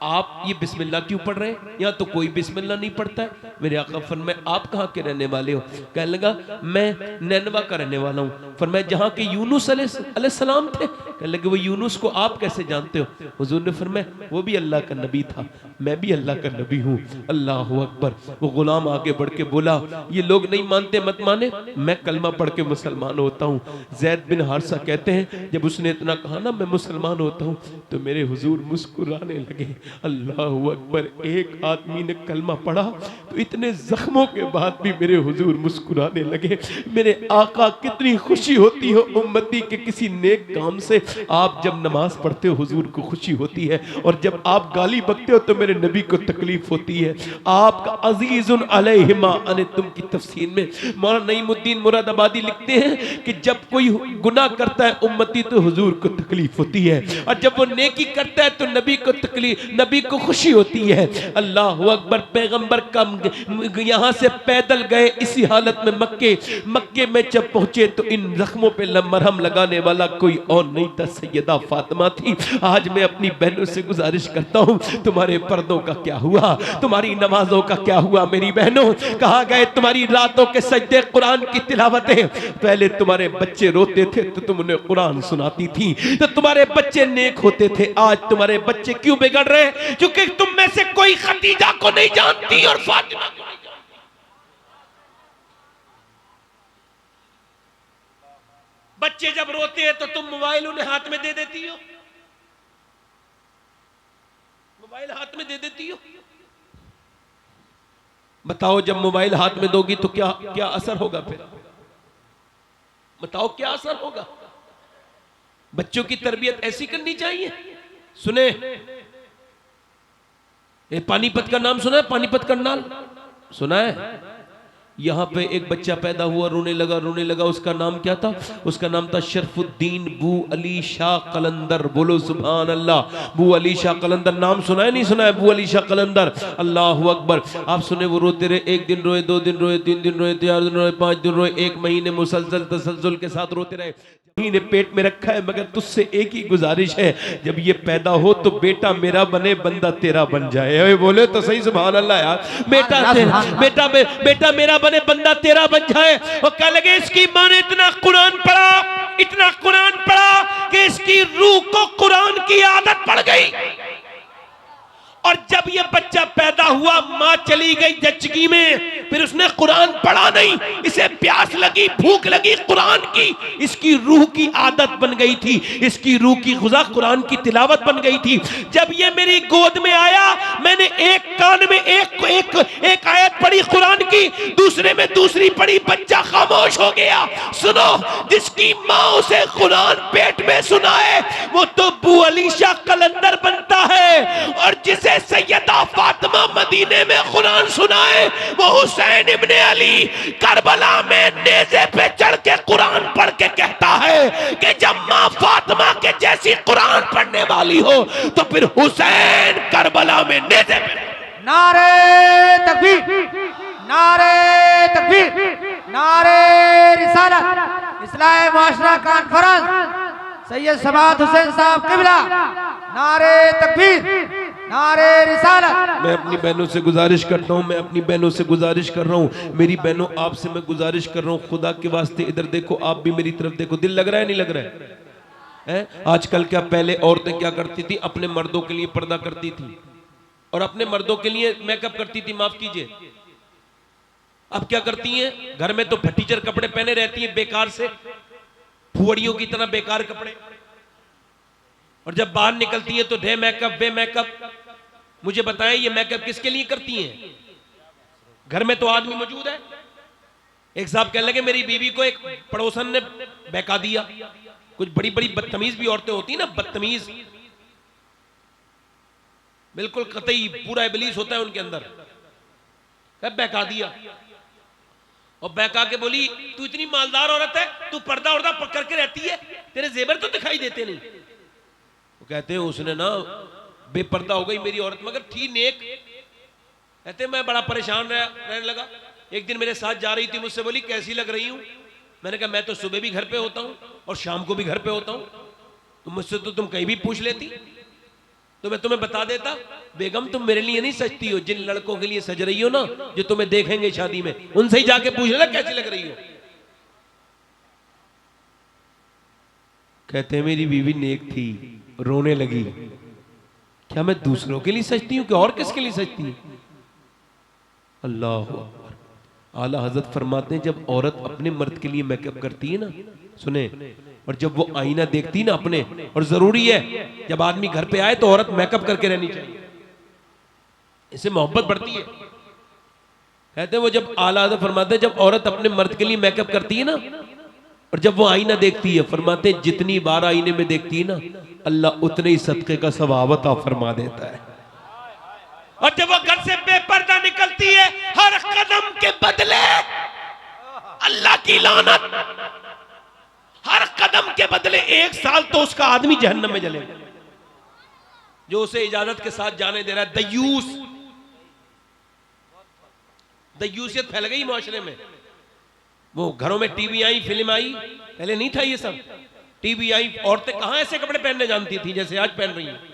आप ये बिस्मिल्लाह क्यों पढ़ रहे हैं? यहाँ तो कोई बिस्मिल्लाह नहीं पढ़ता है। मेरे आका फरमाए आप कहाँ के रहने वाले हो? कहने लगा मैं नैनवा का रहने वाला हूँ। फरमाए जहाँ के यूनुस अलैहिस्सलाम थे? कहने लगे वो यूनुस को आप कैसे जानते हो? हुजूर ने फरमाया वो भी अल्लाह का नबी था, मैं भी अल्लाह का नबी हूँ। अल्लाह अकबर। वो गुलाम आगे बढ़ के बोला ये लोग नहीं मानते मत माने, मैं कलमा पढ़ के मुसलमान होता हूँ। ज़ैद बिन हारिसा कहते हैं जब उसने इतना कहा ना मैं मुसलमान होता हूँ, तो मेरे हुजूर मुस्कुराने लगे। अल्लाह अकबर। एक आदमी ने कलमा पढ़ा तो इतने जख्मों के बाद भी मेरे हुजूर मुस्कुराने लगे। मेरे आका कितनी खुशी होती हो उम्मती के किसी नेक काम से। आप जब नमाज पढ़ते हो हुजूर को खुशी होती है, और जब आप गाली बकते हो तो मेरे नबी को तकलीफ होती है। आपका अजीजुन अलैहिमा अनितुम की तफसीर में मौलाना नईमुद्दीन मुरादाबादी लिखते हैं कि जब कोई गुनाह करता है उम्मती तो हुजूर को तकलीफ होती है, और जब वो नेकी करता है तो नबी को तकलीफ, नबी को खुशी होती है। अल्लाह अकबर। पैगंबर का यहाँ से पैदल गए इसी हालत में मक्के में जब पहुंचे तो इन जख्मों पे मरहम लगाने वाला कोई और नहीं था, सैयदा फातिमा थी। आज मैं अपनी बहनों से गुजारिश करता हूँ तुम्हारे पर्दों का क्या हुआ, तुम्हारी नमाजों का क्या हुआ? मेरी बहनों कहाँ गए तुम्हारी रातों के सजदे, कुरान की तिलावतें? पहले तुम्हारे बच्चे रोते थे तो तुम उन्हें कुरान सुनाती थी, तो तुम्हारे बच्चे नेक होते थे। आज तुम्हारे बच्चे क्यों बिगड़ रहे? क्योंकि तुम में से कोई खदीजा को नहीं जानती और फातिमा को नहीं जानती। बच्चे जब रोते हैं तो तुम मोबाइल उन्हें हाथ में दे देती हो, मोबाइल हाथ में दे देती हो। बताओ जब मोबाइल हाथ में दोगी तो क्या क्या असर होगा? फिर बताओ क्या असर होगा? बच्चों की तरबियत ऐसी करनी चाहिए। सुने, ये पानीपत का नाम सुना है? पानीपत करनाल सुना है? यहाँ पे एक बच्चा पैदा हुआ, रोने लगा। उसका नाम क्या था? उसका नाम था शरफुद्दीन बू अली शाह कलंदर। बोलो सुभान अल्लाह। बू अली शाह कलंदर नाम सुना है? नहीं सुना है? बू अली शाह कलंदर। अल्लाह अकबर। आप सुने वो रोते रहे, 1 दिन रोए, 2 दिन रोए, 3 दिन रोए, 4 दिन रोए, 5 दिन रोए, 1 महीने मुसलसल तसलसल के साथ रोते रहे। ने पेट में रखा है, मगर तुझसे एक ही गुजारिश है, जब ये पैदा हो तो बेटा मेरा बने, बंदा तेरा बन जाए। बोले तो सही सुभान अल्लाह यार। बेटा मेरा बने, बंदा तेरा बन जाए। और क्या लगे इसकी माँ ने इतना कुरान पढ़ा कि इसकी रूह को कुरान की आदत पड़ गई। और जब ये बच्चा पैदा हुआ, माँ चली गई जच्चगी में, फिर उसने कुरान पढ़ा नहीं। इसे प्यास लगी, भूख लगी कुरान की, इसकी रूह की आदत बन गई थी, इसकी रूह की गुज़ा कुरान की तिलावत बन गई थी। जब ये मेरी गोद में आया, मैंने एक कान में एक आयत पढ़ी कुरान की, दूसरे में दूसरी पढ़ी, बच्चा खामोश हो गया। सुनो, जिसकी माँ उसे कुरान पेट में सुनाए वो तो बू अली शाह कलंदर बनता है, और जिसे सैयदा फातिमा मदीने में कुरान सुनाए वो हुसैन इब्ने अली करबला में नेज़े पे चढ़ के कुरान पढ़ के कहता है कि जब माँ फातिमा के जैसी कुरान पढ़ने वाली हो तो फिर हुसैन करबला में नेज़े पे। नारे तकबीर, नारे तकबीर, नारे रिसालत, इस्लाह मुआशरा कॉन्फ्रेंस, सैयद समाद हुसैन साहब किबला, नारे तकबीर। नारे रिसालत। मैं अपनी बहनों से गुजारिश करता हूँ, मैं अपनी बहनों से गुजारिश कर रहा हूँ, मेरी बहनों आपसे मैं गुजारिश कर रहा हूँ, खुदा के वास्ते इधर देखो, आप भी मेरी तरफ देखो। दिल लग रहा है नहीं लग रहा है? आजकल क्या, पहले औरतें क्या करती थी, अपने मर्दों के लिए पर्दा करती थी और अपने मर्दों के लिए मेकअप करती थी, माफ कीजिए। अब क्या करती हैं, घर में तो फटीचर कपड़े पहने रहती हैं, बेकार से फुहड़ियों की तरह बेकार कपड़े, और जब बाहर निकलती हैं तो ढे मेकअप बे मेकअप। मुझे बताएं ये मेकअप किसके लिए करती हैं? घर में तो आदमी मौजूद है। एक साहब कहने लगे मेरी बीवी को एक पड़ोसन ने बहका दिया। कुछ बड़ी बड़ी बदतमीज भी औरतें होती हैं ना, बदतमीज, बिल्कुल कतई पूरा इबलीस होता है उनके अंदर। बहका दिया और बहका के बोली तू इतनी मालदार औरत है, तू पर्दा उर्दा पकड़ के रहती है, तेरे जेवर तो दिखाई देते नहीं। वो कहते हैं उसने ना बेपर्दा हो गई मेरी औरत, मगर थी नेक। कहते मैं बड़ा परेशान रहने लगा। एक दिन मेरे साथ जा रही थी, मुझसे बोली कैसी लग रही हूं। मैंने कहा मैं तो सुबह भी घर पे होता हूं और शाम को भी घर पे होता हूं, तो मुझसे तो तुम कहीं भी पूछ लेती तो मैं तुम्हें बता देता। बेगम तुम मेरे लिए नहीं सजती हो, जिन लड़कों के लिए सज रही हो ना, जो तुम्हें देखेंगे शादी में, उनसे ही जाके पूछ लेना कैसी लग रही हो। कहते हैं मेरी बीवी नेक थी, रोने लगी। क्या मैं दूसरों के लिए सजती हूं कि और किसके लिए सजती हूं? अल्लाह अकबर। आला हजरत फरमाते हैं जब औरत अपने मर्द के लिए मेकअप करती है ना, सुने, और जब वो आईना देखती ना अपने, और जरूरी है जब आदमी घर पे आए तो औरत मेकअप करके रहनी चाहिए, इससे मोहब्बत बढ़ती है। कहते हैं वो जब आला हजरत फरमाते हैं जब औरत अपने मर्द के लिए मेकअप करती है ना, और जब वो आईना देखती है, फरमाते जितनी बार आईने में देखती है ना, अल्लाह उतने ही सदके का सवाब अता फरमा देता है। और जब वो घर से बेपर्दा निकलती है, हर कदम के बदले अल्लाह की लानत, हर कदम के बदले 1 साल तो उसका आदमी जहन्नम में जलेगा, जो उसे इजाजत के साथ जाने दे रहा है। दयूस, दयूसियत फैल गई माशरे में। वो घरों में टीवी आई, फिल्म आई, पहले नहीं था ये सब। टीवी आई, औरतें कहां ऐसे कपड़े पहनने जानती थी जैसे आज पहन रही हैं।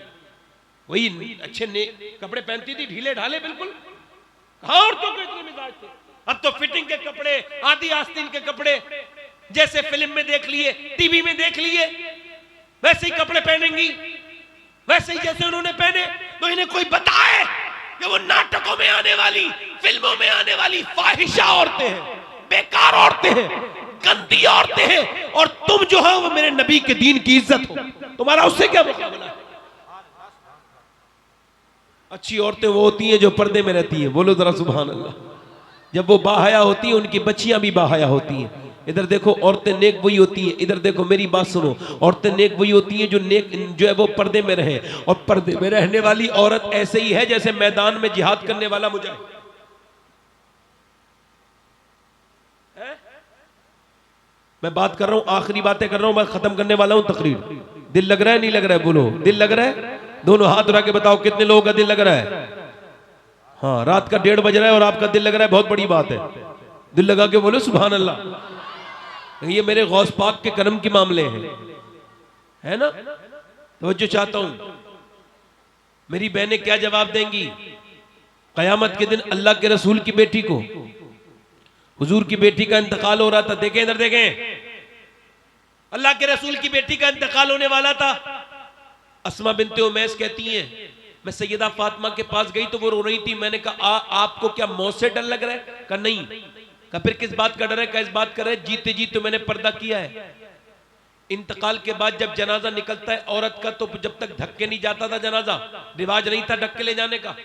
वही अच्छे कपड़े पहनती थी, ढीले ढाले बिल्कुल। कहां औरतों के इतने मिजाज थे। अब तो फिटिंग के कपड़े, आदि आस्तीन के कपड़े, जैसे फिल्म में देख लिए, टीवी में देख लिए, वैसे ही कपड़े पहनेंगी, वैसे ही जैसे उन्होंने पहने। तो इन्हें कोई बताए कि वो नाटकों में आने वाली, फिल्मों में आने वाली फाहिशा औरतें हैं, बेकार औरतें हैं, गंदी औरतें हैं, और तुम जो हो वो मेरे नबी के दीन की इज्जत हो, तुम्हारा उससे क्या मुकाबला है? अच्छी औरतें वो होती हैं जो पर्दे में रहती हैं, बोलो जरा सुभान अल्लाह। जब वो बाहया होती हैं, उनकी बच्चियां भी बाहया होती हैं। इधर देखो औरतें नेक वही होती हैं, इधर देखो मेरी बात सुनो, औरतें नेक वही होती हैं जो नेक जो है वो पर्दे में रहे। और पर्दे में रहने वाली औरत ऐसे ही है जैसे मैदान में जिहाद करने वाला मुजाहिद। मैं बात कर रहा हूं, आखिरी बातें कर रहा हूं, मैं खत्म करने वाला हूं तकरीर। दिल लग रहा है नहीं लग रहा है? बोलो दिल लग रहा है? दोनों हाथ उठा के बताओ कितने लोगों का दिल लग रहा है? हाँ, रात का 1:30 बज रहा है और आपका दिल लग रहा है, बहुत बड़ी बात है। दिल लगा के बोलो सुभान अल्लाह। ये मेरे गौस पाक के करम के मामले हैं, है ना? तवज्जो चाहता हूं। मेरी बहनें क्या जवाब देंगी कयामत के दिन अल्लाह के रसूल की बेटी को? हुजूर की बेटी का इंतकाल हो रहा था, देखें इधर देखें, अल्लाह के रसूल की बेटी का इंतकाल होने वाला था। अस्मा बिनते उमैस कहती हैं मैं सैयदा फातिमा के पास गई तो वो रो रही थी। मैंने कहा आपको क्या मौत से डर लग रहा है? कहा नहीं। कहा फिर किस बात का डर है? कहा इस बात का डर है जीते जी तो मैंने पर्दा किया है। इंतकाल के बाद जब जनाजा निकलता है औरत का, तो जब तक धक्के नहीं जाता था जनाजा, रिवाज नहीं था ढक के ले जाने का।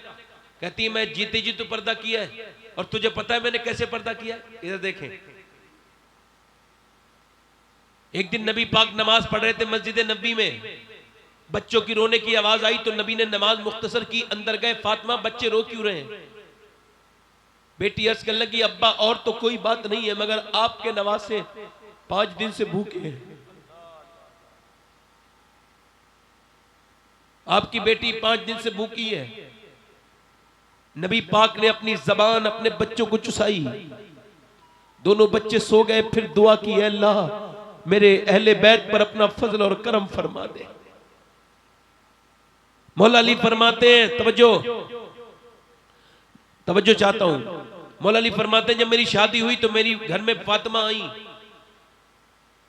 कहती है मैं जीते जी तो पर्दा किया है, और तुझे पता है मैंने कैसे पर्दा किया? इधर देखें, एक दिन नबी पाक नमाज पढ़ रहे थे मस्जिद नबी में, बच्चों की रोने की आवाज आई तो नबी ने नमाज मुख्तसर की, अंदर गए, फातिमा बच्चे रो क्यों रहे हैं? बेटी अर्ज करने लगी अब्बा और तो कोई बात नहीं है, मगर आपके नवासे 5 दिन से भूखे हैं। आपकी बेटी 5 दिन से भूखी है। नबी पाक ने अपनी जबान अपने बच्चों को चुसाई, दोनों बच्चे सो गए। फिर दुआ की अल्लाह मेरे अहले बैत पर अपना फजल और करम फरमा दे। मौला अली फरमाते हैं, तवज्जो तवज्जो चाहता हूं, मौला अली फरमाते हैं जब मेरी शादी हुई तो मेरी घर में फातिमा आई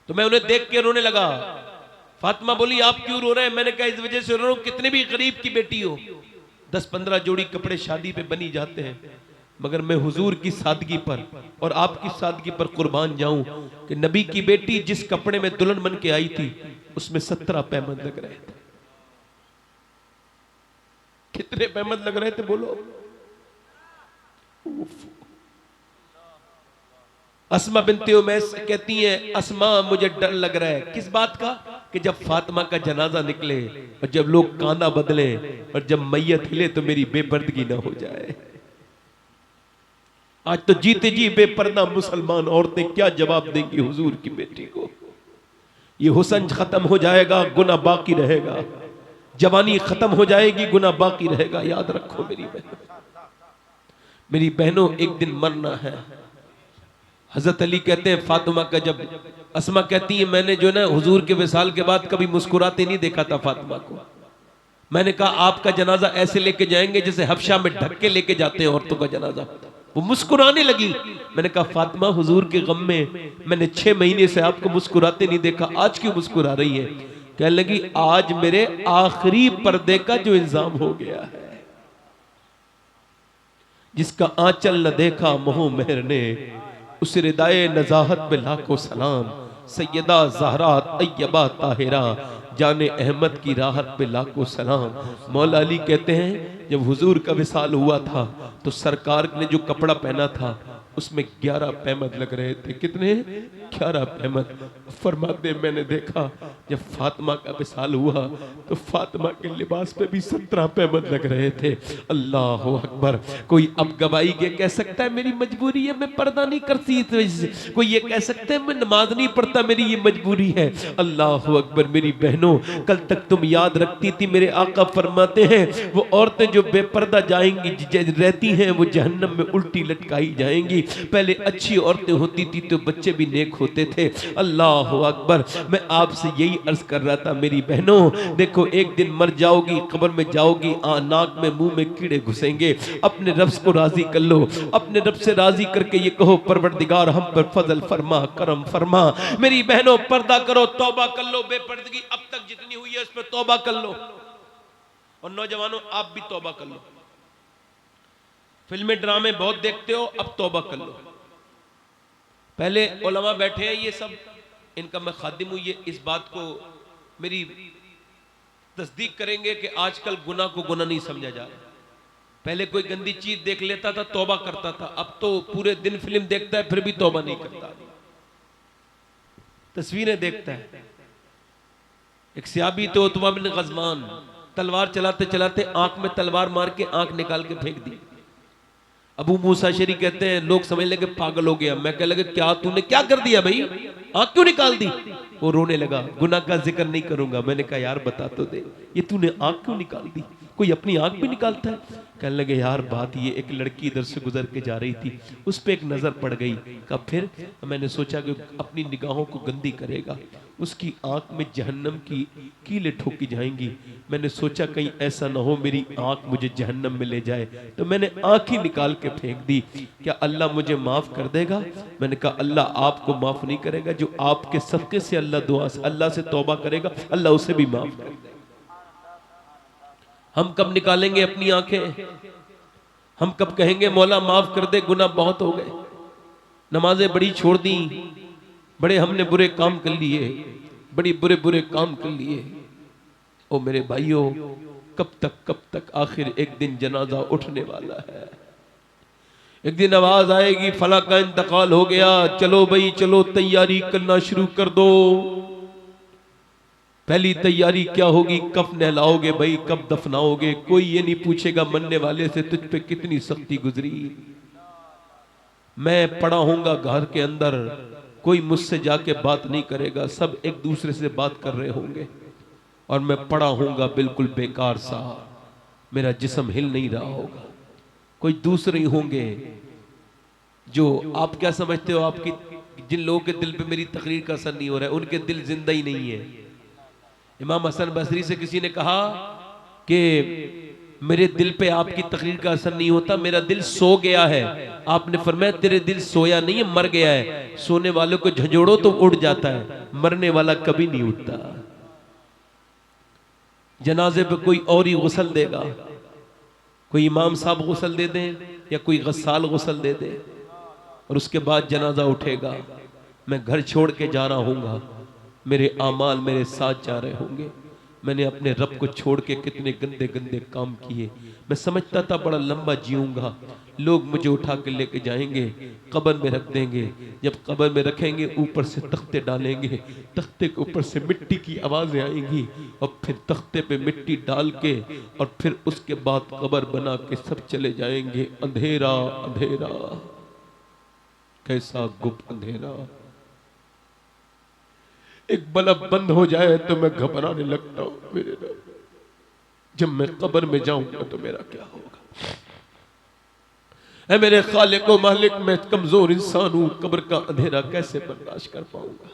तो मैं उन्हें देख के रोने लगा। फातिमा बोली आप क्यों रो रहे हैं? मैंने कहा इस वजह से रो रहा हूं, कितने भी गरीब की बेटी हो 10-15 जोड़ी कपड़े शादी पे बनी जाते हैं, मगर मैं हुजूर की सादगी पर और आपकी सादगी पर कुर्बान जाऊं कि नबी की बेटी जिस कपड़े में दुल्हन बन के आई थी उसमें 17 पैमद लग रहे थे। कितने पैमद लग रहे थे बोलो? अस्मा बिनते उमैस कहती हैं अस्मा मुझे डर लग रहा है। किस बात का? कि जब फातिमा का जनाजा निकले और जब लोग कांधा बदले और जब मैयत हिले तो मेरी बेपर्दगी ना हो जाए। आज तो जीते जी बेपर्दा मुसलमान औरतें क्या जवाब देंगी हुजूर की बेटी को? ये हुस्न खत्म हो जाएगा, गुनाह बाकी रहेगा। जवानी खत्म हो जाएगी, गुनाह बाकी रहेगा। याद रखो मेरी बहनों, एक दिन मरना है। हजरत अली कहते हैं फातिमा का, जब अस्मा कहती है मैंने जो ना हुजूर के विसाल के बाद कभी मुस्कुराते नहीं देखा था फातिमा को। मैंने कहा आपका जनाजा ऐसे लेके जाएंगे जैसे हबशा में ढक के लेके जाते हैं औरतों का जनाजा। वो मुस्कुराने लगी। मैंने कहा फातिमा हुजूर के गम में मैंने 6 महीने से आपको मुस्कुराते नहीं देखा, आज क्यों मुस्कुरा रही है? कहने लगी आज मेरे आखिरी पर्दे का जो इल्जाम हो गया है। जिसका आंचल न देखा मोह मेहर ने, उस रिदाए नजाहत पे लाखों सलाम। सैयदा ज़हरा तैयबा ताहिरा जाने अहमद की राहत पे लाखों सलाम। मौला अली कहते हैं जब हुजूर का विसाल हुआ था तो सरकार ने जो कपड़ा पहना था उसमें 11 पैमद लग रहे थे। कितने? 11 पैमद। फरमाते मैंने देखा जब फातिमा का विसाल हुआ तो फातिमा के लिबास पे भी 17 पैमद लग रहे थे। अल्लाह अकबर। कोई अब गवाही के कह सकता है मेरी मजबूरी है, मैं पर्दा नहीं करती इस वजह से। कोई ये कह सकता है मैं नमाज नहीं पढ़ता, मेरी ये मजबूरी है। अल्लाह अकबर। मेरी बहनों, कल तक तुम याद रखती थी मेरे आका फरमाते हैं वो औरतें जो बेपर्दा जाएंगी रहती हैं वो जहन्नम में उल्टी लटकाई जाएंगी। पहले अच्छी औरतें होती थी तो बच्चे भी नेक होते थे। अल्लाह अकबर। मैं आपसे यही अर्ज कर रहा था मेरी बहनों, देखो एक दिन मर जाओगी, कब्र में जाओगी, नाक में मुंह में कीड़े घुसेंगे। अपने रब को राजी कर लो, अपने रब से राजी करके ये कहो परवरदिगार हम पर फजल फरमा, करम फरमा। मेरी बहनों पर्दा करो, तौबा कर लो। बेपर्दगी अब तक जितनी हुई है उस पर तौबा कर लो। और नौजवानों आप भी तौबा कर लो। फिल्में ड्रामे बहुत देखते हो, अब तौबा कर लो। पहले उलमा बैठे हैं ये सब, इनका मैं खादिम हूं, ये इस बात को मेरी तस्दीक करेंगे कि आजकल गुनाह को गुनाह नहीं समझा जा रहा। पहले कोई गंदी चीज देख लेता था तौबा करता था, अब तो पूरे दिन फिल्म देखता है फिर भी तौबा नहीं करता। तस्वीरें देखता है। एक सियाबी तो उतबा बिन गज़वान तलवार चलाते चलाते आंख में तलवार मार के आंख निकाल के फेंक दी। अबू मूसा शरी कहते हैं लोग समझ लगे पागल हो गया। मैं कह लगे क्या तूने क्या कर दिया भाई, आंख क्यों निकाल दी? वो रोने लगा। गुनाह का जिक्र नहीं करूंगा। मैंने कहा यार बता तो दे, ये तूने आंख क्यों निकाल दी? कोई अपनी आंख भी निकालता है? कहने लगे यार बात ये, एक लड़की इधर से गुजर के जा रही थी, उस पर एक नजर पड़ गई। कब फिर मैंने सोचा कि अपनी निगाहों को गंदी करेगा, उसकी आंख में जहन्नम की कीलें ठोकी जाएंगी। मैंने सोचा कहीं ऐसा ना हो मेरी आंख मुझे जहन्नम में ले जाए, तो मैंने आंख ही निकाल के फेंक दी। क्या अल्लाह मुझे माफ कर देगा? मैंने कहा अल्लाह आपको माफ नहीं करेगा। जो आपके सदके से अल्लाह से तौबा करेगा अल्लाह उसे भी माफ कर देगा। हम कब निकालेंगे अपनी आंखें? हम कब कहेंगे मौला माफ कर दे, गुनाह बहुत हो गए, नमाजें बड़ी छोड़ दी, बड़े हमने बुरे काम कर लिए, बड़ी बुरे काम कर लिए। ओ मेरे भाइयों, कब तक आखिर एक दिन जनाजा उठने वाला है। एक दिन आवाज आएगी फला का इंतकाल हो गया, चलो भाई चलो तैयारी करना शुरू कर दो। पहली तैयारी क्या होगी? कब नहलाओगे भाई, कब दफनाओगे? कोई ये नहीं पूछेगा मरने वाले से तुझ पे कितनी सख्ती गुजरी। मैं पड़ा होऊंगा घर के अंदर, कोई मुझसे जाके बात नहीं करेगा, सब एक दूसरे से बात कर रहे होंगे और मैं पड़ा होऊंगा बिल्कुल बेकार सा, मेरा जिस्म हिल नहीं रहा होगा। कोई दूसरे होंगे जो आप क्या समझते हो, आपकी जिन लोगों के दिल पे मेरी तकरीर का असर नहीं हो रहा है उनके दिल जिंदा ही नहीं है। इमाम हसन बसरी से किसी ने कहा कि मेरे दिल पे आपकी तकरीर का असर नहीं होता, मेरा दिल सो गया है। आपने फरमाया तेरे दिल सोया नहीं है, मर गया है। सोने वालों को झंझोड़ो तो उड़ जाता है, मरने वाला कभी नहीं उठता। जनाजे पे कोई और ही गुस्ल देगा, कोई इमाम साहब गुस्ल दे दें या कोई गस्साल गुस्ल दे दे, और उसके बाद जनाजा उठेगा। मैं घर छोड़ के जा रहा हूँगा, मेरे आमाल मेरे साथ जा रहे होंगे। मैंने अपने रब को छोड़ के कितने गंदे गंदे काम किए। मैं समझता था बड़ा लंबा जीऊंगा, लोग मुझे उठा के लेके जाएंगे, कब्र में रख देंगे। जब कब्र में रखेंगे ऊपर से तख्ते डालेंगे, तख्ते के ऊपर से मिट्टी की आवाजें आएंगी, और फिर तख्ते पे मिट्टी डाल के और फिर उसके बाद कब्र बना के सब चले जाएंगे। अंधेरा अंधेरा, कैसा गुप्त अंधेरा। एक बल्ब बंद हो जाए तो मैं घबराने लगता हूं, मेरे रब जब मैं कब्र में जाऊंगा तो मेरा क्या होगा। ऐ मेरे खालिक व मालिक, मैं कमजोर इंसान हूं, कब्र का अंधेरा कैसे बर्दाश्त कर पाऊंगा।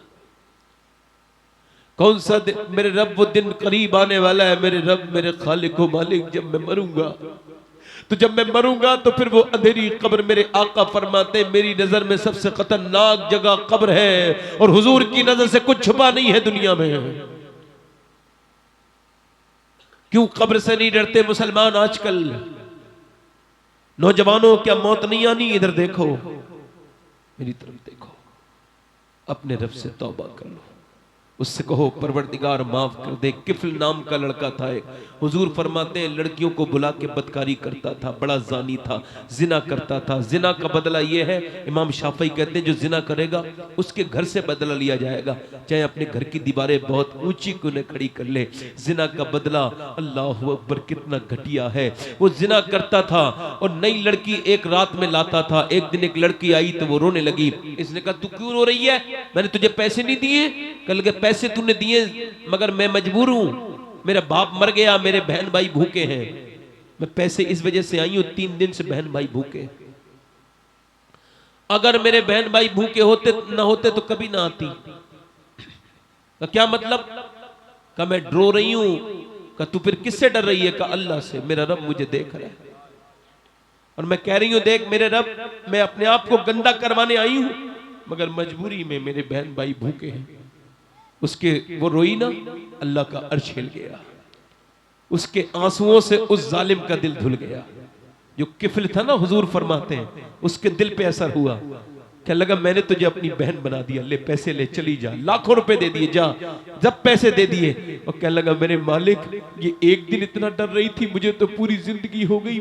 कौन सा दिन, मेरे रब वो दिन करीब आने वाला है। मेरे रब मेरे खालिक व मालिक, जब मैं मरूंगा तो जब मैं मरूंगा तो फिर वो अंधेरी कब्र, मेरे आका फरमाते मेरी नजर में सबसे खतरनाक जगह कब्र है, और हुजूर की नजर से कुछ छुपा नहीं है दुनिया में। क्यों कब्र से नहीं डरते मुसलमान आजकल? नौजवानों, क्या मौत नहीं आनी? इधर देखो, मेरी तरफ देखो, अपने रब से तौबा कर लो, उससे कहो परवरदिगार माफ कर दे। किफल नाम का लड़का था एक, हुजूर फरमाते हैं लड़कियों को बुला के बदकारी करता था, बड़ा जानी था, जिना करता था। जिना का बदला यह है, इमाम शाफई कहते हैं जो जिना करेगा उसके घर से बदला लिया जाएगा, चाहे अपने घर की दीवारें बहुत ऊंची क्यों न खड़ी कर ले। जिना का बदला, अल्लाह अकबर, कितना घटिया है। वो जिना करता था और नई लड़की एक रात में लाता था। एक दिन एक लड़की आई तो वो रोने लगी। इसने कहा तू क्यों रो रही है? मैंने तुझे पैसे नहीं दिए? कल के पैसे तूने दिए मगर मैं मजबूर हूं, मेरा बाप मर गया, मेरे बहन भाई भूखे हैं, मैं पैसे इस वजह से आई हूं, 3 दिन से बहन भाई भूखे। अगर मेरे बहन भाई भूखे होते ना होते तो कभी ना आती। का क्या मतलब? का मैं रो रही हूं। का तू फिर किससे डर रही है? का अल्लाह से, मेरा रब मुझे देख रहा है। और मैं कह रही हूं देख मेरे रब, मैं अपने आप को गंदा करवाने आई हूं मगर मजबूरी में मेरे बहन भाई भूखे हैं। उसके वो रोई ना, अल्लाह का अर्श हिल गया। उसके आंसुओं से उस जालिम का दिल धुल गया। जो किफल था ना, हुजूर फरमाते हैं उसके दिल पे असर हुआ। क्या लगा मैंने तुझे अपनी बहन बना दिया, ले पैसे ले चली जा, लाखों रुपए दे दिए, जा। जब पैसे दे दिए और क्या लगा मेरे मालिक ये एक दिन इतना डर रही थी, मुझे तो पूरी जिंदगी हो गई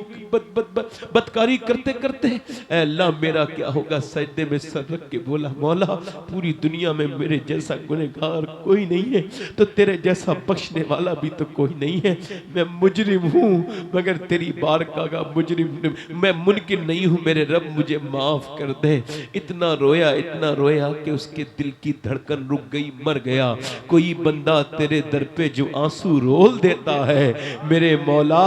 बदकारी करते करते। अल्लाह मेरा क्या होगा? सजदे में सर रख के बोला मौला पूरी दुनिया में मेरे जैसा गुनहगार कोई नहीं है, तो तेरे जैसा बख्शने वाला भी तो कोई नहीं है। मैं मुजरिम हूँ मगर तेरी बारगाह का मुजरिम मैं मुनकिन नहीं हूँ। मेरे रब मुझे माफ कर दे। इतना रोया कि उसके दिल की धड़कन रुक गई, मर गया। कोई बंदा तेरे दर पे जो आंसू रोल देता है, मेरे मौला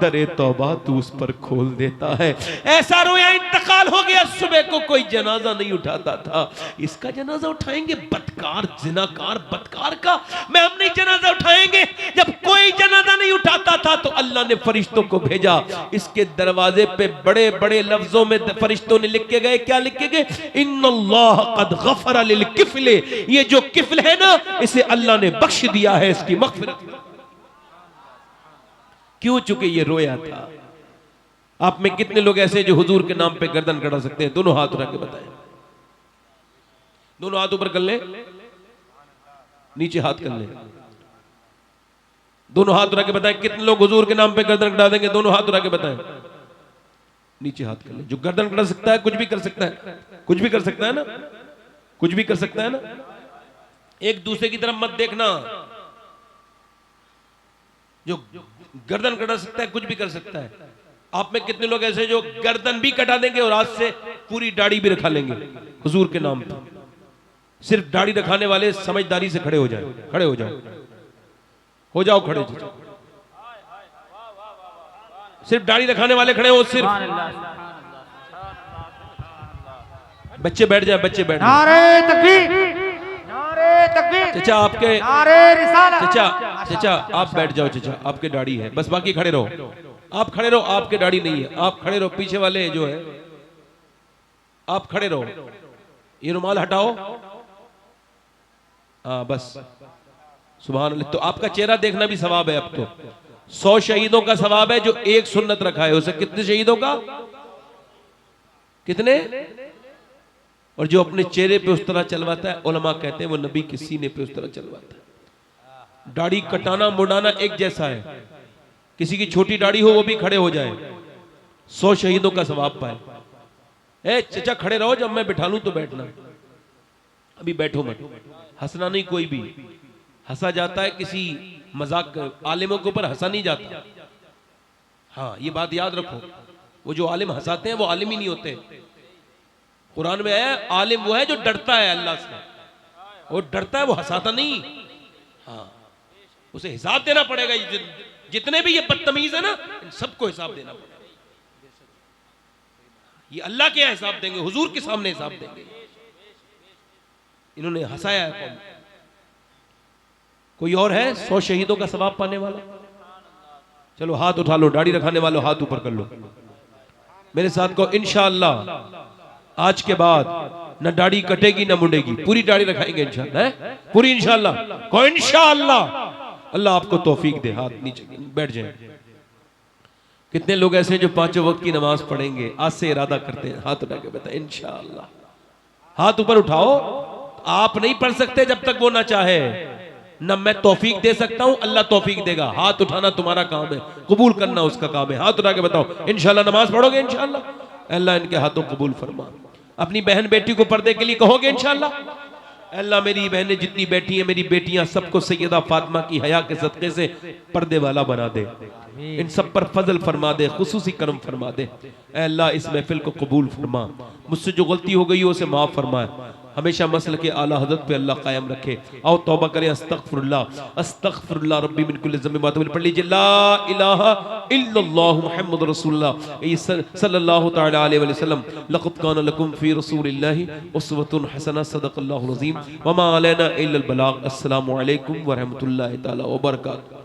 दरे तौबा तू उस पर खोल देता है। ऐसा रोया, इंतकाल हो गया। सुबह को कोई जनाजा नहीं उठाता था, इसका जनाजा उठाएंगे बदकार जिनाकार बदकार का। मैं हम नहीं जनाजा उठाएंगे। जब कोई जनाजा नहीं उठाता था तो अल्लाह ने फरिश्तों को भेजा। इसके दरवाजे पे बड़े बड़े लफ्जों में फरिश्तों ने लिख के गए, क्या लिख के गए? इन्नल्लाह कद गफर लिल किफले, ये जो किफल है ना इसे अल्लाह ने बख्श दिया है, इसकी मगफिरत। क्यों? चूंकि ये रोया था। आप में कितने लोग ऐसे जो हुजूर के नाम पे गर्दन कटा सकते हैं? दोनों हाथ उठा के बताएं, दोनों हाथ ऊपर कर ले, नीचे हाथ कर ले, दोनों हाथ उठा के बताएं कितने लोग हुजूर के नाम पे गर्दन कटा देंगे? दोनों हाथ उठा के बताएं, नीचे हाथ कर ले। जो गर्दन कटा सकता है कुछ भी कर सकता है, कुछ भी कर सकता है ना, कुछ भी कर सकता है ना। एक दूसरे की तरफ मत देखना। जो गर्दन कटा सकता है कुछ भी कर सकता है। आप में कितने लोग ऐसे जो गर्दन भी कटा देंगे और आज से पूरी दाढ़ी भी रखा लेंगे हुजूर के नाम पर? सिर्फ दाढ़ी रखाने वाले समझदारी से खड़े हो जाए, खड़े हो जाओ, हो जाओ खड़े। सिर्फ दाढ़ी रखाने वाले खड़े हो, सिर्फ। बच्चे बैठ जाए, बच्चे बैठ जाए। नारे तकबीर, नारे तकबीर। चाचा आपके नारे रिसालत। चाचा चचा आप बैठ जाओ चचा, आपके दाढ़ी है, बस बाकी खड़े रहो, आप खड़े रहो, आपके दाढ़ी नहीं है, आप खड़े रहो, पीछे वाले जो है आप खड़े रहो, ये रुमाल हटाओ, हाँ बस, सुभान अल्लाह। तो आपका चेहरा देखना भी सवाब है। अब तो 100 शहीदों का सवाब है जो एक सुन्नत रखा है, उसे कितने शहीदों का, कितने, और जो अपने चेहरे पे उस तरह चलवाता है, उलमा कहते हैं वो नबी के सीने पे उस तरह चलवाता है। दाढ़ी कटाना मुड़ाना एक जैसा है, किसी की छोटी दाढ़ी हो वो भी खड़े हो जाए, 100 शहीदों का सवाब पाए। ए चचा खड़े रहो, जब मैं बिठा लूं तो बैठना, अभी बैठो मत, हंसना नहीं, कोई भी हंसा जाता है किसी मजाक, आलिमों के ऊपर हंसा नहीं जाता। हाँ ये बात याद रखो, वो जो आलिम हंसाते हैं वो आलिम ही नहीं होते। कुरान में आया आलिम वो है जो डरता है अल्लाह से, वो डरता है, वो हंसाता नहीं। हाँ उसे हिसाब देना पड़ेगा, जितने भी ये बदतमीज है ना इन सबको हिसाब देना पड़ेगा। ये अल्लाह के यहाँ हिसाब देंगे, हुजूर के सामने हिसाब देंगे। इन्होंने हंसाया है कौन? कोई और है 100 शहीदों का सवाब पाने वाला? चलो हाथ उठा लो, दाढ़ी रखाने वालों हाथ ऊपर कर लो, मेरे साथ को इंशाअल्लाह आज के बाद न दाढ़ी कटेगी न मुड़ेगी, पूरी दाढ़ी रखाएंगे इंशाअल्लाह, पूरी इंशाअल्लाह को इंशाअल्लाह। अल्लाह आपको तौफीक दे। हाथ नीचे बैठ जाए। कितने लोग ऐसे हैं जो 5 वक्त की नमाज पढ़ेंगे? आज से इरादा करते हैं, हाथ उठा के बताए इंशाअल्लाह। हाथ ऊपर उठाओ। आप नहीं पढ़ सकते जब तक वो ना चाहे, न मैं तौफीक दे सकता हूं, अल्लाह तौफीक देगा। हाथ उठाना तुम्हारा काम है, कबूल करना उसका काम है। हाथ उठा के बताओ इंशाअल्लाह नमाज पढ़ोगे इंशाअल्लाह। अल्लाह इनके हाथों कबूल फरमा। अपनी बहन बेटी को पर्दे के लिए कहोगे इंशाअल्लाह। अल्लाह मेरी बहनें जितनी बैठी हैं, मेरी बेटियां सबको सैयदा फातिमा की हया के सदक़े से पर्दे वाला बना दे, इन सब पर फजल फरमा दे, खुसूसी करम फरमा दे। अल्लाह इस महफिल को कबूल फरमा, मुझसे जो गलती हो गई हो उसे माफ फरमाए, हमेशा मसल के आला हज़रत पे अल्लाह कायम रखे। आओ तौबा करें, अस्तगफिरुल्लाह अस्तगफिरुल्लाह रब्बी मिन कुल्लि ज़ंबिन व अतूबु। पढ़ लीजिए ला इलाहा इल्लल्लाह मुहम्मदुर रसूलुल्लाह सल्लल्लाहु तआला अलैहि वसल्लम। लक़द काना लकुम फ़ी रसूलिल्लाहि उस्वतुन हसना। सदक़ल्लाहुल अज़ीम व मा अलैना इल्लल बलाग। अस्सलामु अलैकुम व रहमतुल्लाहि तआला व बरकातुहू।